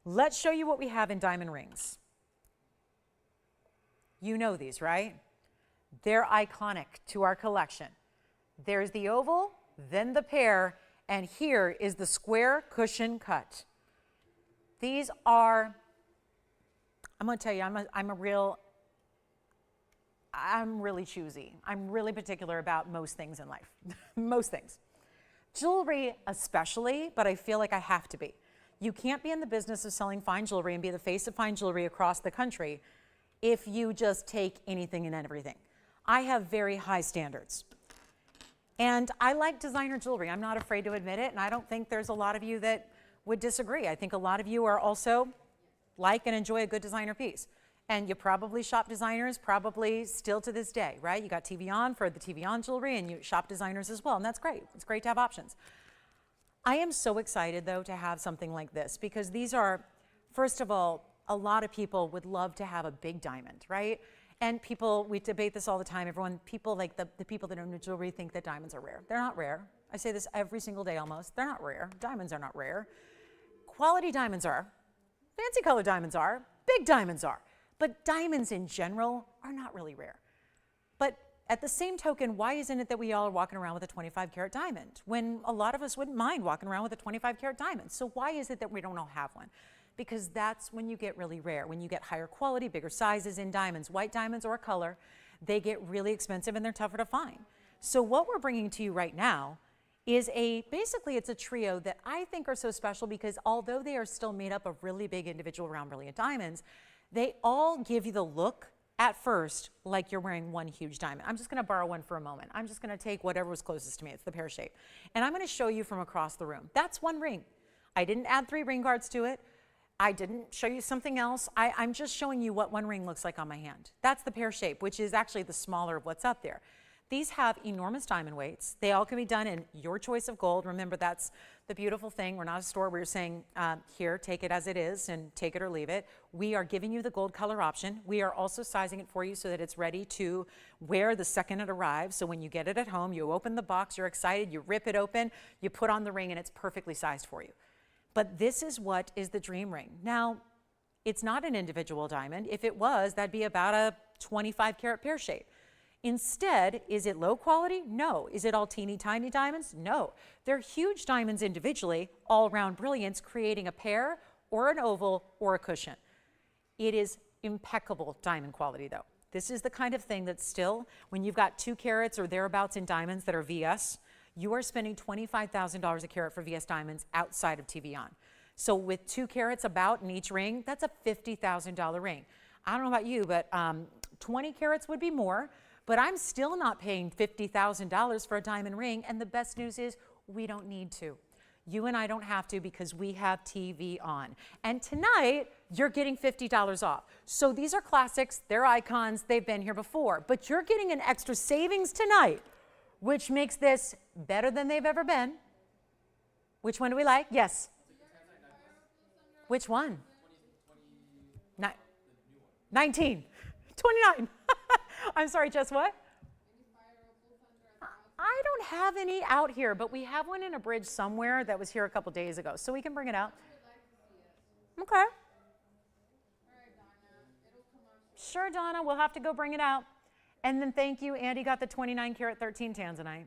let's show you what we have in diamond rings. You know these, right? They're iconic to our collection. There's the oval, then the pear, and here is the square cushion cut. These are, I'm going to tell you, I'm really choosy. I'm really particular about most things in life. Most things. Jewelry especially, but I feel like I have to be. You can't be in the business of selling fine jewelry and be the face of fine jewelry across the country if you just take anything and everything. I have very high standards. And I like designer jewelry. I'm not afraid to admit it, and I don't think there's a lot of you that would disagree. I think a lot of you are also like and enjoy a good designer piece. And you probably shop designers, probably still to this day, right? You got TVON for the TVON jewelry, and you shop designers as well, and that's great. It's great to have options. I am so excited, though, to have something like this, because these are, first of all, a lot of people would love to have a big diamond, right? And people, we debate this all the time. People like the people that own jewelry think that diamonds are rare. They're not rare. I say this every single day almost. They're not rare. Diamonds are not rare. Quality diamonds are. Fancy colored diamonds are. Big diamonds are. But diamonds in general are not really rare. But at the same token, why isn't it that we all are walking around with a 25 karat diamond when a lot of us wouldn't mind walking around with a 25 karat diamond? So why is it that we don't all have one? Because that's when you get really rare. When you get higher quality, bigger sizes in diamonds, white diamonds or a color, they get really expensive and they're tougher to find. So what we're bringing to you right now is basically it's a trio that I think are so special because although they are still made up of really big individual round brilliant diamonds, they all give you the look at first like you're wearing one huge diamond. I'm just going to borrow one for a moment. I'm just going to take whatever was closest to me. It's the pear shape. And I'm going to show you from across the room. That's one ring. I didn't add 3 ring guards to it. I didn't show you something else. I'm just showing you what one ring looks like on my hand. That's the pear shape, which is actually the smaller of what's up there. These have enormous diamond weights. They all can be done in your choice of gold. Remember, that's the beautiful thing. We're not a store where you're saying, here, take it as it is and take it or leave it. We are giving you the gold color option. We are also sizing it for you so that it's ready to wear the second it arrives. So when you get it at home, you open the box, you're excited, you rip it open, you put on the ring, and it's perfectly sized for you. But this is what is the dream ring. Now, it's not an individual diamond. If it was, that'd be about a 25 karat pear shape. Instead, is it low quality? No. Is it all teeny tiny diamonds? No. They're huge diamonds individually, all round brilliance, creating a pear or an oval or a cushion. It is impeccable diamond quality though. This is the kind of thing that still, when you've got 2 carats or thereabouts in diamonds that are VS, you are spending $25,000 a carat for VS diamonds outside of TVON. So with 2 carats about in each ring, that's a $50,000 ring. I don't know about you, but 20 carats would be more, but I'm still not paying $50,000 for a diamond ring. And the best news is we don't need to. You and I don't have to because we have TVON. And tonight, you're getting $50 off. So these are classics, they're icons, they've been here before, but you're getting an extra savings tonight, which makes this better than they've ever been. Which one do we like? Yes. Which one? 19. 29. I'm sorry, Jess, what? I don't have any out here, but we have one in a bridge somewhere that was here a couple days ago, so we can bring it out. Okay. Sure, Donna, we'll have to go bring it out. And then thank you, Andy got the 29 karat 13 Tanzanite.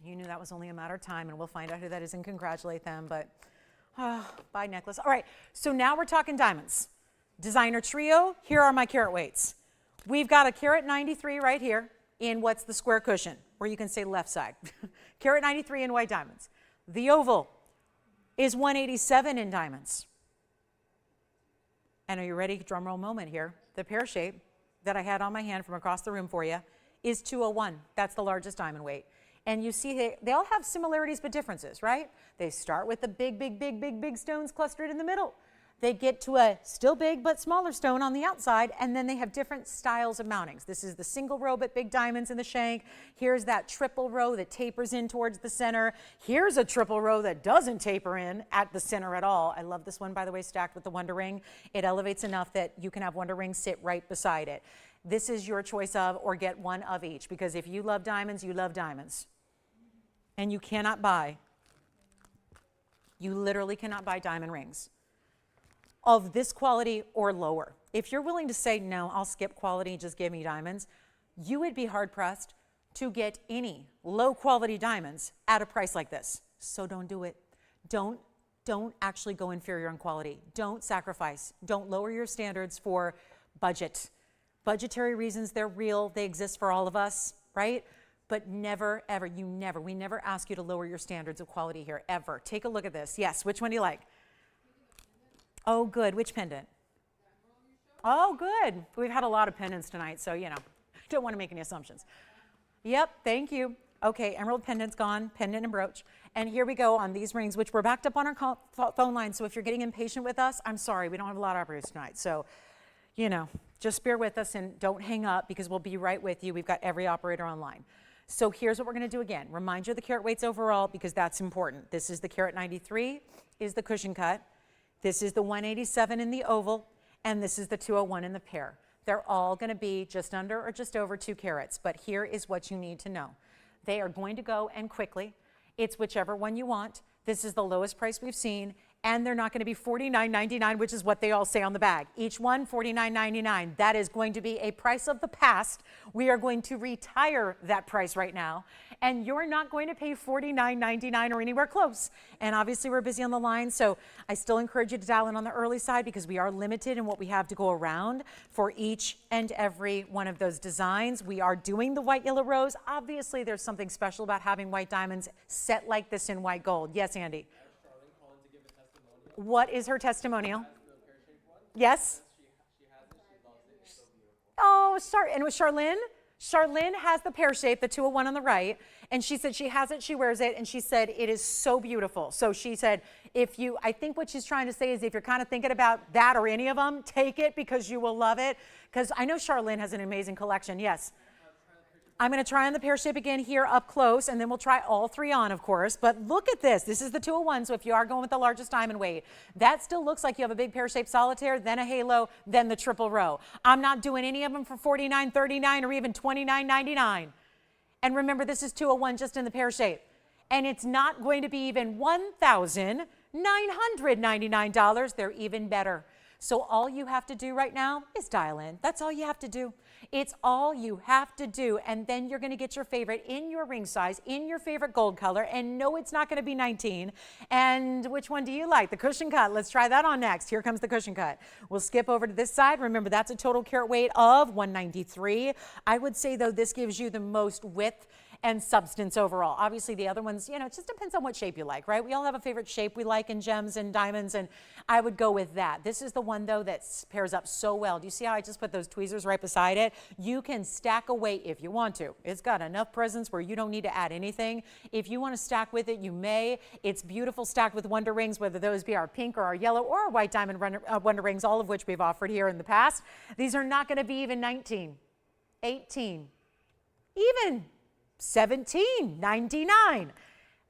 You knew that was only a matter of time, and we'll find out who that is and congratulate them, but buy necklace. All right, so now we're talking diamonds. Designer trio, here are my carat weights. We've got a carat 93 right here in what's the square cushion, or you can say left side. Carat 93 in white diamonds. The oval is 187 in diamonds. And are you ready? Drum roll moment here. The pear shape that I had on my hand from across the room for you is 201. That's the largest diamond weight. And you see they all have similarities but differences, right? They start with the big stones clustered in the middle. They get to a still big but smaller stone on the outside, and then they have different styles of mountings. This is the single row but big diamonds in the shank. Here's that triple row that tapers in towards the center. Here's a triple row that doesn't taper in at the center at all. I love this one, by the way, stacked with the Wonder Ring. It elevates enough that you can have Wonder Ring sit right beside it. This is your choice of, or get one of each, because if you love diamonds, you love diamonds. And you cannot buy, you literally cannot buy diamond rings of this quality or lower. If you're willing to say, no, I'll skip quality, just give me diamonds, you would be hard pressed to get any low quality diamonds at a price like this. So don't do it. Don't actually go inferior in quality. Don't sacrifice. Don't lower your standards for budget. Budgetary reasons, they're real. They exist for all of us, right? But never, ever, we never ask you to lower your standards of quality here, ever. Take a look at this. Yes, which one do you like? Oh, good. Which pendant? Oh, good. We've had a lot of pendants tonight, so, you know, don't want to make any assumptions. Yep, thank you. Okay, emerald pendant's gone, pendant and brooch. And here we go on these rings, which we're backed up on our phone line, so if you're getting impatient with us, I'm sorry, we don't have a lot of operators tonight. So, you know, just bear with us and don't hang up because we'll be right with you. We've got every operator online. So here's what we're going to do again. Remind you of the carat weights overall because that's important. This is the carat 93, is the cushion cut. This is the 187 in the oval, and this is the 201 in the pear. They're all going to be just under or just over 2 carats, but here is what you need to know. They are going to go and quickly. It's whichever one you want. This is the lowest price we've seen, and they're not going to be $49.99, which is what they all say on the bag. Each one, $49.99. That is going to be a price of the past. We are going to retire that price right now, and you're not going to pay $49.99 or anywhere close. And obviously, we're busy on the line, so I still encourage you to dial in on the early side because we are limited in what we have to go around for each and every one of those designs. We are doing the white, yellow, rose. Obviously, there's something special about having white diamonds set like this in white gold. Yes, Andy? What is her testimonial? Yes? Oh, and it was Charlene? Charlene has the pear shape, the 201 on the right, and she said she has it, she wears it, and she said it is so beautiful. So she said, I think what she's trying to say is if you're kind of thinking about that or any of them, take it because you will love it. Because I know Charlene has an amazing collection. Yes? I'm going to try on the pear shape again here up close, and then we'll try all 3 on, of course. But look at this. This is the 201, so if you are going with the largest diamond weight, that still looks like you have a big pear-shaped solitaire, then a halo, then the triple row. I'm not doing any of them for $49.39 or even $29.99. And remember, this is 201 just in the pear shape. And it's not going to be even $1,999. They're even better. So all you have to do right now is dial in. That's all you have to do. It's all you have to do. And then you're going to get your favorite in your ring size, in your favorite gold color. And no, it's not going to be 19. And which one do you like? The cushion cut. Let's try that on next. Here comes the cushion cut. We'll skip over to this side. Remember, that's a total carat weight of 193. I would say, though, this gives you the most width and substance overall. Obviously, the other ones, you know, it just depends on what shape you like, right? We all have a favorite shape we like in gems and diamonds, and I would go with that. This is the one, though, that pairs up so well. Do you see how I just put those tweezers right beside it? You can stack away if you want to. It's got enough presence where you don't need to add anything. If you want to stack with it, you may. It's beautiful stacked with Wonder Rings, whether those be our pink or our yellow or our white diamond Wonder Rings, all of which we've offered here in the past. These are not going to be even 19, 18, even $17.99.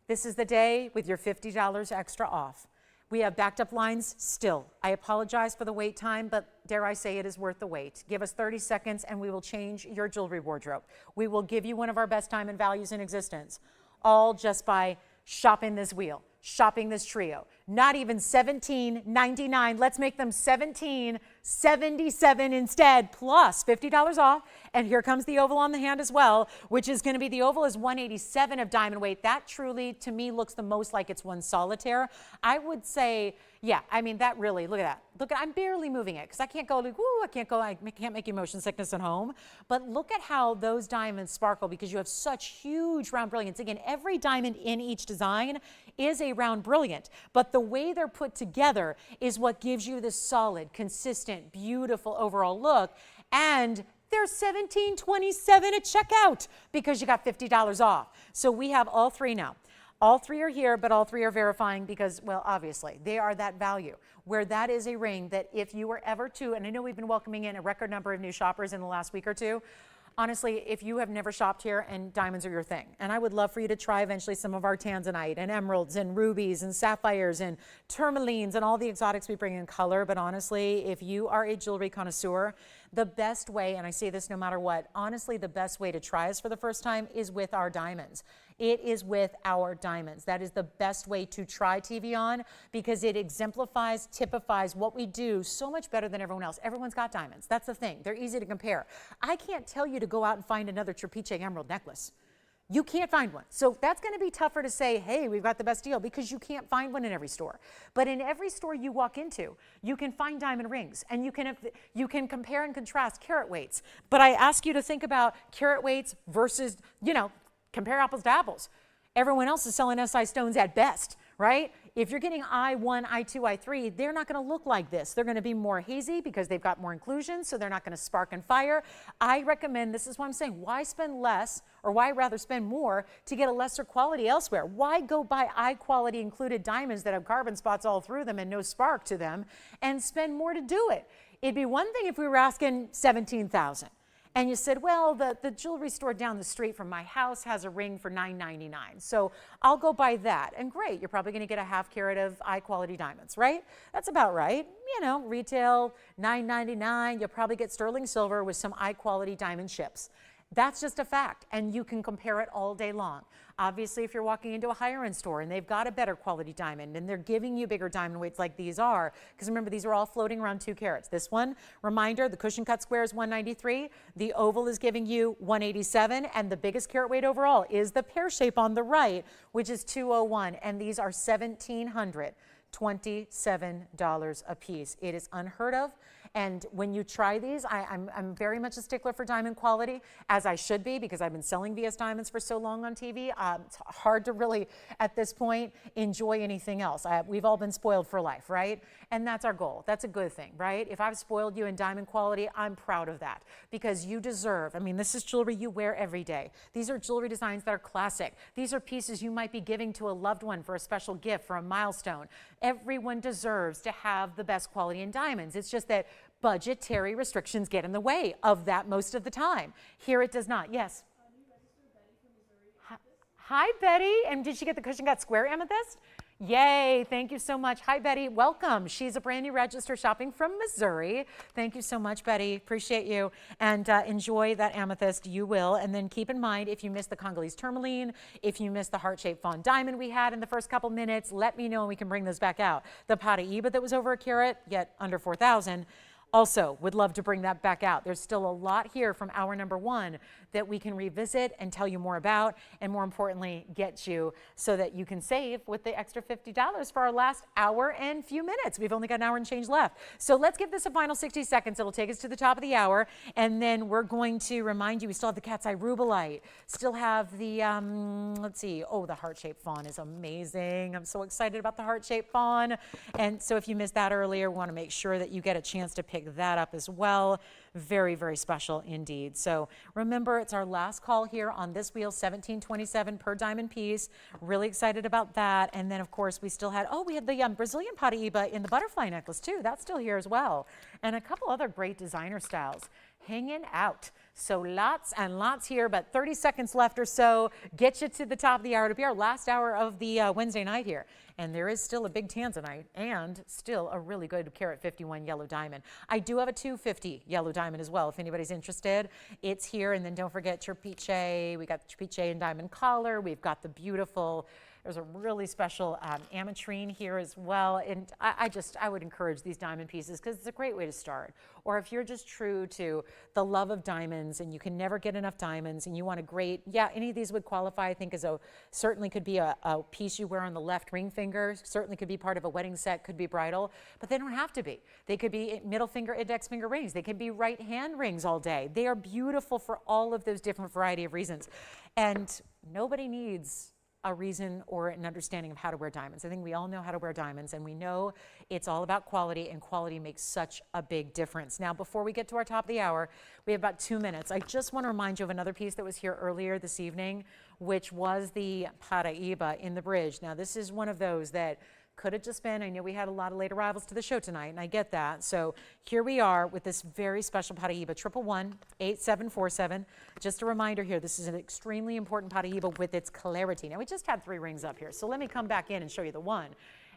This is the day with your $50 extra off. We have backed up lines still. I apologize for the wait time, but dare I say it is worth the wait. Give us 30 seconds and we will change your jewelry wardrobe. We will give you one of our best diamond values in existence, all just by shopping this wheel, shopping this trio. Not even $17.99. Let's make them $17.77 instead, plus $50 off. And here comes the oval on the hand as well, which is going to be, the oval is 187 of diamond weight. That truly, to me, looks the most like it's one solitaire. I would say, yeah, I mean, that really, look at that. Look at, I'm barely moving it because I can't go like, woo, I can't make you motion sickness at home. But look at how those diamonds sparkle because you have such huge round brilliance. Again, every diamond in each design is a round brilliant, but the way they're put together is what gives you this solid, consistent, beautiful overall look. And they're $17.27 at checkout because you got $50 off. So we have all three now. All three are here, but all three are verifying because, well, obviously, they are that value, where that is a ring that if you were ever to, and I know we've been welcoming in a record number of new shoppers in the last week or two, honestly, if you have never shopped here and diamonds are your thing, and I would love for you to try eventually some of our Tanzanite and emeralds and rubies and sapphires and tourmalines and all the exotics we bring in color, but honestly, if you are a jewelry connoisseur, the best way, and I say this no matter what, honestly, the best way to try us for the first time is with our diamonds. It is with our diamonds. That is the best way to try TVON because it exemplifies, typifies what we do so much better than everyone else. Everyone's got diamonds. That's the thing. They're easy to compare. I can't tell you to go out and find another Trapiche emerald necklace. You can't find one. So that's going to be tougher to say, hey, we've got the best deal because you can't find one in every store. But in every store you walk into, you can find diamond rings and you can compare and contrast carat weights. But I ask you to think about carat weights versus, you know, compare apples to apples. Everyone else is selling SI stones at best, right? If you're getting I1, I2, I3, they're not going to look like this. They're going to be more hazy because they've got more inclusion, so they're not going to spark and fire. I recommend, this is what I'm saying, why spend less, or why rather spend more to get a lesser quality elsewhere? Why go buy I-quality included diamonds that have carbon spots all through them and no spark to them and spend more to do it? It'd be one thing if we were asking $17,000. And you said, well, the jewelry store down the street from my house has a ring for $9.99, so I'll go buy that. And great, you're probably going to get a half carat of high-quality diamonds, right? That's about right. You know, retail, $9.99. You'll probably get sterling silver with some high-quality diamond chips. That's just a fact, and you can compare it all day long. Obviously, if you're walking into a higher-end store and they've got a better quality diamond and they're giving you bigger diamond weights like these are, because remember, these are all floating around 2 carats. This one, reminder, the cushion cut square is 193, the oval is giving you 187, and the biggest carat weight overall is the pear shape on the right, which is 201, and these are $1,727 a piece. It is unheard of. And when you try these, I'm very much a stickler for diamond quality, as I should be, because I've been selling VS Diamonds for so long on TV. It's hard to really, at this point, enjoy anything else. We've all been spoiled for life, right? And that's our goal. That's a good thing, right? If I've spoiled you in diamond quality, I'm proud of that, because you deserve, I mean, this is jewelry you wear every day. These are jewelry designs that are classic. These are pieces you might be giving to a loved one for a special gift, for a milestone. Everyone deserves to have the best quality in diamonds. It's just that budgetary restrictions get in the way of that most of the time. Here it does not. Yes? Hi, Betty. And did she get the cushion cut square amethyst? Yay, thank you so much. Hi, Betty, welcome. She's a brand new register shopping from Missouri. Thank you so much, Betty, appreciate you. And enjoy that amethyst, you will. And then keep in mind, if you missed the Congolese tourmaline, if you missed the heart-shaped fawn diamond we had in the first couple minutes, let me know and we can bring those back out. The Paraiba that was over a carat, yet under 4,000. Also, would love to bring that back out. There's still a lot here from hour number 1 that we can revisit and tell you more about, and more importantly, get you so that you can save with the extra $50 for our last hour and few minutes. We've only got an hour and change left. So let's give this a final 60 seconds. It'll take us to the top of the hour, and then we're going to remind you, we still have the cat's eye rubellite, still have the, let's see, oh, the heart-shaped fawn is amazing. I'm so excited about the heart-shaped fawn. And so if you missed that earlier, we want to make sure that you get a chance to pick that up as well. Very, very special indeed. So remember, it's our last call here on this wheel, $17.27 per diamond piece. Really excited about that. And then, of course, we still had, oh, we had the Brazilian Paraiba in the butterfly necklace too. That's still here as well. And a couple other great designer styles hanging out. So lots and lots here, but 30 seconds left or so. Get you to the top of the hour to be our last hour of the Wednesday night here. And there is still a big Tanzanite and still a really good carat 51 yellow diamond. I do have a 250 yellow diamond as well if anybody's interested. It's here. And then don't forget Trapiche. We got Trapiche and diamond collar. We've got the beautiful, there's a really special Amertrine here as well. And I would encourage these diamond pieces because it's a great way to start. Or if you're just true to the love of diamonds and you can never get enough diamonds and you want a great, yeah, any of these would qualify, I think, as certainly could be a piece you wear on the left ring finger, certainly could be part of a wedding set, could be bridal, but they don't have to be. They could be middle finger, index finger rings. They can be right hand rings all day. They are beautiful for all of those different variety of reasons. And nobody needs a reason or an understanding of how to wear diamonds. I think we all know how to wear diamonds, and we know it's all about quality, and quality makes such a big difference. Now, before we get to our top of the hour, we have about 2 minutes. I just want to remind you of another piece that was here earlier this evening, which was the Paraiba in the bridge. Now, this is one of those that could have just been, I know we had a lot of late arrivals to the show tonight, and I get that. So here we are with this very special Paraiba, 111-8747. Just a reminder here, this is an extremely important Paraiba with its clarity. Now, we just had 3 rings up here, so let me come back in and show you the one.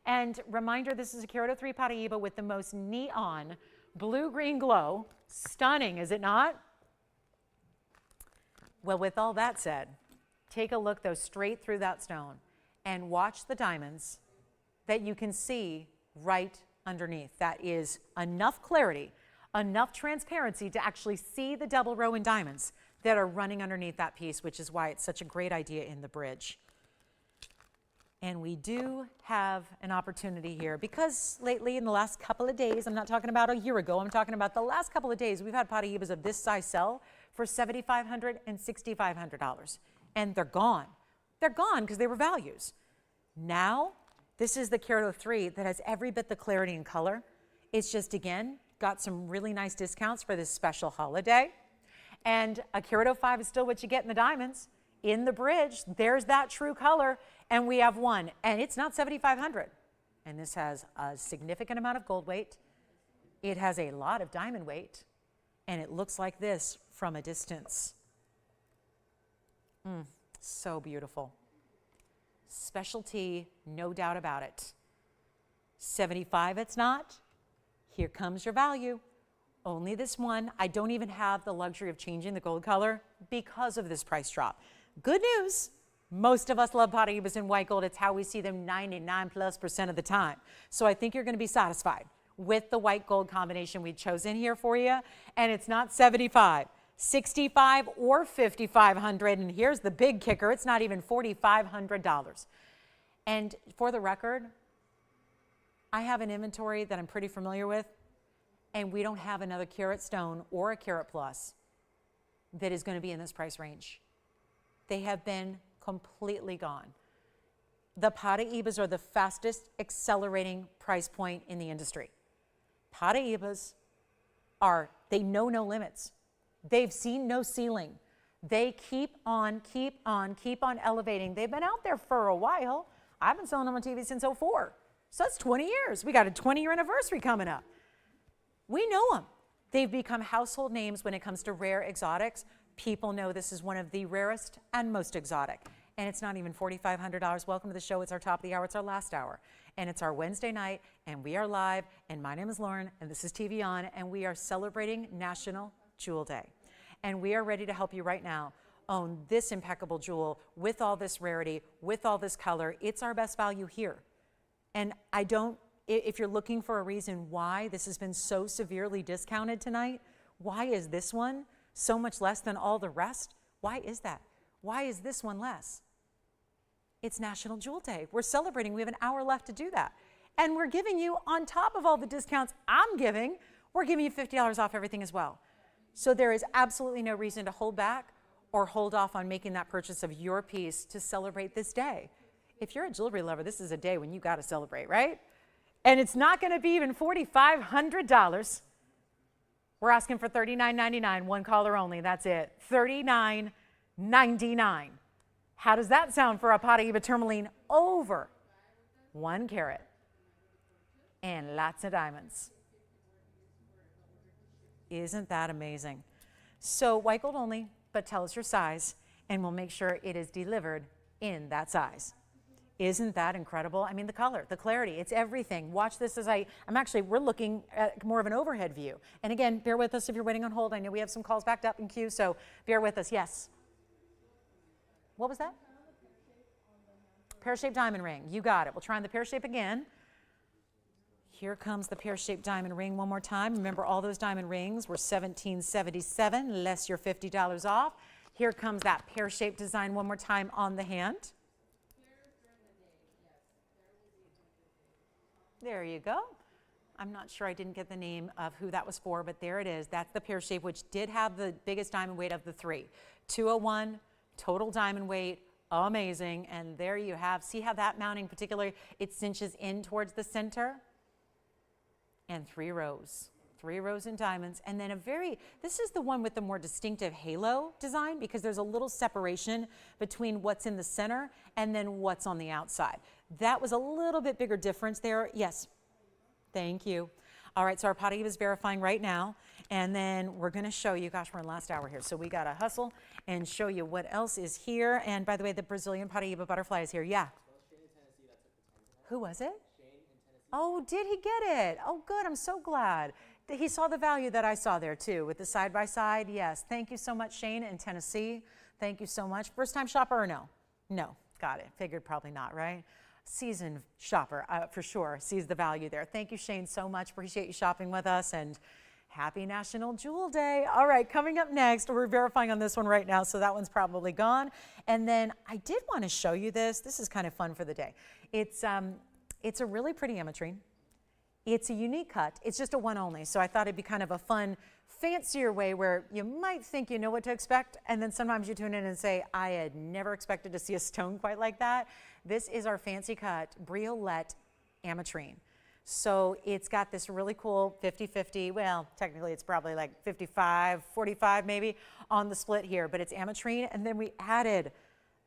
And reminder, this is a carat 03 Paraiba with the most neon blue-green glow. Stunning, is it not? Well, with all that said, take a look, though, straight through that stone and watch the diamonds that you can see right underneath. That is enough clarity, enough transparency to actually see the double row in diamonds that are running underneath that piece, which is why it's such a great idea in the bridge. And we do have an opportunity here because lately in the last couple of days, I'm not talking about a year ago, I'm talking about the last couple of days, we've had Paraibas of this size sell for $7,500 and $6,500. And they're gone. They're gone because they were values. Now, this is the carat 03 that has every bit the clarity and color. It's just, again, got some really nice discounts for this special holiday. And a carat 05 is still what you get in the diamonds. In the bridge, there's that true color, and we have one. And it's not $7,500. And this has a significant amount of gold weight. It has a lot of diamond weight. And it looks like this from a distance. So beautiful. Specialty, no doubt about it. 75 it's not. Here comes your value. Only this one. I don't even have the luxury of changing the gold color because of this price drop. Good news. Most of us love Paraibas in white gold. It's how we see them 99+% of the time. So I think you're going to be satisfied with the white gold combination we've chosen here for you. And it's not 75. 65 or 5,500, and here's the big kicker, it's not even $4,500. And for the record, I have an inventory that I'm pretty familiar with, and we don't have another carat stone or a carat plus that is going to be in this price range. They have been completely gone. The Paraibas are the fastest accelerating price point in the industry. Paraibas they know no limits. They've seen no ceiling. They keep on elevating. They've been out there for a while. I've been selling them on TV since '04. So that's 20 years. We got a 20-year anniversary coming up. We know them. They've become household names when it comes to rare exotics. People know this is one of the rarest and most exotic. And it's not even $4,500. Welcome to the show. It's our top of the hour. It's our last hour. And it's our Wednesday night, and we are live. And my name is Lauren, and this is TVON, and we are celebrating National Jewel Day. And we are ready to help you right now own this impeccable jewel with all this rarity, with all this color. It's our best value here. And if you're looking for a reason why this has been so severely discounted tonight, why is this one so much less than all the rest? Why is that? Why is this one less? It's National Jewel Day. We're celebrating. We have an hour left to do that. And we're giving you, on top of all the discounts I'm giving, we're giving you $50 off everything as well. So there is absolutely no reason to hold back or hold off on making that purchase of your piece to celebrate this day. If you're a jewelry lover, this is a day when you got to celebrate, right? And it's not going to be even $4,500. We're asking for $39.99, one caller only. That's it. $39.99. How does that sound for a Paraiba tourmaline over 1 carat and lots of diamonds? Isn't that amazing? So white gold only, but tell us your size, and we'll make sure it is delivered in that size. Isn't that incredible? I mean, the color, the clarity, it's everything. Watch this as we're looking at more of an overhead view. And again, bear with us if you're waiting on hold. I know we have some calls backed up in queue, so bear with us. Yes? What was that? Pear-shaped diamond ring. You got it. We'll try on the pear shape again. Here comes the pear-shaped diamond ring one more time. Remember, all those diamond rings were $17.77, less your $50 off. Here comes that pear-shaped design one more time on the hand. There you go. I'm not sure, I didn't get the name of who that was for, but there it is. That's the pear shape, which did have the biggest diamond weight of the three. 201 total diamond weight, amazing. And there you have, see how that mounting particularly, it cinches in towards the center. And 3 rows. 3 rows in diamonds, and then this is the one with the more distinctive halo design because there's a little separation between what's in the center and then what's on the outside. That was a little bit bigger difference there. Yes, thank you. All right, so our Paraiba is verifying right now, and then we're gonna show you, gosh, we're in last hour here, so we gotta hustle and show you what else is here. And by the way, the Brazilian Paraiba butterfly is here, yeah. Who was it? Oh, did he get it? Oh, good, I'm so glad. He saw the value that I saw there too with the side-by-side. Yes, thank you so much, Shane in Tennessee. Thank you so much. First-time shopper or no? No, got it. Figured probably not, right? Seasoned shopper for sure, sees the value there. Thank you, Shane, so much. Appreciate you shopping with us, and happy National Jewel Day. All right, coming up next, we're verifying on this one right now, so that one's probably gone. And then I did want to show you this. This is kind of fun for the day. It's a really pretty Amertrine. It's a unique cut. It's just a one only. So I thought it'd be kind of a fun, fancier way where you might think you know what to expect, and then sometimes you tune in and say, I had never expected to see a stone quite like that. This is our fancy cut briolette Amertrine. So it's got this really cool 50-50, well, technically it's probably like 55-45 maybe on the split here, but it's Amertrine, and then we added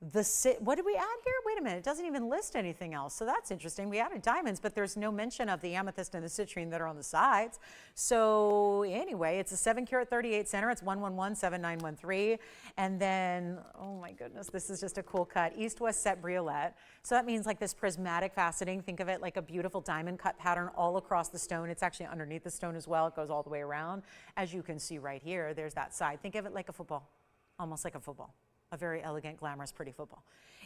what did we add here? Wait a minute, it doesn't even list anything else. So that's interesting. We added diamonds, but there's no mention of the amethyst and the citrine that are on the sides. So anyway, it's a 7 karat 38 center. It's 1117913. And then, oh my goodness, this is just a cool cut. East-west set briolette. So that means like this prismatic faceting. Think of it like a beautiful diamond cut pattern all across the stone. It's actually underneath the stone as well. It goes all the way around. As you can see right here, there's that side. Think of it like a football, almost like a football. A very elegant, glamorous, pretty football.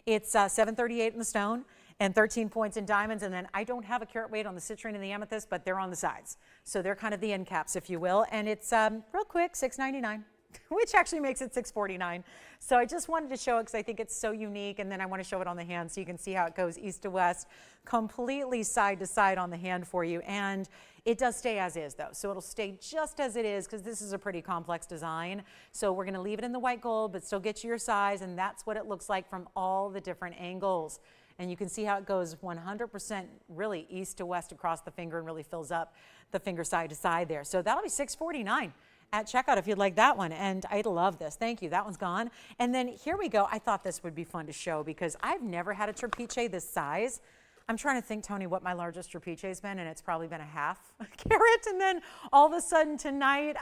It's 738 in the stone and 13 points in diamonds. And then I don't have a carat weight on the citrine and the amethyst, but they're on the sides. So they're kind of the end caps, if you will. And it's real quick, $699, which actually makes it $649. So I just wanted to show it because I think it's so unique. And then I want to show it on the hand so you can see how it goes east to west, completely side to side on the hand for you. And it does stay as is though. So it'll stay just as it is because this is a pretty complex design. So we're going to leave it in the white gold, but still get you your size. And that's what it looks like from all the different angles. And you can see how it goes 100% really east to west across the finger and really fills up the finger side to side there. So that'll be $649 at checkout if you'd like that one. And I love this. Thank you. That one's gone. And then here we go. I thought this would be fun to show because I've never had a trapiche this size. I'm trying to think, Tony, what my largest trapiche has been, and it's probably been a half carat. And then all of a sudden tonight,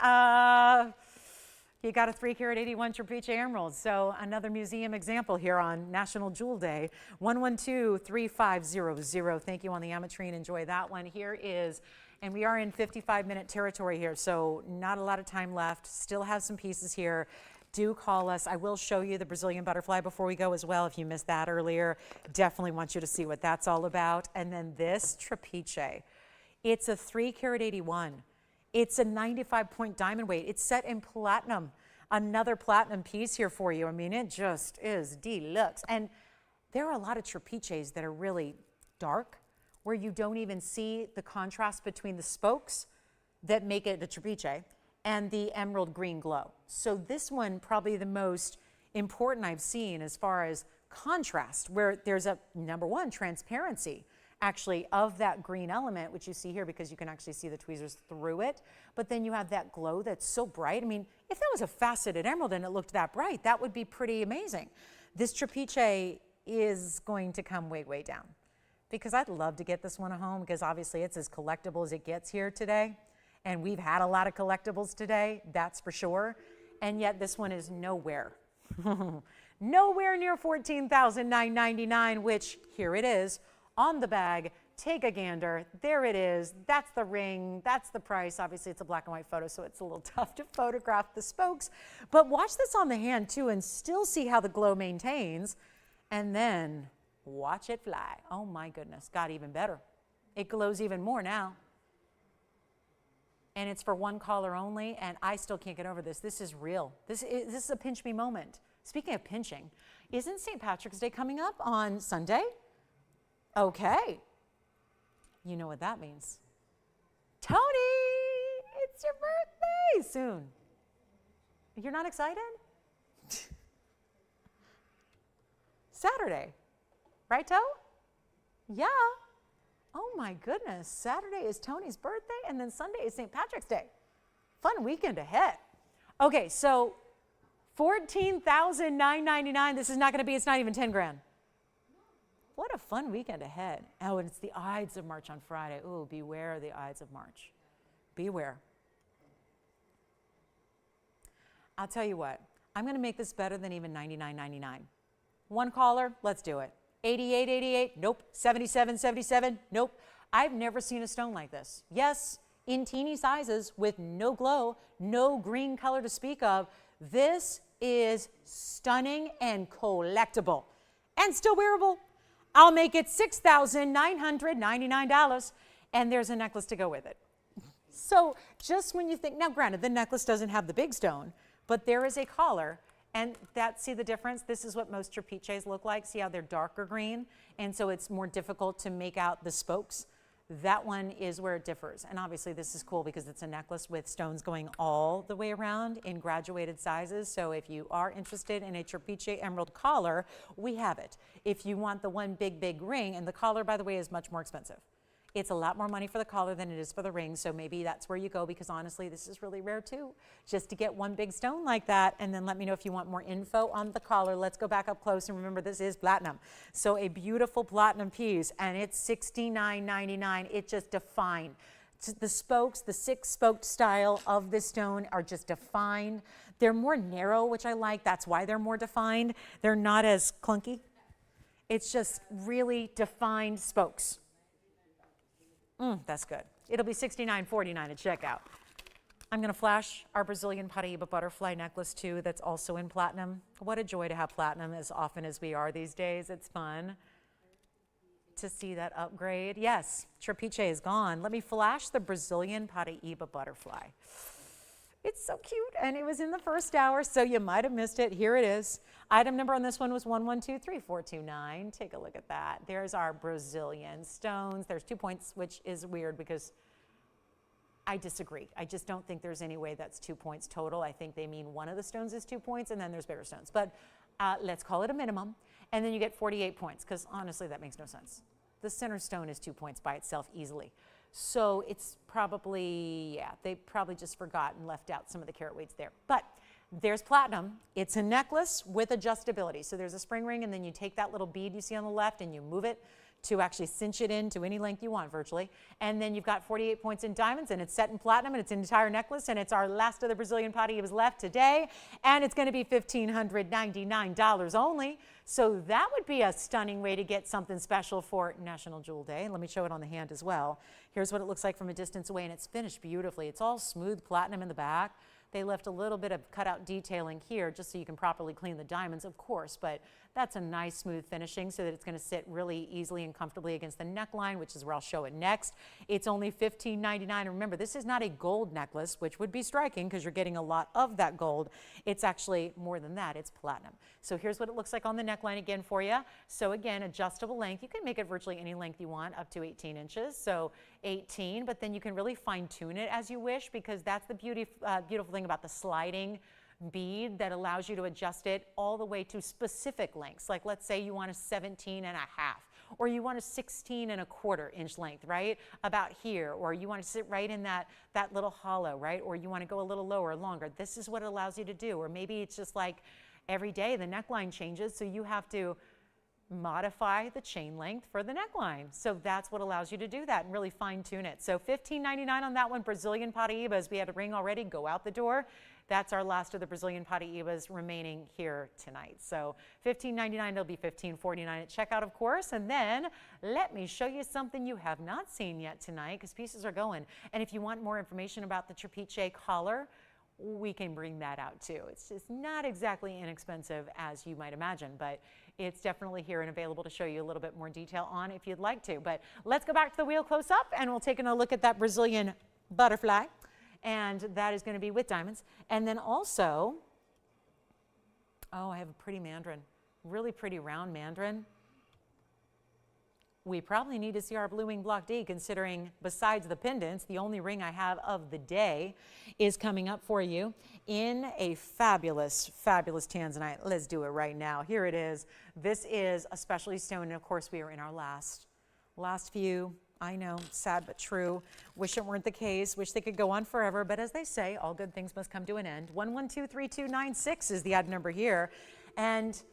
you got a 3 karat 81 trapiche emerald. So another museum example here on National Jewel Day. 112-3500. Thank you on the Ametrine. Enjoy that one. Here is, and we are in 55-minute territory here, so not a lot of time left. Still have some pieces here. Do call us. I will show you the Brazilian butterfly before we go as well. If you missed that earlier, definitely want you to see what that's all about. And then this trapiche. It's a 3 karat 81. It's a 95-point diamond weight. It's set in platinum. Another platinum piece here for you. I mean, it just is deluxe. And there are a lot of trapiches that are really dark, where you don't even see the contrast between the spokes that make it a trapiche and the emerald green glow. So this one, probably the most important I've seen as far as contrast, where there's a, number one, transparency actually of that green element, which you see here because you can actually see the tweezers through it. But then you have that glow that's so bright. I mean, if that was a faceted emerald and it looked that bright, that would be pretty amazing. This trapiche is going to come way, way down because I'd love to get this one at home because obviously it's as collectible as it gets here today. And we've had a lot of collectibles today, that's for sure. And yet this one is nowhere. Nowhere near $14,999, which here it is on the bag. Take a gander. There it is. That's the ring. That's the price. Obviously, it's a black and white photo, so it's a little tough to photograph the spokes. But watch this on the hand, too, and still see how the glow maintains. And then watch it fly. Oh, my goodness. Got even better. It glows even more now. And it's for one caller only, and I still can't get over this. This is real. This is a pinch me moment. Speaking of pinching, isn't St. Patrick's Day coming up on Sunday? Okay. You know what that means. Tony, it's your birthday soon. You're not excited? Saturday, right, Toe? Yeah. Oh my goodness, Saturday is Tony's birthday and then Sunday is St. Patrick's Day. Fun weekend ahead. Okay, so $14,999. This is not gonna be, it's not even 10 grand. What a fun weekend ahead. Oh, and it's the Ides of March on Friday. Ooh, beware the Ides of March. Beware. I'll tell you what, I'm gonna make this better than even $99.99. One caller, let's do it. 88.88, nope. 77.77, nope. I've never seen a stone like this. Yes, in teeny sizes with no glow, no green color to speak of. This is stunning and collectible and still wearable. I'll make it $6,999, and there's a necklace to go with it. So just when you think, now granted, the necklace doesn't have the big stone, but there is a collar. And see the difference? This is what most trapiches look like. See how they're darker green? And so it's more difficult to make out the spokes. That one is where it differs. And obviously this is cool because it's a necklace with stones going all the way around in graduated sizes. So if you are interested in a Trapiche emerald collar, we have it. If you want the one big ring, and the collar, by the way, is much more expensive. It's a lot more money for the collar than it is for the ring, so maybe that's where you go, because honestly, this is really rare too, just to get one big stone like that. And then let me know if you want more info on the collar. Let's go back up close, and remember, this is platinum. So a beautiful platinum piece, and it's $69.99. It just defined. The spokes, the 6-spoked style of this stone are just defined. They're more narrow, which I like. That's why they're more defined. They're not as clunky. It's just really defined spokes. That's good. It'll be $69.49 at checkout. I'm going to flash our Brazilian Paraiba butterfly necklace too, that's also in platinum. What a joy to have platinum as often as we are these days. It's fun to see that upgrade. Yes, Trapiche is gone. Let me flash the Brazilian Paraiba butterfly. It's so cute, and it was in the first hour, so you might have missed it. Here it is. Item number on this one was 1123-429. Take a look at that. There's our Brazilian stones. There's 2 points, which is weird because I disagree. I just don't think there's any way that's 2 points total. I think they mean one of the stones is 2 points, and then there's bigger stones. But let's call it a minimum, and then you get 48 points, because honestly, that makes no sense. The center stone is 2 points by itself easily. So it's probably, yeah, they probably just forgot and left out some of the carat weights there. But there's platinum. It's a necklace with adjustability. So there's a spring ring, and then you take that little bead you see on the left and you move it to actually cinch it in to any length you want virtually. And then you've got 48 points in diamonds, and it's set in platinum, and it's an entire necklace, and it's our last of the Brazilian Paraibas left today, and it's going to be $1,599 only. So that would be a stunning way to get something special for National Jewel Day. Let me show it on the hand as well. Here's what it looks like from a distance away, and it's finished beautifully. It's all smooth platinum in the back. They left a little bit of cutout detailing here just so you can properly clean the diamonds, of course, but that's a nice smooth finishing so that it's going to sit really easily and comfortably against the neckline, which is where I'll show it next. It's only $15.99. And remember, this is not a gold necklace, which would be striking because you're getting a lot of that gold. It's actually more than that. It's platinum. So here's what it looks like on the neckline again for you. So again, adjustable length. You can make it virtually any length you want, up to 18 inches. So 18, but then you can really fine tune it as you wish, because that's the beautiful thing about the sliding bead that allows you to adjust it all the way to specific lengths. Like let's say you want a 17 and a half, or you want a 16 and a quarter inch length, right? About here, or you want to sit right in that little hollow, right? Or you want to go a little lower, longer. This is what it allows you to do. Or maybe it's just like every day the neckline changes, so you have to modify the chain length for the neckline. So that's what allows you to do that and really fine tune it. So $15.99 on that one. Brazilian Paraibas, we had a ring already go out the door. That's our last of the Brazilian Paraibas remaining here tonight. So $15.99, it'll be $15.49 at checkout, of course. And then let me show you something you have not seen yet tonight, because pieces are going. And if you want more information about the Trapiche collar, we can bring that out too. It's just not exactly inexpensive as you might imagine, but it's definitely here and available to show you a little bit more detail on if you'd like to. But let's go back to the wheel close up and we'll take a look at that Brazilian butterfly. And that is going to be with diamonds. And then also, oh, I have a pretty mandarin, really pretty round mandarin. We probably need to see our blue wing block D, considering besides the pendants, the only ring I have of the day is coming up for you in a fabulous, fabulous Tanzanite. Let's do it right now. Here it is. This is a specialty stone, and of course we are in our last few. I know, sad but true. Wish it weren't the case. Wish they could go on forever, but as they say, all good things must come to an end. 1123296 is the odd number here, and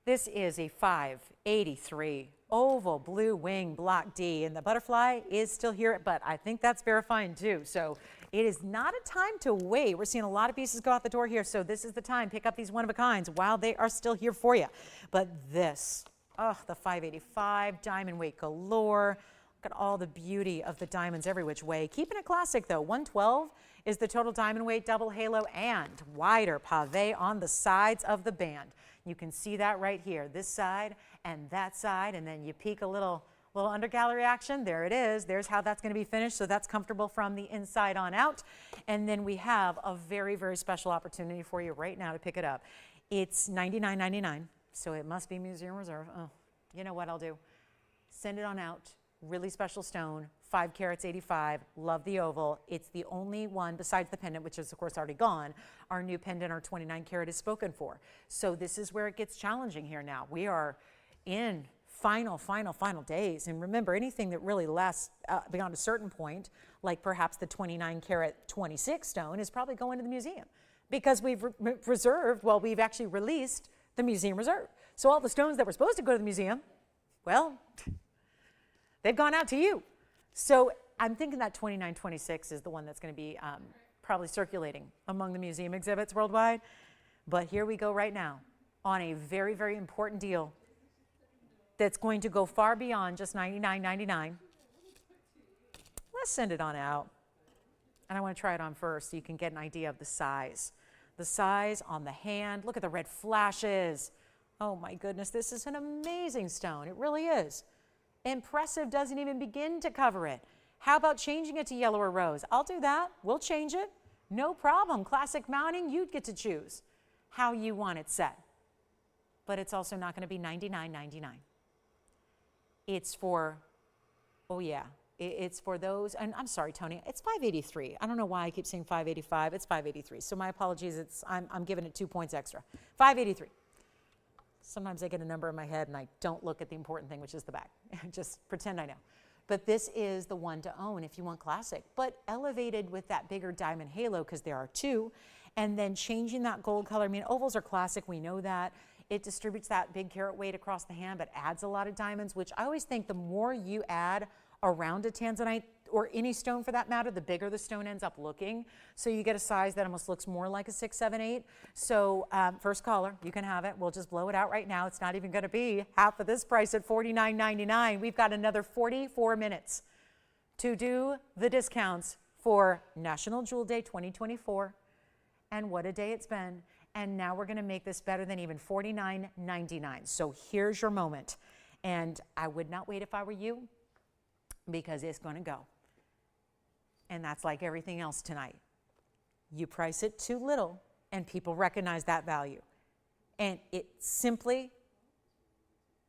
this is a 583 oval blue wing block D, and the butterfly is still here, but I think that's verifying too. So it is not a time to wait. We're seeing a lot of pieces go out the door here, so this is the time. Pick up these one-of-a-kinds while they are still here for you. But this, oh, the 585, diamond weight galore. Look at all the beauty of the diamonds every which way. Keeping it classic though, 112 is the total diamond weight, double halo, and wider pave on the sides of the band. You can see that right here, this side and that side, and then you peek a little undergallery action. There it is. There's how that's going to be finished, so that's comfortable from the inside on out. And then we have a very, very special opportunity for you right now to pick it up. It's $99.99, so it must be Museum Reserve. Oh, you know what I'll do? Send it on out. Really special stone, 5 carats, 85. Love the oval. It's the only one besides the pendant, which is of course already gone. Our new pendant, our 29 carat, is spoken for. So this is where it gets challenging here now. We are in final days. And remember, anything that really lasts beyond a certain point, like perhaps the 29 carat 26 stone, is probably going to the museum because we've we've actually released the museum reserve. So all the stones that were supposed to go to the museum, well, they've gone out to you. So I'm thinking that 2926 is the one that's going to be probably circulating among the museum exhibits worldwide. But here we go right now on a very, very important deal that's going to go far beyond just $99.99. Let's send it on out. And I want to try it on first so you can get an idea of the size. The size on the hand. Look at the red flashes. Oh my goodness, this is an amazing stone. It really is. Impressive doesn't even begin to cover it. How about changing it to yellow or rose? I'll do that. We'll change it. No problem. Classic mounting, you'd get to choose how you want it set. But it's also not going to be $99.99. It's for, oh yeah, it's for those, and I'm sorry, Tony, it's $583. I don't know why I keep saying $585. It's $583. So my apologies. I'm giving it 2 points extra. $583. Sometimes I get a number in my head and I don't look at the important thing, which is the back. Just pretend I know. But this is the one to own if you want classic, but elevated with that bigger diamond halo, because there are two, and then changing that gold color. I mean, ovals are classic, we know that. It distributes that big carat weight across the hand, but adds a lot of diamonds, which I always think the more you add around a Tanzanite, or any stone for that matter, the bigger the stone ends up looking. So you get a size that almost looks more like a 6, 7, 8. So first caller, you can have it. We'll just blow it out right now. It's not even going to be half of this price at $49.99. We've got another 44 minutes to do the discounts for National Jewel Day 2024. And what a day it's been. And now we're going to make this better than even $49.99. So here's your moment. And I would not wait if I were you, because it's going to go. And that's like everything else tonight. You price it too little and people recognize that value. And it simply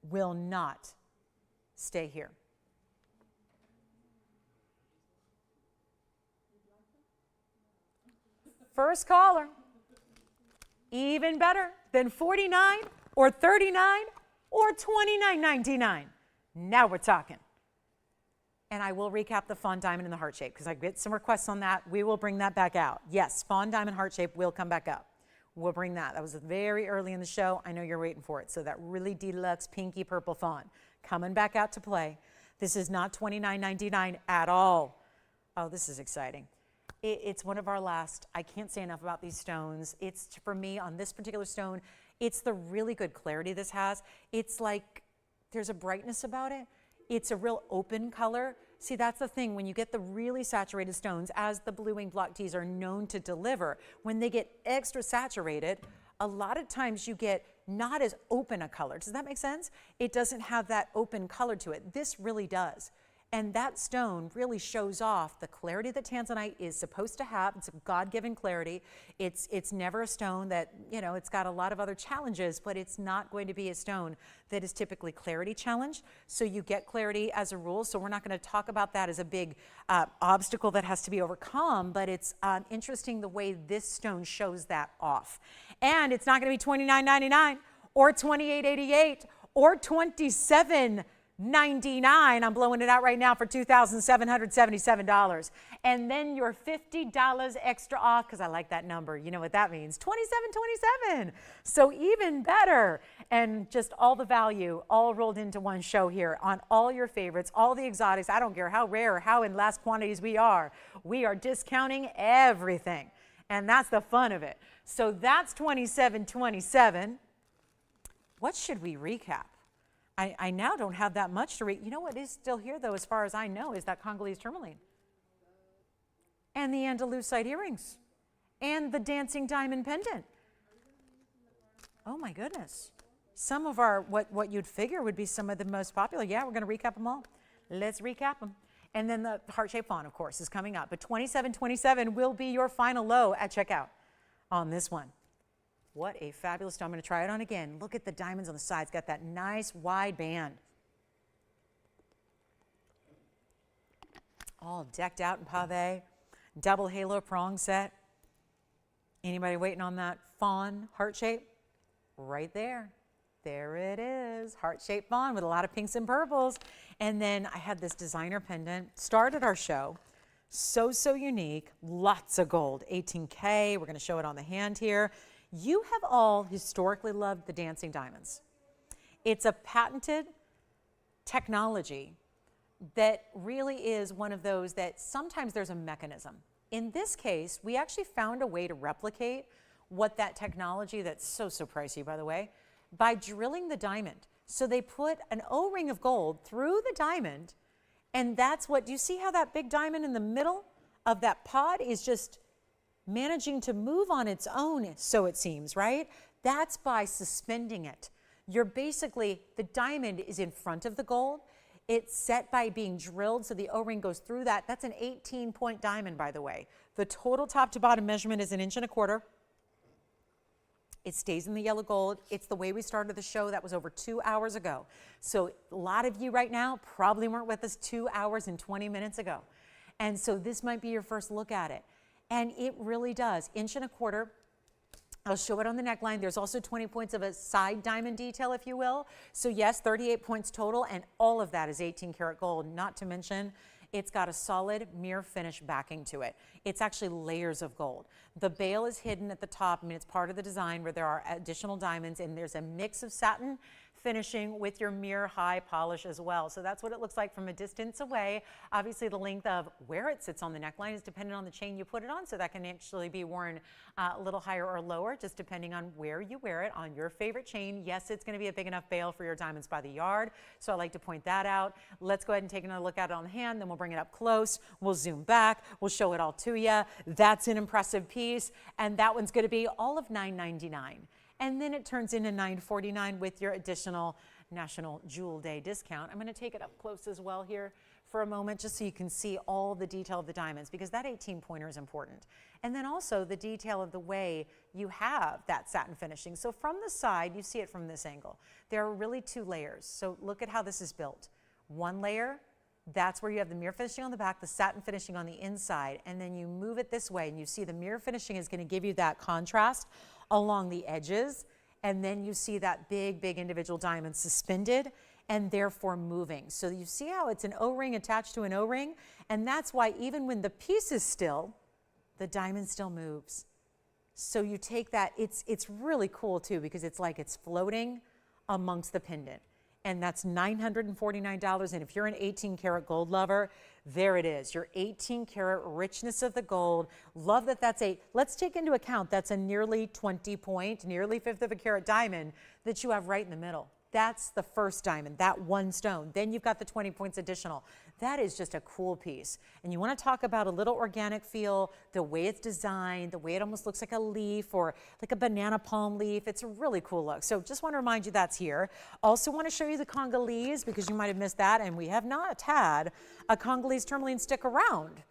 will not stay here. First caller, even better than $49 or $39 or $29.99. Now we're talking. And I will recap the Fawn diamond in the heart shape because I get some requests on that. We will bring that back out. Yes, Fawn diamond heart shape will come back up. We'll bring that. That was very early in the show. I know you're waiting for it. So that really deluxe pinky purple fawn coming back out to play. This is not $29.99 at all. Oh, this is exciting. It's one of our last. I can't say enough about these stones. It's, for me, on this particular stone, it's the really good clarity this has. It's like there's a brightness about it. It's a real open color. See, that's the thing. When you get the really saturated stones, as the blue wing block teas are known to deliver, when they get extra saturated, a lot of times you get not as open a color. Does that make sense? It doesn't have that open color to it. This really does. And that stone really shows off the clarity that Tanzanite is supposed to have. It's a God-given clarity. It's never a stone that, you know, it's got a lot of other challenges, but it's not going to be a stone that is typically clarity challenged. So you get clarity as a rule. So we're not going to talk about that as a big obstacle that has to be overcome, but it's interesting the way this stone shows that off. And it's not going to be $29.99 or $28.88 or $27.99. I'm blowing it out right now for $2,777. And then your $50 extra off, because I like that number. You know what that means. $27.27. So even better. And just all the value all rolled into one show here on all your favorites, all the exotics. I don't care how rare or how in last quantities we are. We are discounting everything. And that's the fun of it. So that's $27.27. What should we recap? I now don't have that much to read. You know what is still here, though, as far as I know, is that Congolese tourmaline. And the Andalusite earrings. And the dancing diamond pendant. Oh, my goodness. Some of our, what you'd figure would be some of the most popular. Yeah, we're going to recap them all. Let's recap them. And then the heart-shaped fawn, of course, is coming up. But $27.27 will be your final low at checkout on this one. What a fabulous stone. I'm going to try it on again. Look at the diamonds on the sides. Got that nice wide band. All decked out in pave. Double halo prong set. Anybody waiting on that fawn heart shape? Right there. There it is. Heart-shaped fawn with a lot of pinks and purples. And then I had this designer pendant. Started our show. So unique. Lots of gold. 18K. We're going to show it on the hand here. You have all historically loved the dancing diamonds. It's a patented technology that really is one of those that sometimes there's a mechanism. In this case, we actually found a way to replicate what that technology, that's so pricey, by the way, by drilling the diamond. So they put an O-ring of gold through the diamond, and that's what, do you see how that big diamond in the middle of that pod is just managing to move on its own, so it seems, right? That's by suspending it. You're basically, the diamond is in front of the gold. It's set by being drilled, so the O-ring goes through that. That's an 18-point diamond, by the way. The total top to bottom measurement is 1.25 inches. It stays in the yellow gold. It's the way we started the show. That was over 2 hours ago. So a lot of you right now probably weren't with us 2 hours and 20 minutes ago. And so this might be your first look at it. And it really does. 1.25 inches. I'll show it on the neckline. There's also 20 points of a side diamond detail, if you will. So yes, 38 points total, and all of that is 18 karat gold, not to mention it's got a solid mirror finish backing to it. It's actually layers of gold. The bail is hidden at the top. I mean, it's part of the design where there are additional diamonds, and there's a mix of satin finishing with your mirror high polish as well. So that's what it looks like from a distance away. Obviously, the length of where it sits on the neckline is dependent on the chain you put it on, so that can actually be worn a little higher or lower, just depending on where you wear it on your favorite chain. Yes, it's going to be a big enough bail for your diamonds by the yard, so I like to point that out. Let's go ahead and take another look at it on the hand, then we'll bring it up close. We'll zoom back. We'll show it all to you. That's an impressive piece, and that one's going to be all of $9.99. And then it turns into $9.49 with your additional National Jewel Day discount. I'm going to take it up close as well here for a moment, just so you can see all the detail of the diamonds, because that 18-pointer is important. And then also the detail of the way you have that satin finishing. So from the side, you see it from this angle. There are really 2 layers. So look at how this is built. One layer, that's where you have the mirror finishing on the back, the satin finishing on the inside, and then you move it this way, and you see the mirror finishing is going to give you that contrast along the edges, and then you see that big individual diamond suspended and therefore moving. So you see how it's an O-ring attached to an O-ring, and that's why even when the piece is still, the diamond still moves. So you take that, it's really cool too, because it's like it's floating amongst the pendant. and that's $949. And if you're an 18 karat gold lover, there it is, your 18 karat richness of the gold. Love that that's let's take into account that's a nearly 20 point, nearly fifth of a carat diamond that you have right in the middle. That's the first diamond, that one stone. Then you've got the 20 points additional. That is just a cool piece. And you want to talk about a little organic feel, the way it's designed, the way it almost looks like a leaf or like a banana palm leaf. It's a really cool look. So just want to remind you that's here. Also want to show you the Congolese because you might have missed that. And we have not had a Congolese tourmaline stick around.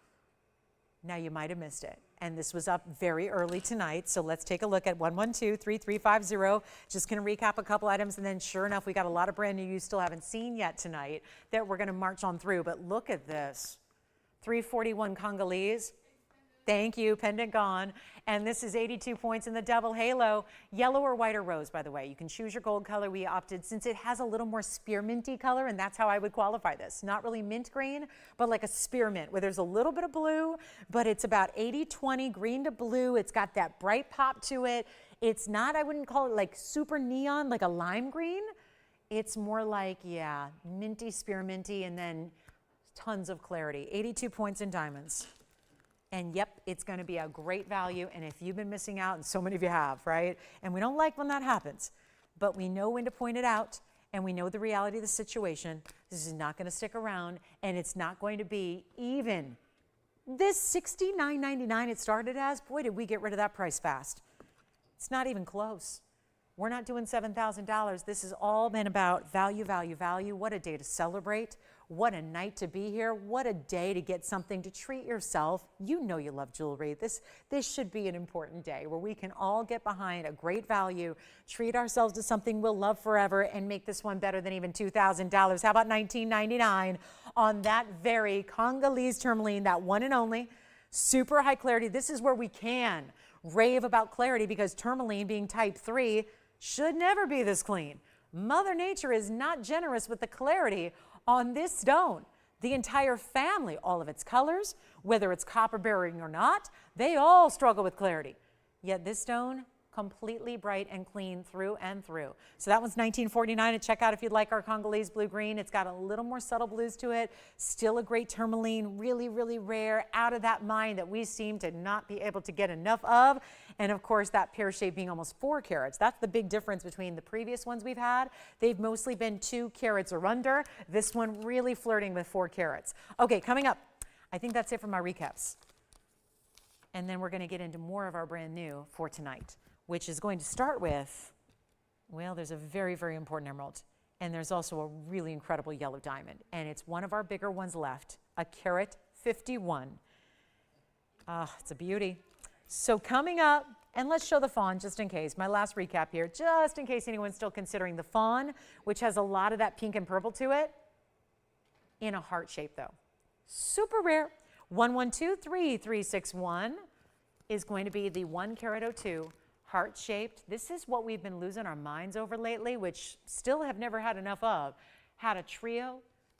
Now you might have missed it. And this was up very early tonight. So let's take a look at 112-3350. Just going to recap a couple items. And then sure enough, we got a lot of brand new you still haven't seen yet tonight that we're going to march on through. But look at this. 341 Congolese. Thank you, pendant gone. And this is 82 points in the double halo. Yellow or white or rose, by the way. You can choose your gold color. We opted, since it has a little more spearminty color, and that's how I would qualify this. Not really mint green, but like a spearmint, where there's a little bit of blue, but it's about 80-20 green to blue. It's got that bright pop to it. It's not, I wouldn't call it like super neon, like a lime green. It's more like, yeah, minty, spearminty, and then tons of clarity. 82 points in diamonds. And yep, it's going to be a great value. And if you've been missing out, and so many of you have, right? And we don't like when that happens, but we know when to point it out, and we know the reality of the situation. This is not going to stick around, and it's not going to be even. This $69.99 it started as, boy, did we get rid of that price fast. It's not even close. We're not doing $7,000. This has all been about value, value, value. What a day to celebrate. What a night to be here. What a day to get something to treat yourself. You know you love jewelry. This should be an important day where we can all get behind a great value, treat ourselves to something we'll love forever, and make this one better than even $2,000. How about $19.99 on that very Congolese tourmaline, that one and only, super high clarity. This is where we can rave about clarity because tourmaline, being type 3, should never be this clean. Mother Nature is not generous with the clarity on this stone. The entire family, all of its colors, whether it's copper bearing or not, they all struggle with clarity. Yet this stone, completely bright and clean through and through. So that one's $19.49 to check out if you'd like our Congolese blue-green. It's got a little more subtle blues to it. Still a great tourmaline, really, really rare, out of that mine that we seem to not be able to get enough of. And of course, that pear shape being almost 4 carats. That's the big difference between the previous ones we've had. They've mostly been 2 carats or under. This one really flirting with 4 carats. Okay, coming up, I think that's it for my recaps. And then we're going to get into more of our brand new for tonight, which is going to start with, well, there's a very, very important emerald. And there's also a really incredible yellow diamond. And it's one of our bigger ones left, a carat 51. It's a beauty. So coming up, and let's show the fawn just in case, my last recap here, just in case anyone's still considering the fawn, which has a lot of that pink and purple to it, in a heart shape though. Super rare. 112-3361 is going to be the 1 carat 02. Heart-shaped. This is what we've been losing our minds over lately, which still have never had enough of. Had a trio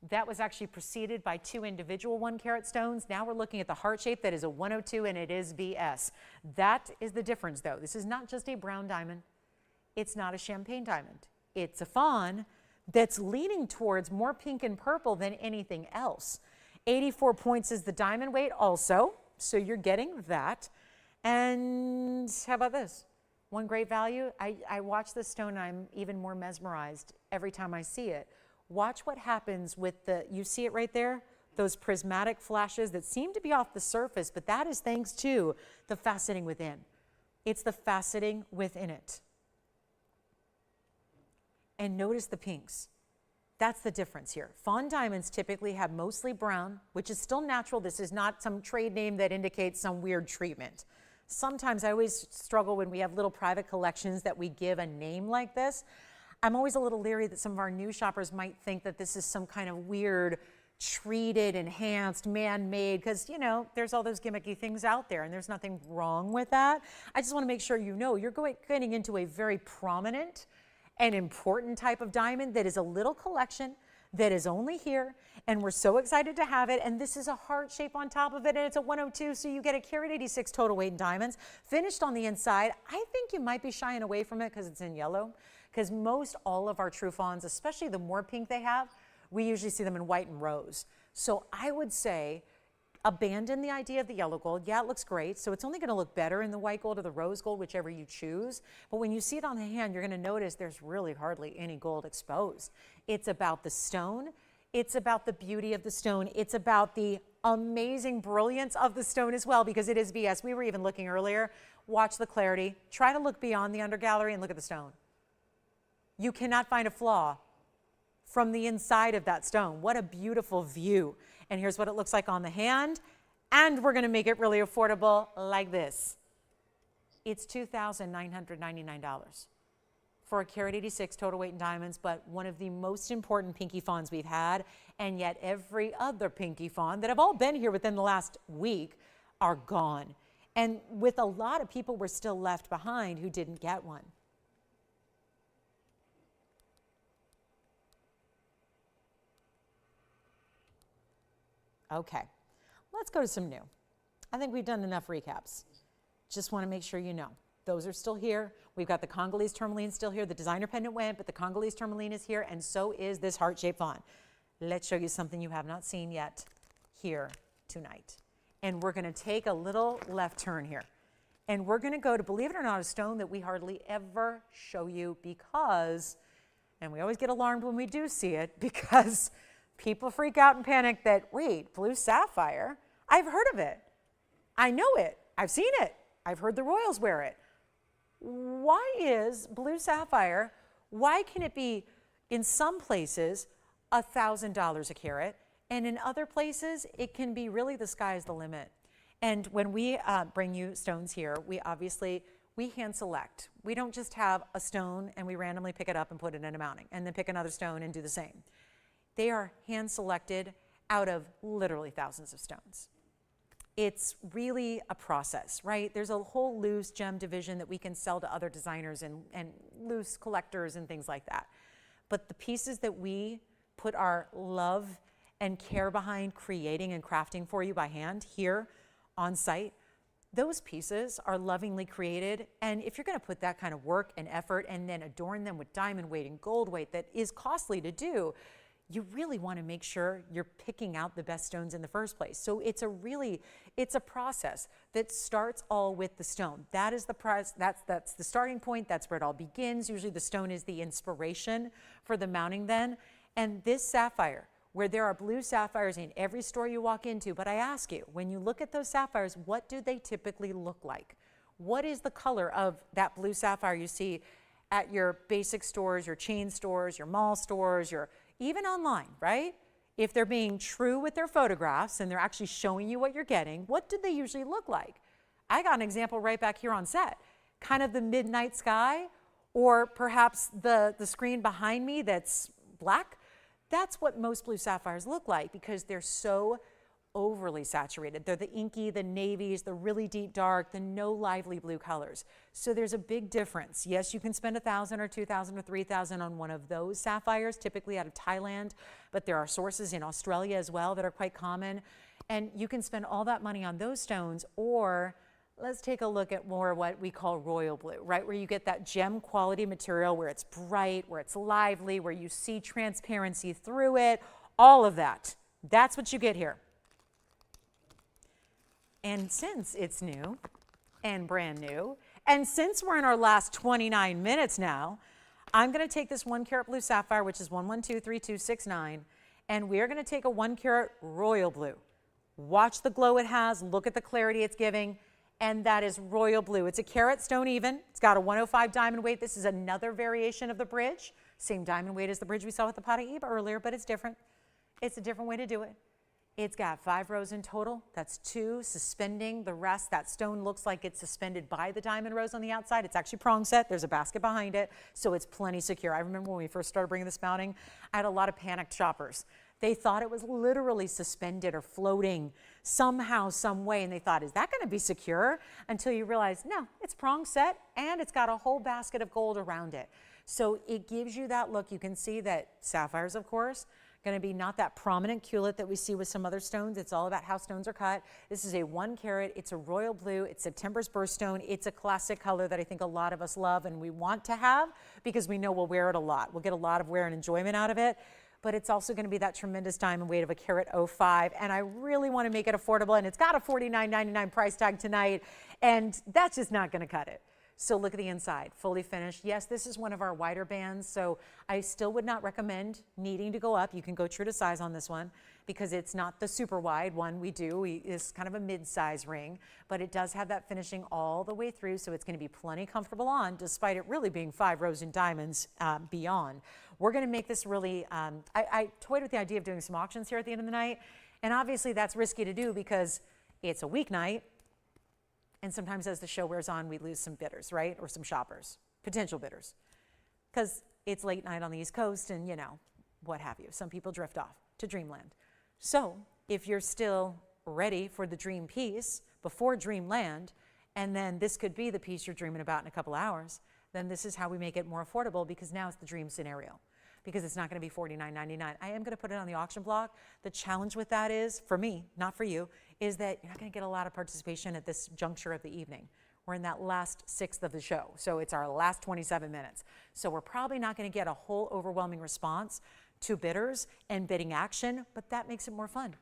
that was actually preceded by 2 individual 1 carat stones. Now we're looking at the heart shape that is a 102 and it is VS. That is the difference though. This is not just a brown diamond. It's not a champagne diamond. It's a fawn that's leaning towards more pink and purple than anything else. 84 points is the diamond weight also, so you're getting that. And how about this? One great value. I watch this stone and I'm even more mesmerized every time I see it. Watch what happens with you see it right there? Those prismatic flashes that seem to be off the surface, but that is thanks to the faceting within. It's the faceting within it. And notice the pinks. That's the difference here. Fawn diamonds typically have mostly brown, which is still natural. This is not some trade name that indicates some weird treatment. Sometimes I always struggle when we have little private collections that we give a name like this. I'm always a little leery that some of our new shoppers might think that this is some kind of weird, treated, enhanced, man-made, because, you know, there's all those gimmicky things out there, and there's nothing wrong with that. I just want to make sure you know you're getting into a very prominent and important type of diamond that is a little collection that is only here, and we're so excited to have it. And this is a heart shape on top of it, and it's a 102, so you get a carat 86 total weight in diamonds, finished on the inside. I think you might be shying away from it because it's in yellow, because most all of our true fawns, especially the more pink they have, we usually see them in white and rose. So I would say abandon the idea of the yellow gold. Yeah, it looks great. So it's only going to look better in the white gold or the rose gold, whichever you choose. But when you see it on the hand, you're going to notice there's really hardly any gold exposed. It's about the stone. It's about the beauty of the stone. It's about the amazing brilliance of the stone as well, because it is BS. We were even looking earlier. Watch the clarity. Try to look beyond the undergallery and look at the stone. You cannot find a flaw from the inside of that stone. What a beautiful view. And here's what it looks like on the hand. And we're going to make it really affordable like this. It's $2,999 for a carat 86 total weight in diamonds, but one of the most important pinky fawns we've had. And yet every other pinky fawn that have all been here within the last week are gone. And with a lot of people, we're still left behind who didn't get one. Okay, let's go to some new. I think we've done enough recaps. Just want to make sure you know. Those are still here. We've got the Congolese tourmaline still here. The designer pendant went, but the Congolese tourmaline is here, and so is this heart-shaped fawn. Let's show you something you have not seen yet here tonight. And we're going to take a little left turn here. And we're going to go to, believe it or not, a stone that we hardly ever show you because, and we always get alarmed when we do see it, because people freak out and panic that, wait, blue sapphire? I've heard of it. I know it. I've seen it. I've heard the royals wear it. Why is blue sapphire, why can it be in some places $1,000 a carat, and in other places it can be really the sky is the limit? And when we bring you stones here, we hand select. We don't just have a stone and we randomly pick it up and put it in a mounting and then pick another stone and do the same. They are hand selected out of literally thousands of stones. It's really a process, right? There's a whole loose gem division that we can sell to other designers and loose collectors and things like that. But the pieces that we put our love and care behind creating and crafting for you by hand here on site, those pieces are lovingly created. And if you're going to put that kind of work and effort and then adorn them with diamond weight and gold weight that is costly to do, you really want to make sure you're picking out the best stones in the first place. So it's a process that starts all with the stone. That is that's the starting point. That's where it all begins. Usually the stone is the inspiration for the mounting then. And this sapphire, where there are blue sapphires in every store you walk into, but I ask you, when you look at those sapphires, what do they typically look like? What is the color of that blue sapphire you see at your basic stores, your chain stores, your mall stores, even online, right? If they're being true with their photographs and they're actually showing you what you're getting, what do they usually look like? I got an example right back here on set. Kind of the midnight sky, or perhaps the screen behind me that's black. That's what most blue sapphires look like because they're so overly saturated. They're the inky, the navies, the really deep dark, the no lively blue colors. So there's a big difference. Yes, you can spend $1,000 or $2,000 or $3,000 on one of those sapphires, typically out of Thailand, but there are sources in Australia as well that are quite common. And you can spend all that money on those stones, or let's take a look at more what we call royal blue, right? Where you get that gem quality material, where it's bright, where it's lively, where you see transparency through it, all of that. That's what you get here. And since it's new and brand new, and since we're in our last 29 minutes now, I'm going to take this 1 carat blue sapphire, which is 1123269, and we're going to take a 1 carat royal blue. Watch the glow it has, look at the clarity it's giving, and that is royal blue. It's a carat stone even. It's got a 105 diamond weight. This is another variation of the bridge. Same diamond weight as the bridge we saw with the Paraiba earlier, but it's different. It's a different way to do it. It's got 5 rows in total. That's 2 suspending the rest. That stone looks like it's suspended by the diamond rows on the outside. It's actually prong set. There's a basket behind it, so it's plenty secure. I remember when we first started bringing this mounting, I had a lot of panicked shoppers. They thought it was literally suspended or floating somehow, some way, and they thought, is that going to be secure? Until you realize, no, it's prong set, and it's got a whole basket of gold around it. So it gives you that look. You can see that sapphires, of course, Going to be not that prominent culet that we see with some other stones. It's all about how stones are cut. This is a 1 carat. It's a royal blue. It's September's birthstone. It's a classic color that I think a lot of us love and we want to have because we know we'll wear it a lot. We'll get a lot of wear and enjoyment out of it. But it's also going to be that tremendous diamond weight of a carat 05. And I really want to make it affordable. And it's got a $49.99 price tag tonight. And that's just not going to cut it. So look at the inside, fully finished. Yes, this is one of our wider bands, so I still would not recommend needing to go up. You can go true to size on this one because it's not the super wide one we do. It's kind of a mid-size ring, but it does have that finishing all the way through, so it's going to be plenty comfortable on, despite it really being 5 rows in diamonds beyond. We're going to make this really, I toyed with the idea of doing some auctions here at the end of the night, and obviously that's risky to do because it's a weeknight. And sometimes as the show wears on, we lose some bidders, right? Or some shoppers, potential bidders. Because it's late night on the East Coast and, you know, what have you. Some people drift off to dreamland. So if you're still ready for the dream piece before dreamland, and then this could be the piece you're dreaming about in a couple hours, then this is how we make it more affordable because now it's the dream scenario. Because it's not going to be $49.99. I am going to put it on the auction block. The challenge with that is, for me, not for you, is that you're not going to get a lot of participation at this juncture of the evening. We're in that last sixth of the show, so it's our last 27 minutes. So we're probably not going to get a whole overwhelming response to bidders and bidding action, but that makes it more fun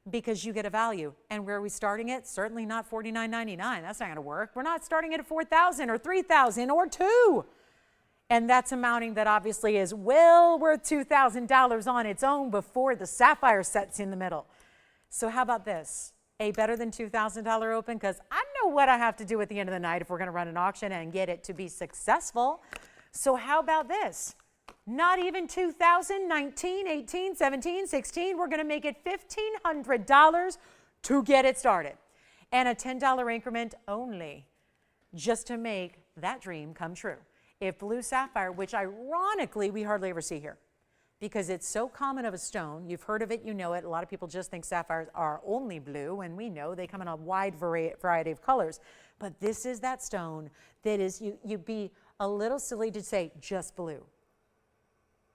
because you get a value. And where are we starting it? Certainly not $49.99. That's not going to work. We're not starting it at $4,000 or $3,000 or $2,000. And that's amounting that obviously is well worth $2,000 on its own before the sapphire sets in the middle. So how about this? A better than $2,000 open? Because I know what I have to do at the end of the night if we're going to run an auction and get it to be successful. So how about this? Not even $2,000, 19, 18, 17, 16. We're going to make it $1,500 to get it started. And a $10 increment only just to make that dream come true. If blue sapphire, which ironically we hardly ever see here because it's so common of a stone, you've heard of it, you know it. A lot of people just think sapphires are only blue, and we know they come in a wide variety of colors. But this is that stone that is, you'd be a little silly to say just blue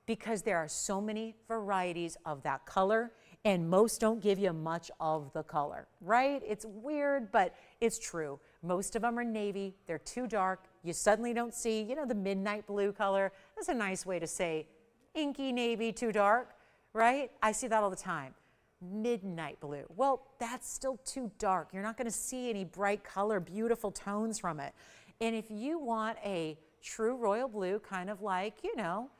because there are so many varieties of that color, and most don't give you much of the color, right? It's weird, but it's true. Most of them are navy. They're too dark. You suddenly don't see, you know, the midnight blue color. That's a nice way to say inky navy, too dark, right? I see that all the time. Midnight blue. Well, that's still too dark. You're not going to see any bright color, beautiful tones from it. And if you want a true royal blue, kind of like, you know,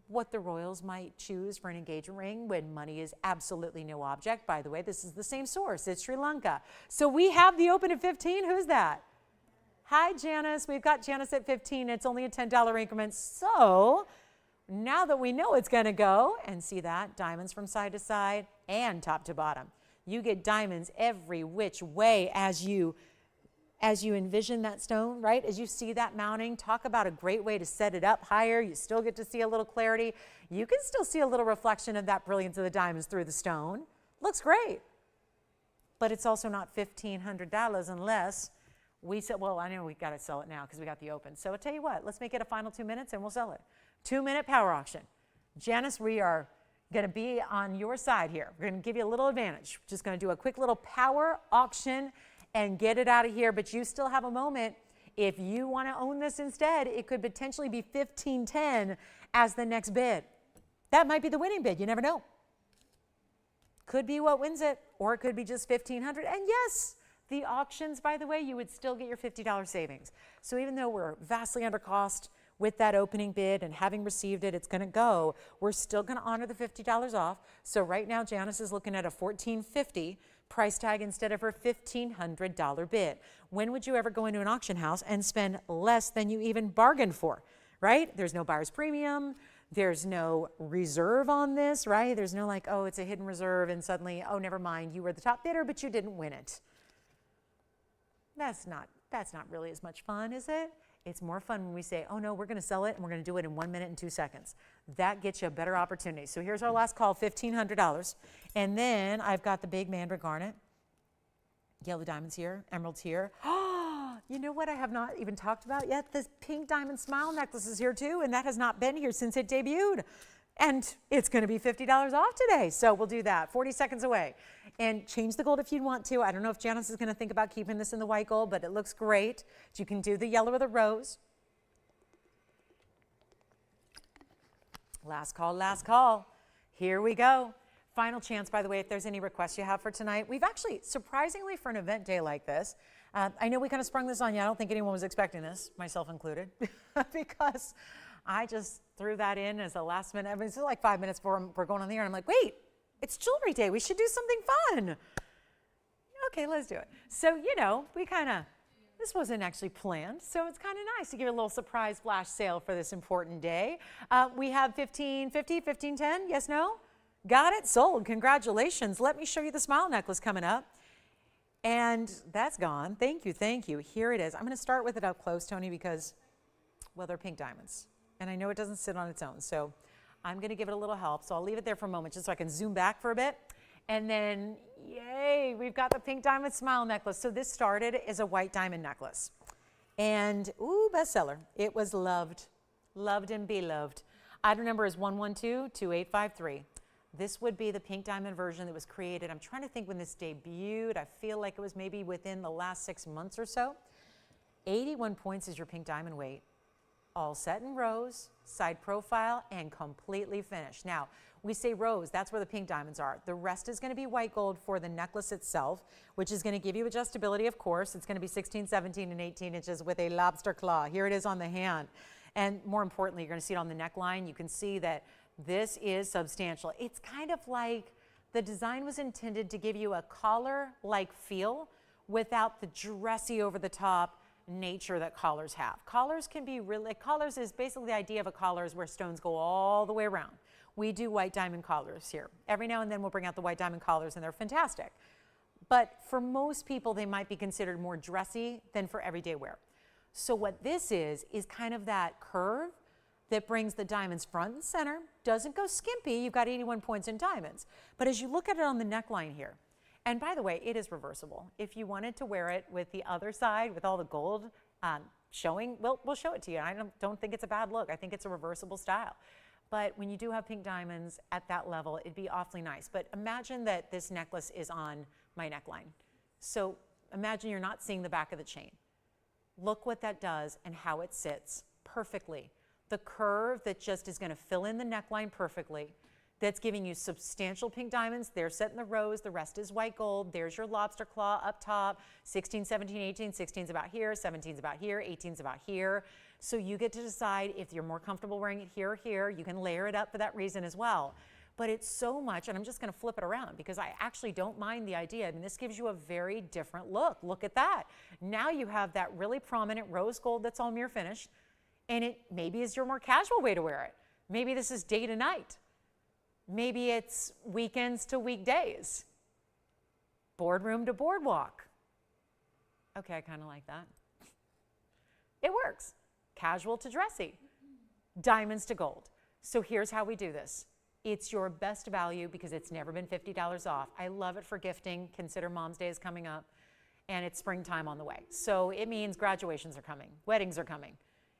what the royals might choose for an engagement ring when money is absolutely no object. By the way, this is the same source. It's Sri Lanka. So we have the open at 15. Who's that? Hi, Janice. We've got Janice at 15. It's only a $10 increment. So now that we know it's going to go, and see that, diamonds from side to side and top to bottom. You get diamonds every which way as you envision that stone, right? As you see that mounting, talk about a great way to set it up higher. You still get to see a little clarity. You can still see a little reflection of that brilliance of the diamonds through the stone. Looks great. But it's also not $1,500 unless we said, well, I know we got to sell it now because we got the open. So I'll tell you what, let's make it a final 2 minutes and we'll sell it. 2-minute power auction. Janice, we are going to be on your side here. We're going to give you a little advantage. Just going to do a quick little power auction and get it out of here, but you still have a moment. If you want to own this instead, it could potentially be $1,510 as the next bid. That might be the winning bid. You never know. Could be what wins it, or it could be just $1,500. And yes, the auctions, by the way, you would still get your $50 savings. So even though we're vastly under cost with that opening bid and having received it, it's going to go. We're still going to honor the $50 off. So right now, Janice is looking at a $1,450 price tag instead of her $1,500 bid. When would you ever go into an auction house and spend less than you even bargained for, right? There's no buyer's premium. There's no reserve on this, right? There's no like, oh, it's a hidden reserve and suddenly, oh, never mind, you were the top bidder, but you didn't win it. That's not really as much fun, is it? It's more fun when we say, oh no, we're going to sell it and we're going to do it in 1 minute and 2 seconds. That gets you a better opportunity. So here's our last call, $1,500. And then I've got the big mandarin garnet, yellow diamonds here, emeralds here. Oh, you know what I have not even talked about yet? This pink diamond smile necklace is here too, and that has not been here since it debuted. And it's going to be $50 off today. So we'll do that. 40 seconds away. And change the gold if you want to. I don't know if Janice is going to think about keeping this in the white gold, but it looks great. You can do the yellow or the rose. Last call, last call. Here we go. Final chance, by the way, if there's any requests you have for tonight. We've actually, surprisingly for an event day like this, I know we kind of sprung this on you. I don't think anyone was expecting this, myself included, because I just threw that in as a last minute. I mean, it's like 5 minutes before we're going on the air, and I'm like, wait, it's jewelry day. We should do something fun. Okay, let's do it. So, you know, we kind of, this wasn't actually planned, so it's kind of nice to give a little surprise flash sale for this important day. We have 1550, 1510, yes, no? Got it, sold, congratulations. Let me show you the smile necklace coming up. And that's gone, thank you, thank you. Here it is. I'm gonna start with it up close, Tony, because, well, they're pink diamonds. And I know it doesn't sit on its own, so I'm gonna give it a little help. So I'll leave it there for a moment just so I can zoom back for a bit. And then, yay, we've got the pink diamond smile necklace. So this started as a white diamond necklace. And, ooh, bestseller. It was loved, loved and beloved. Item number is 1122853. This would be the pink diamond version that was created. I'm trying to think when this debuted. I feel like it was maybe within the last 6 months or so. 81 points is your pink diamond weight. All set in rose, side profile, and completely finished. Now, we say rose, that's where the pink diamonds are. The rest is gonna be white gold for the necklace itself, which is gonna give you adjustability, of course. It's gonna be 16, 17, and 18 inches with a lobster claw. Here it is on the hand. And more importantly, you're gonna see it on the neckline. You can see that this is substantial. It's kind of like the design was intended to give you a collar-like feel without the dressy over-the-top nature that collars have. Collars can be really, collars is basically the idea of a collar is where stones go all the way around. We do white diamond collars here. Every now and then we'll bring out the white diamond collars and they're fantastic. But for most people, they might be considered more dressy than for everyday wear. So what this is kind of that curve that brings the diamonds front and center, doesn't go skimpy. You've got 81 points in diamonds. But as you look at it on the neckline here, and by the way, it is reversible. If you wanted to wear it with the other side, with all the gold showing, we'll show it to you. I don't think it's a bad look. I think it's a reversible style. But when you do have pink diamonds at that level, it'd be awfully nice. But imagine that this necklace is on my neckline. So imagine you're not seeing the back of the chain. Look what that does and how it sits perfectly. The curve that just is gonna fill in the neckline perfectly. That's giving you substantial pink diamonds. They're set in the rose, the rest is white gold. There's your lobster claw up top, 16, 17, 18, 16's about here, 17's about here, 18's about here. So you get to decide if you're more comfortable wearing it here or here. You can layer it up for that reason as well. But it's so much, and I'm just gonna flip it around because I actually don't mind the idea. I mean, this gives you a very different look. Look at that. Now you have that really prominent rose gold that's all mirror finished, and it maybe is your more casual way to wear it. Maybe this is day to night. Maybe it's weekends to weekdays, boardroom to boardwalk. Okay, I kind of like that. It works. Casual to dressy, diamonds to gold. So here's how we do this. It's your best value because it's never been $50 off. I love it for gifting. Consider Mom's Day is coming up and it's springtime on the way. So it means graduations are coming, weddings are coming.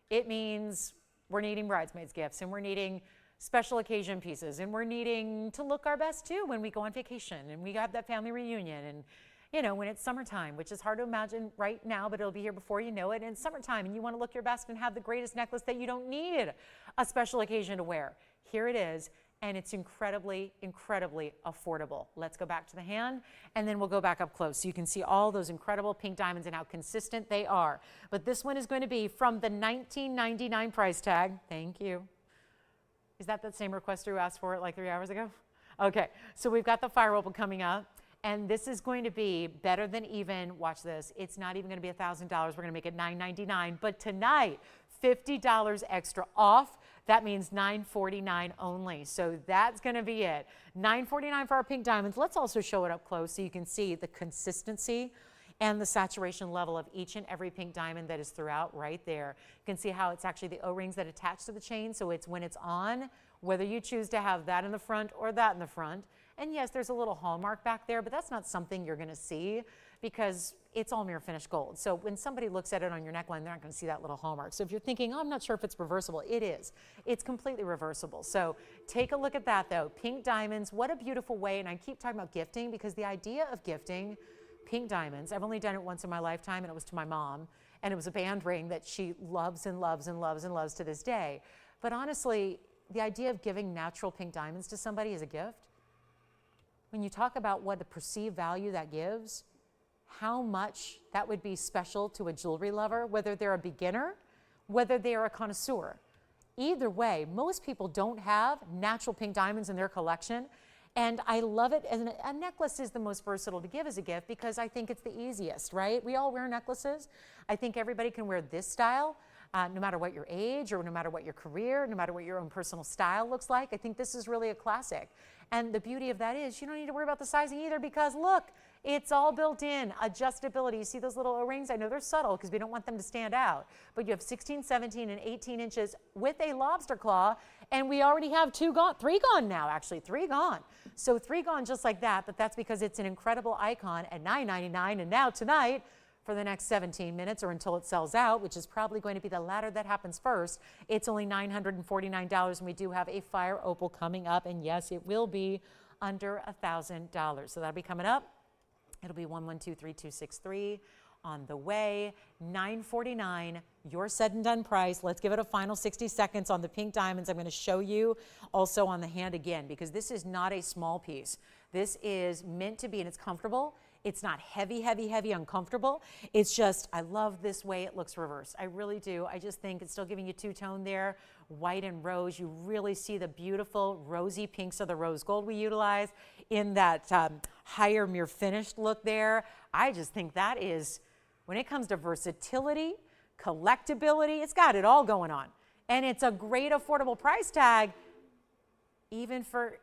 It means we're needing bridesmaids gifts and we're needing special occasion pieces, and we're needing to look our best too when we go on vacation and we have that family reunion, and you know, when it's summertime, which is hard to imagine right now, but it'll be here before you know it, and it's summertime and you want to look your best and have the greatest necklace that you don't need a special occasion to wear. Here it is, and it's incredibly, incredibly affordable. Let's go back to the hand and then we'll go back up close so you can see all those incredible pink diamonds and how consistent they are. But this one is going to be from the $19.99 price tag. Thank you. Is that the same requester who asked for it like 3 hours ago? Okay, so we've got the fire opal coming up, and this is going to be better than even, watch this, it's not even gonna be $1,000, we're gonna make it $999, but tonight, $50 extra off. That means $949 only, so that's gonna be it. $949 for our pink diamonds. Let's also show it up close so you can see the consistency and the saturation level of each and every pink diamond that is throughout right there. You can see how it's actually the O-rings that attach to the chain, so it's when it's on, whether you choose to have that in the front or that in the front, And yes, there's a little hallmark back there, but that's not something you're going to see because it's all mirror finished gold. So when somebody looks at it on your neckline, they're not going to see that little hallmark. So if you're thinking, oh, I'm not sure if it's reversible, it is. It's completely reversible. So take a look at that though. Pink diamonds, what a beautiful way. And I keep talking about gifting because the idea of gifting pink diamonds, I've only done it once in my lifetime, and it was to my mom. And it was a band ring that she loves and loves and loves and loves to this day. But honestly, the idea of giving natural pink diamonds to somebody is a gift. When you talk about what the perceived value that gives, how much that would be special to a jewelry lover, whether they're a beginner, whether they are a connoisseur. Either way, most people don't have natural pink diamonds in their collection. And I love it. And a necklace is the most versatile to give as a gift because I think it's the easiest, right? We all wear necklaces. I think everybody can wear this style, no matter what your age or no matter what your career, no matter what your own personal style looks like. I think this is really a classic. And the beauty of that is you don't need to worry about the sizing either because look, it's all built in. Adjustability. You see those little O-rings? I know they're subtle because we don't want them to stand out. But you have 16, 17, and 18 inches with a lobster claw. And we already have 3 gone now, actually. 3 gone. So 3 gone just like that. But that's because it's an incredible icon at $9.99. And now tonight, for the next 17 minutes or until it sells out, which is probably going to be the latter that happens first, it's only $949. And we do have a fire opal coming up. And yes, it will be under $1,000. So that'll be coming up. It'll be 1123-263 on the way. $949, your said and done price. Let's give it a final 60 seconds on the pink diamonds. I'm going to show you also on the hand again because this is not a small piece. This is meant to be, and it's comfortable. It's not heavy, heavy, heavy, uncomfortable. It's just, I love this way it looks reversed. I really do. I just think it's still giving you two-tone there, white and rose. You really see the beautiful rosy pinks of the rose gold we utilize in that higher mirror finished look there. I just think that is, when it comes to versatility, collectability, it's got it all going on. And it's a great affordable price tag, even for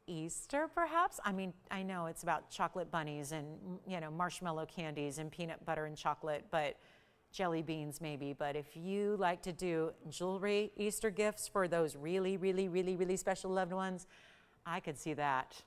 Easter, perhaps? I mean, I know it's about chocolate bunnies and, you know, marshmallow candies and peanut butter and chocolate, but jelly beans maybe. But if you like to do jewelry Easter gifts for those really, really, really, really special loved ones, I could see that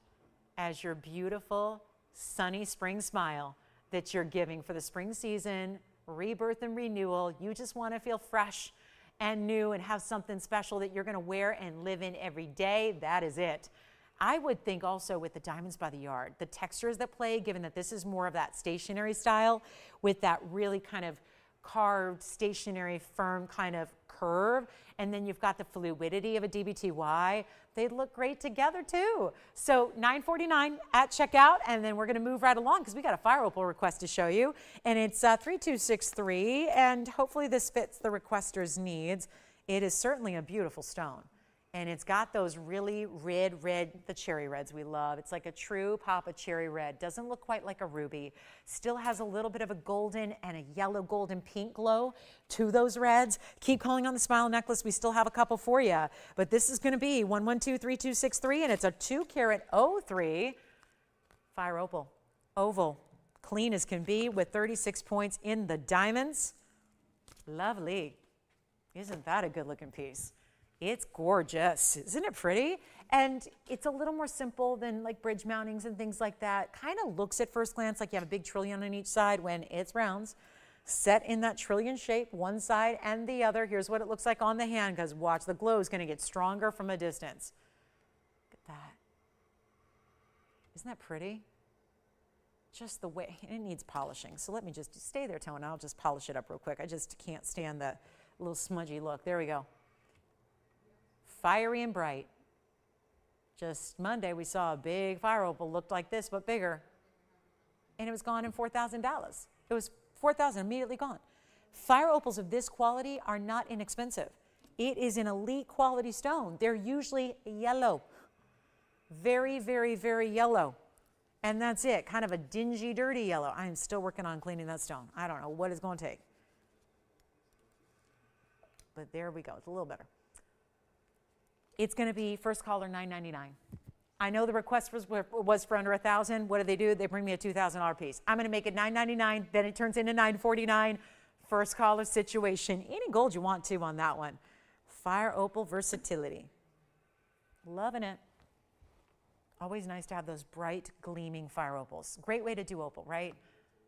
as your beautiful, sunny spring smile that you're giving for the spring season, rebirth and renewal. You just want to feel fresh and new and have something special that you're going to wear and live in every day. That is it. I would think also with the diamonds by the yard, the textures that play, given that this is more of that stationary style with that really kind of carved, stationary, firm kind of curve, and then you've got the fluidity of a DBTY, they look great together too. So $949 at checkout, and then we're going to move right along because we got a fire opal request to show you, and it's 3263, and hopefully this fits the requester's needs. It is certainly a beautiful stone. And it's got those really red, the cherry reds we love. It's like a true pop of cherry red. Doesn't look quite like a ruby. Still has a little bit of a golden and a yellow golden pink glow to those reds. Keep calling on the Smile Necklace. We still have a couple for you. But this is going to be 1123263, and it's a 2-carat 03 fire opal. Oval. Clean as can be with 36 points in the diamonds. Lovely. Isn't that a good looking piece? It's gorgeous. Isn't it pretty? And it's a little more simple than like bridge mountings and things like that. Kind of looks at first glance like you have a big trillion on each side when it's rounds. Set in that trillion shape, one side and the other. Here's what it looks like on the hand because watch, the glow is going to get stronger from a distance. Look at that. Isn't that pretty? Just the way, and it needs polishing. So let me just stay there, Tone. I'll just polish it up real quick. I just can't stand the little smudgy look. There we go. Fiery and bright. Just Monday we saw a big fire opal looked like this but bigger, and it was gone in $4,000. It was $4,000 immediately gone. Fire opals of this quality are not inexpensive. It is an elite quality stone. They're usually yellow, very, very, very yellow, and that's it. Kind of a dingy, dirty yellow. I am still working on cleaning that stone. I don't know what it's going to take, but there we go. It's a little better. It's going to be first caller $9.99. I know the request was for under $1,000. What do? They bring me a $2,000 piece. I'm going to make it $9.99. Then it turns into $9.49. First caller situation. Any gold you want to on that one. Fire opal versatility. Loving it. Always nice to have those bright, gleaming fire opals. Great way to do opal, right?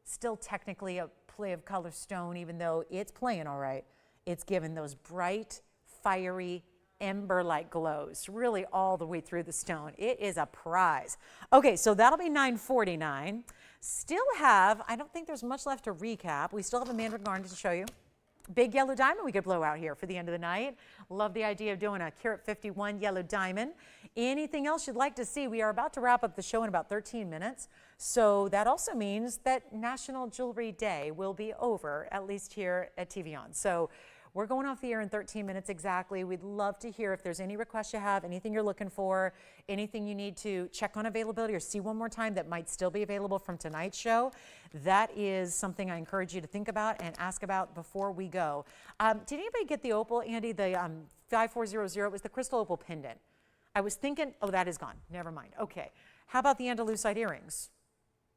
Still technically a play of color stone, even though it's playing all right. It's given those bright, fiery, ember-like glows really all the way through the stone. It is a prize. Okay, so that'll be $9.49. Still have, I don't think there's much left to recap. We still have a mandarin garnet to show you. Big yellow diamond we could blow out here for the end of the night. Love the idea of doing a Carat 51 yellow diamond. Anything else you'd like to see? We are about to wrap up the show in about 13 minutes. So that also means that National Jewelry Day will be over, at least here at TVON. So we're going off the air in 13 minutes exactly. We'd love to hear if there's any requests you have, anything you're looking for, anything you need to check on availability or see one more time that might still be available from tonight's show. That is something I encourage you to think about and ask about before we go. Did anybody get the opal, Andy? The 5400, it was the crystal opal pendant. I was thinking, oh, that is gone. Never mind. Okay. How about the Andalusite earrings?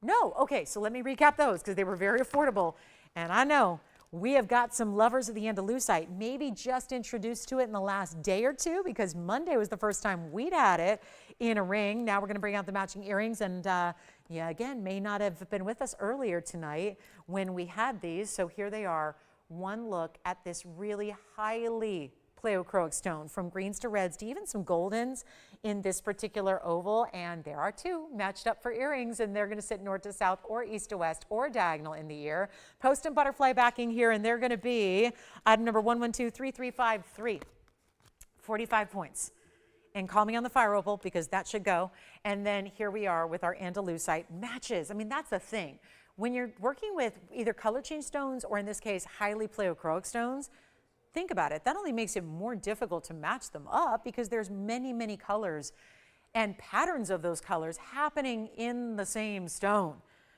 No. Okay, so let me recap those because they were very affordable. And I know we have got some lovers of the Andalusite, maybe just introduced to it in the last day or two because Monday was the first time we'd had it in a ring. Now we're going to bring out the matching earrings and yeah, again, may not have been with us earlier tonight when we had these. So here they are. One look at this really highly pleochroic stone, from greens to reds to even some goldens in this particular oval. And there are two matched up for earrings, and they're going to sit north to south or east to west or diagonal in the ear. Post and butterfly backing here, and they're going to be item number 112335. 45 points. And call me on the fire opal because that should go. And then here we are with our Andalusite matches. I mean, that's the thing. When you're working with either color change stones or in this case, highly pleochroic stones, think about it. That only makes it more difficult to match them up because there's many, many colors and patterns of those colors happening in the same stone.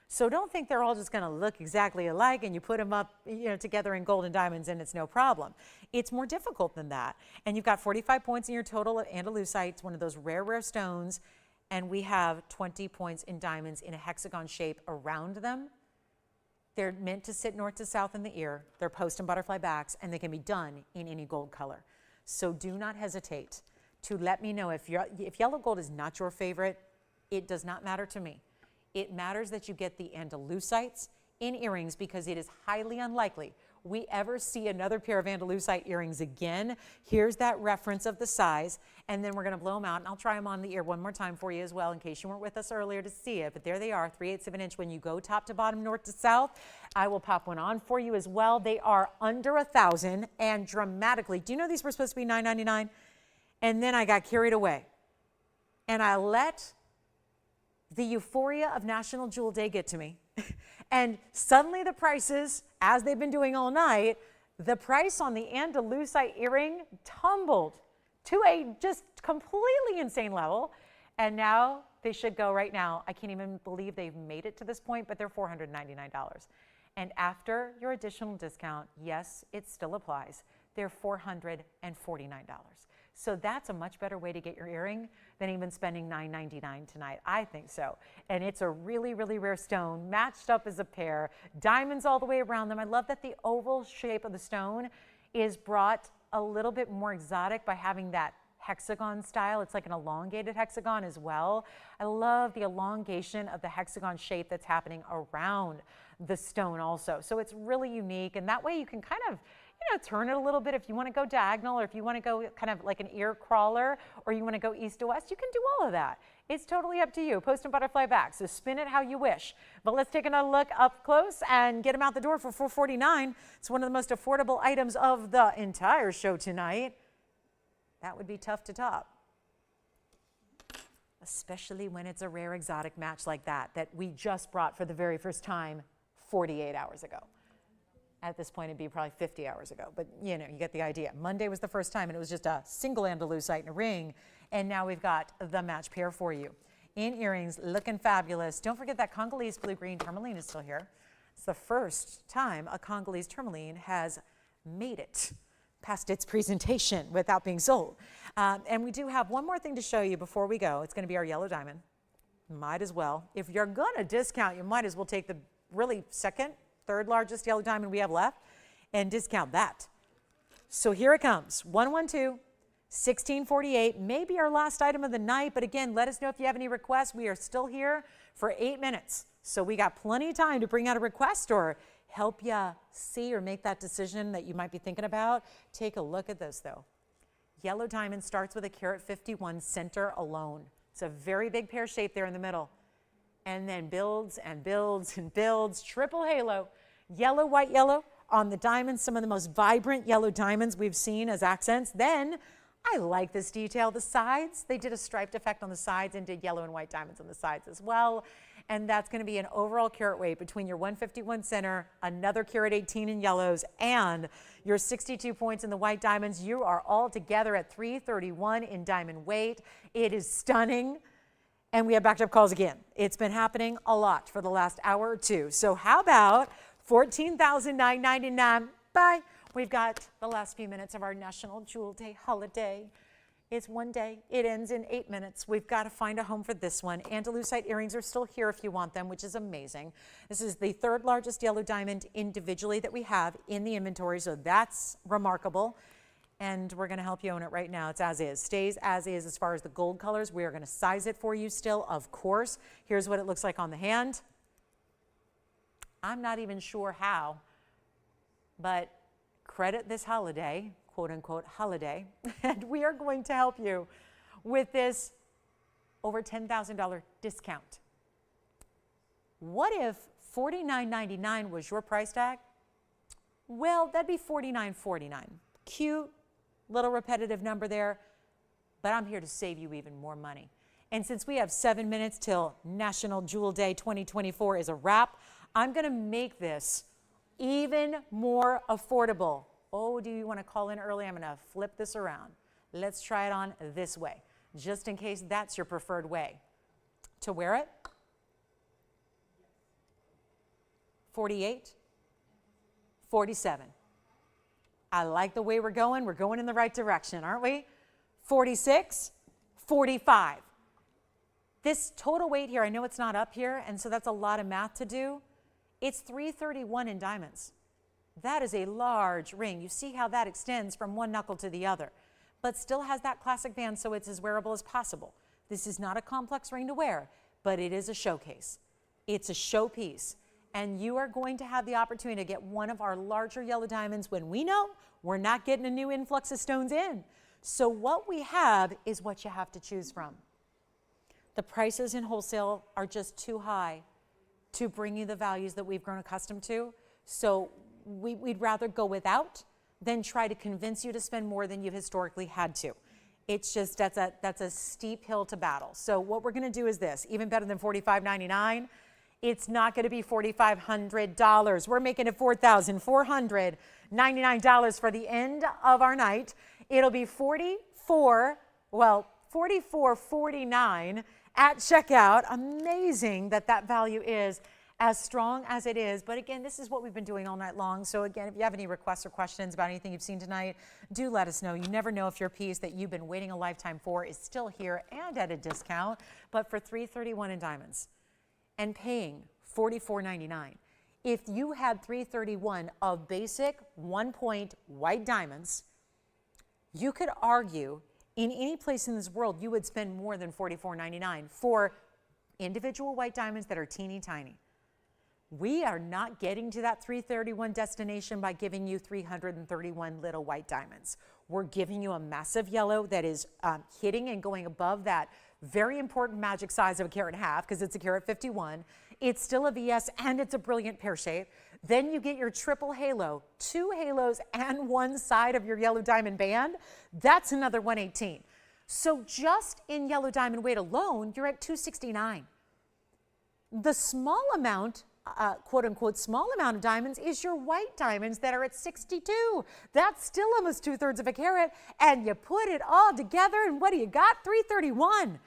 So don't think they're all just going to look exactly alike and you put them up, together in gold and diamonds and it's no problem. It's more difficult than that. And you've got 45 points in your total of Andalusite. It's one of those rare, rare stones. And we have 20 points in diamonds in a hexagon shape around them. They're meant to sit north to south in the ear. They're post and butterfly backs, and they can be done in any gold color. So do not hesitate to let me know if yellow gold is not your favorite. It does not matter to me. It matters that you get the Andalusites in earrings because it is highly unlikely we ever see another pair of Andalusite earrings again. Here's that reference of the size, and then we're going to blow them out, and I'll try them on the ear one more time for you as well in case you weren't with us earlier to see it. But there they are, 3/8 of an inch when you go top to bottom, north to south. I will pop one on for you as well. They are under 1,000 and dramatically. Do you know these were supposed to be $9.99? And then I got carried away, and I let the euphoria of National Jewel Day get to me. And suddenly the prices, as they've been doing all night, the price on the Andalusite earring tumbled to a just completely insane level. And now they should go right now. I can't even believe they've made it to this point, but they're $499. And after your additional discount, yes, it still applies. They're $449. So that's a much better way to get your earring than even spending $9.99 tonight. I think so. And it's a really, really rare stone, matched up as a pair, diamonds all the way around them. I love that the oval shape of the stone is brought a little bit more exotic by having that hexagon style. It's like an elongated hexagon as well. I love the elongation of the hexagon shape that's happening around the stone also. So it's really unique. And that way you can kind of turn it a little bit if you want to go diagonal, or if you want to go kind of like an ear crawler, or you want to go east to west, you can do all of that. It's totally up to you. Post and butterfly back, so spin it how you wish. But let's take another look up close and get them out the door for $449. It's one of the most affordable items of the entire show tonight. That would be tough to top, especially when it's a rare exotic match like that we just brought for the very first time 48 hours ago. At this point, it'd be probably 50 hours ago, but you get the idea. Monday was the first time, and it was just a single Andalusite in a ring, and now we've got the match pair for you. In earrings, looking fabulous. Don't forget that Congolese blue-green tourmaline is still here. It's the first time a Congolese tourmaline has made it past its presentation without being sold. And we do have one more thing to show you before we go. It's going to be our yellow diamond. Might as well. If you're going to discount, you might as well take the really third largest yellow diamond we have left and discount that. So here it comes, 112 1648, maybe our last item of the night, but again, let us know if you have any requests. We are still here for 8 minutes, so we got plenty of time to bring out a request or help you see or make that decision that you might be thinking about. Take a look at this though. Yellow diamond starts with a carat 51 center alone. It's a very big pear shape there in the middle, and then builds and builds and builds. Triple halo, yellow, white, yellow on the diamonds, some of the most vibrant yellow diamonds we've seen as accents. Then I like this detail, the sides. They did a striped effect on the sides and did yellow and white diamonds on the sides as well. And that's going to be an overall carat weight between your 151 center, another carat 18 in yellows, and your 62 points in the white diamonds. You are all together at 331 in diamond weight. It is stunning. And we have backed up calls again. It's been happening a lot for the last hour or two. So how about $14,999? Bye. We've got the last few minutes of our National Jewel Day holiday. It's one day. It ends in 8 minutes. We've got to find a home for this one. Andalusite earrings are still here if you want them, which is amazing. This is the third largest yellow diamond individually that we have in the inventory, so that's remarkable. And we're going to help you own it right now. It's as is. Stays as is as far as the gold colors. We are going to size it for you still, of course. Here's what it looks like on the hand. I'm not even sure how, but credit this holiday, quote unquote holiday, and we are going to help you with this over $10,000 discount. What if $49.99 was your price tag? Well, that'd be $49.49. Cute, little repetitive number there, but I'm here to save you even more money. And since we have 7 minutes till National Jewel Day 2024 is a wrap, I'm going to make this even more affordable. Oh, do you want to call in early? I'm going to flip this around. Let's try it on this way, just in case that's your preferred way to wear it. 48, 47. I like the way we're going. We're going in the right direction, aren't we? 46, 45. This total weight here, I know it's not up here, and so that's a lot of math to do. It's 331 in diamonds. That is a large ring. You see how that extends from one knuckle to the other, but still has that classic band, so it's as wearable as possible. This is not a complex ring to wear, but it is a showcase. It's a showpiece, and you are going to have the opportunity to get one of our larger yellow diamonds when we know we're not getting a new influx of stones in. So what we have is what you have to choose from. The prices in wholesale are just too high to bring you the values that we've grown accustomed to. So we'd rather go without than try to convince you to spend more than you've historically had to. It's just, that's a steep hill to battle. So what we're going to do is this, even better than $45.99, it's not going to be $4,500. We're making it $4,499 for the end of our night. It'll be $44.49 at checkout. Amazing that that value is as strong as it is. But again, this is what we've been doing all night long. So again, if you have any requests or questions about anything you've seen tonight, do let us know. You never know if your piece that you've been waiting a lifetime for is still here and at a discount, but for $331 in diamonds and paying $44.99. If you had $331 of basic 1-point white diamonds, you could argue in any place in this world you would spend more than $44.99 for individual white diamonds that are teeny tiny. We are not getting to that 331 destination by giving you 331 little white diamonds. We're giving you a massive yellow that is hitting and going above that very important magic size of 1.5 carats because it's a carat 51. It's still a VS and it's a brilliant pear shape. Then you get your triple halo, 2 halos and 1 side of your yellow diamond band. That's another 118. So just in yellow diamond weight alone, you're at 269. The small amount, quote unquote, small amount of diamonds is your white diamonds that are at 62. That's still almost 2/3 of a carat. And you put it all together and what do you got? 331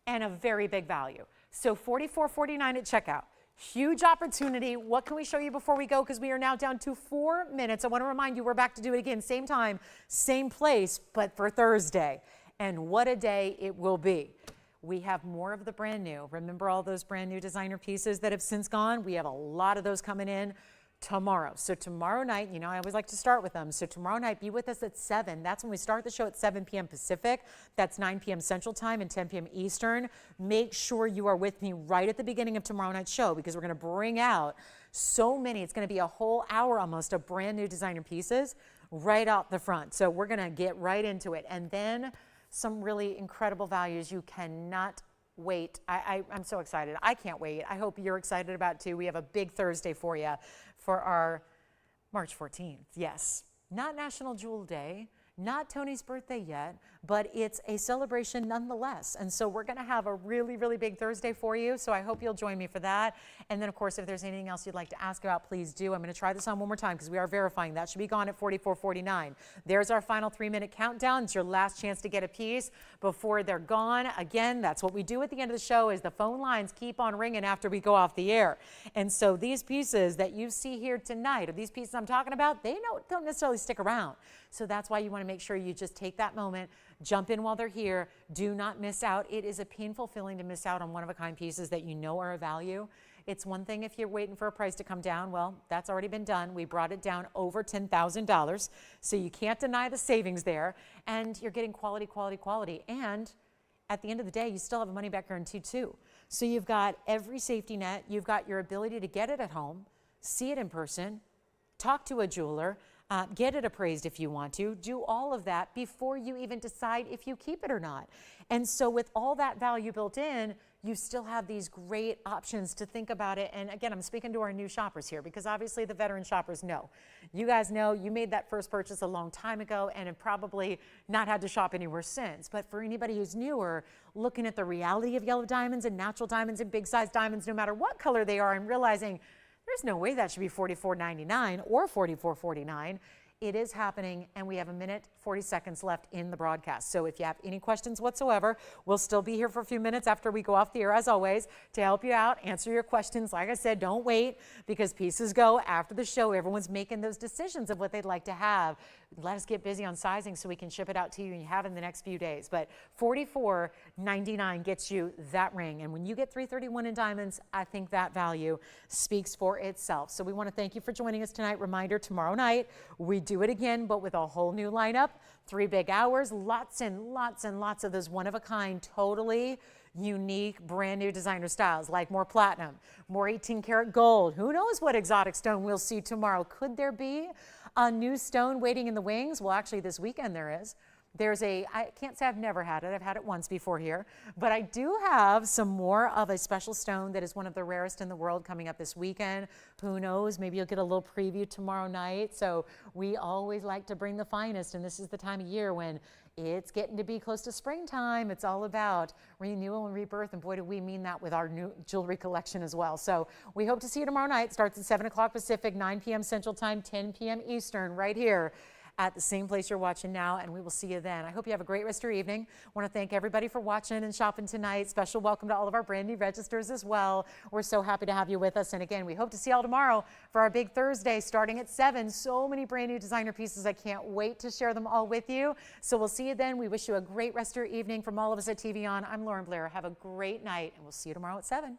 and a very big value. So $44.49 at checkout. Huge opportunity. What can we show you before we go? Because we are now down to 4 minutes. I want to remind you we're back to do it again, same time, same place, but for Thursday. And what a day it will be. We have more of the brand new. Remember all those brand new designer pieces that have since gone? We have a lot of those coming in. tomorrow. So tomorrow night, you know, I always like to start with them. So tomorrow night, be with us at 7. That's when we start the show at 7 p.m. Pacific. That's 9 p.m. Central Time and 10 p.m. Eastern. Make sure you are with me right at the beginning of tomorrow night's show, because we're going to bring out so many. It's going to be a whole hour almost of brand new designer pieces right out the front. So we're going to get right into it. And then some really incredible values you cannot wait. I'm so excited. I can't wait. I hope you're excited about it too. We have a big Thursday for you for our March 14th. Yes, not National Jewel Day, not Tony's birthday yet, but it's a celebration nonetheless. And so we're going to have a really, really big Thursday for you. So I hope you'll join me for that. And then, of course, if there's anything else you'd like to ask about, please do. I'm going to try this on one more time because we are verifying. That should be gone at 44:49. There's our final 3-minute countdown. It's your last chance to get a piece before they're gone. Again, that's what we do at the end of the show, is the phone lines keep on ringing after we go off the air. And so these pieces that you see here tonight, or these pieces I'm talking about, they don't necessarily stick around. So that's why you want to make sure you just take that moment, jump in while they're here. Do not miss out. It is a painful feeling to miss out on one-of-a-kind pieces that you know are of value. It's one thing if you're waiting for a price to come down. Well, that's already been done. We brought it down over $10,000. So you can't deny the savings there. And you're getting quality, quality, quality. And at the end of the day, you still have a money-back guarantee too. So you've got every safety net. You've got your ability to get it at home, see it in person, talk to a jeweler, get it appraised if you want to, do all of that before you even decide if you keep it or not. And so with all that value built in, you still have these great options to think about it. And again, I'm speaking to our new shoppers here, because obviously the veteran shoppers know. You guys know you made that first purchase a long time ago and have probably not had to shop anywhere since. But for anybody who's newer, looking at the reality of yellow diamonds and natural diamonds and big size diamonds, no matter what color they are, and realizing there's no way that should be $44.99 or $44.49. It is happening, and we have 1 minute, 40 seconds left in the broadcast. So if you have any questions whatsoever, we'll still be here for a few minutes after we go off the air, as always, to help you out, answer your questions. Like I said, don't wait, because pieces go after the show. Everyone's making those decisions of what they'd like to have. Let us get busy on sizing so we can ship it out to you and you have it in the next few days. But $44.99 gets you that ring. And when you get $331 in diamonds, I think that value speaks for itself. So we want to thank you for joining us tonight. Reminder, tomorrow night, we do it again, but with a whole new lineup. 3 big hours, lots and lots and lots of those one-of-a-kind, totally unique, brand new designer styles, like more platinum, more 18-karat gold. Who knows what exotic stone we'll see tomorrow? Could there be a new stone waiting in the wings? Well, actually, this weekend there is. There's I can't say I've never had it. I've had it once before here. But I do have some more of a special stone that is one of the rarest in the world coming up this weekend. Who knows? Maybe you'll get a little preview tomorrow night. So we always like to bring the finest. And this is the time of year when it's getting to be close to springtime. It's all about renewal and rebirth. And boy, do we mean that with our new jewelry collection as well. So we hope to see you tomorrow night. Starts at 7 o'clock Pacific, 9 p.m. Central Time, 10 p.m. Eastern, right here at the same place you're watching now, and we will see you then. I hope you have a great rest of your evening. I want to thank everybody for watching and shopping tonight. Special welcome to all of our brand new registers as well. We're so happy to have you with us. And again, we hope to see you all tomorrow for our big Thursday starting at 7. So many brand new designer pieces. I can't wait to share them all with you. So we'll see you then. We wish you a great rest of your evening. From all of us at TVON, I'm Lauren Blair. Have a great night, and we'll see you tomorrow at 7.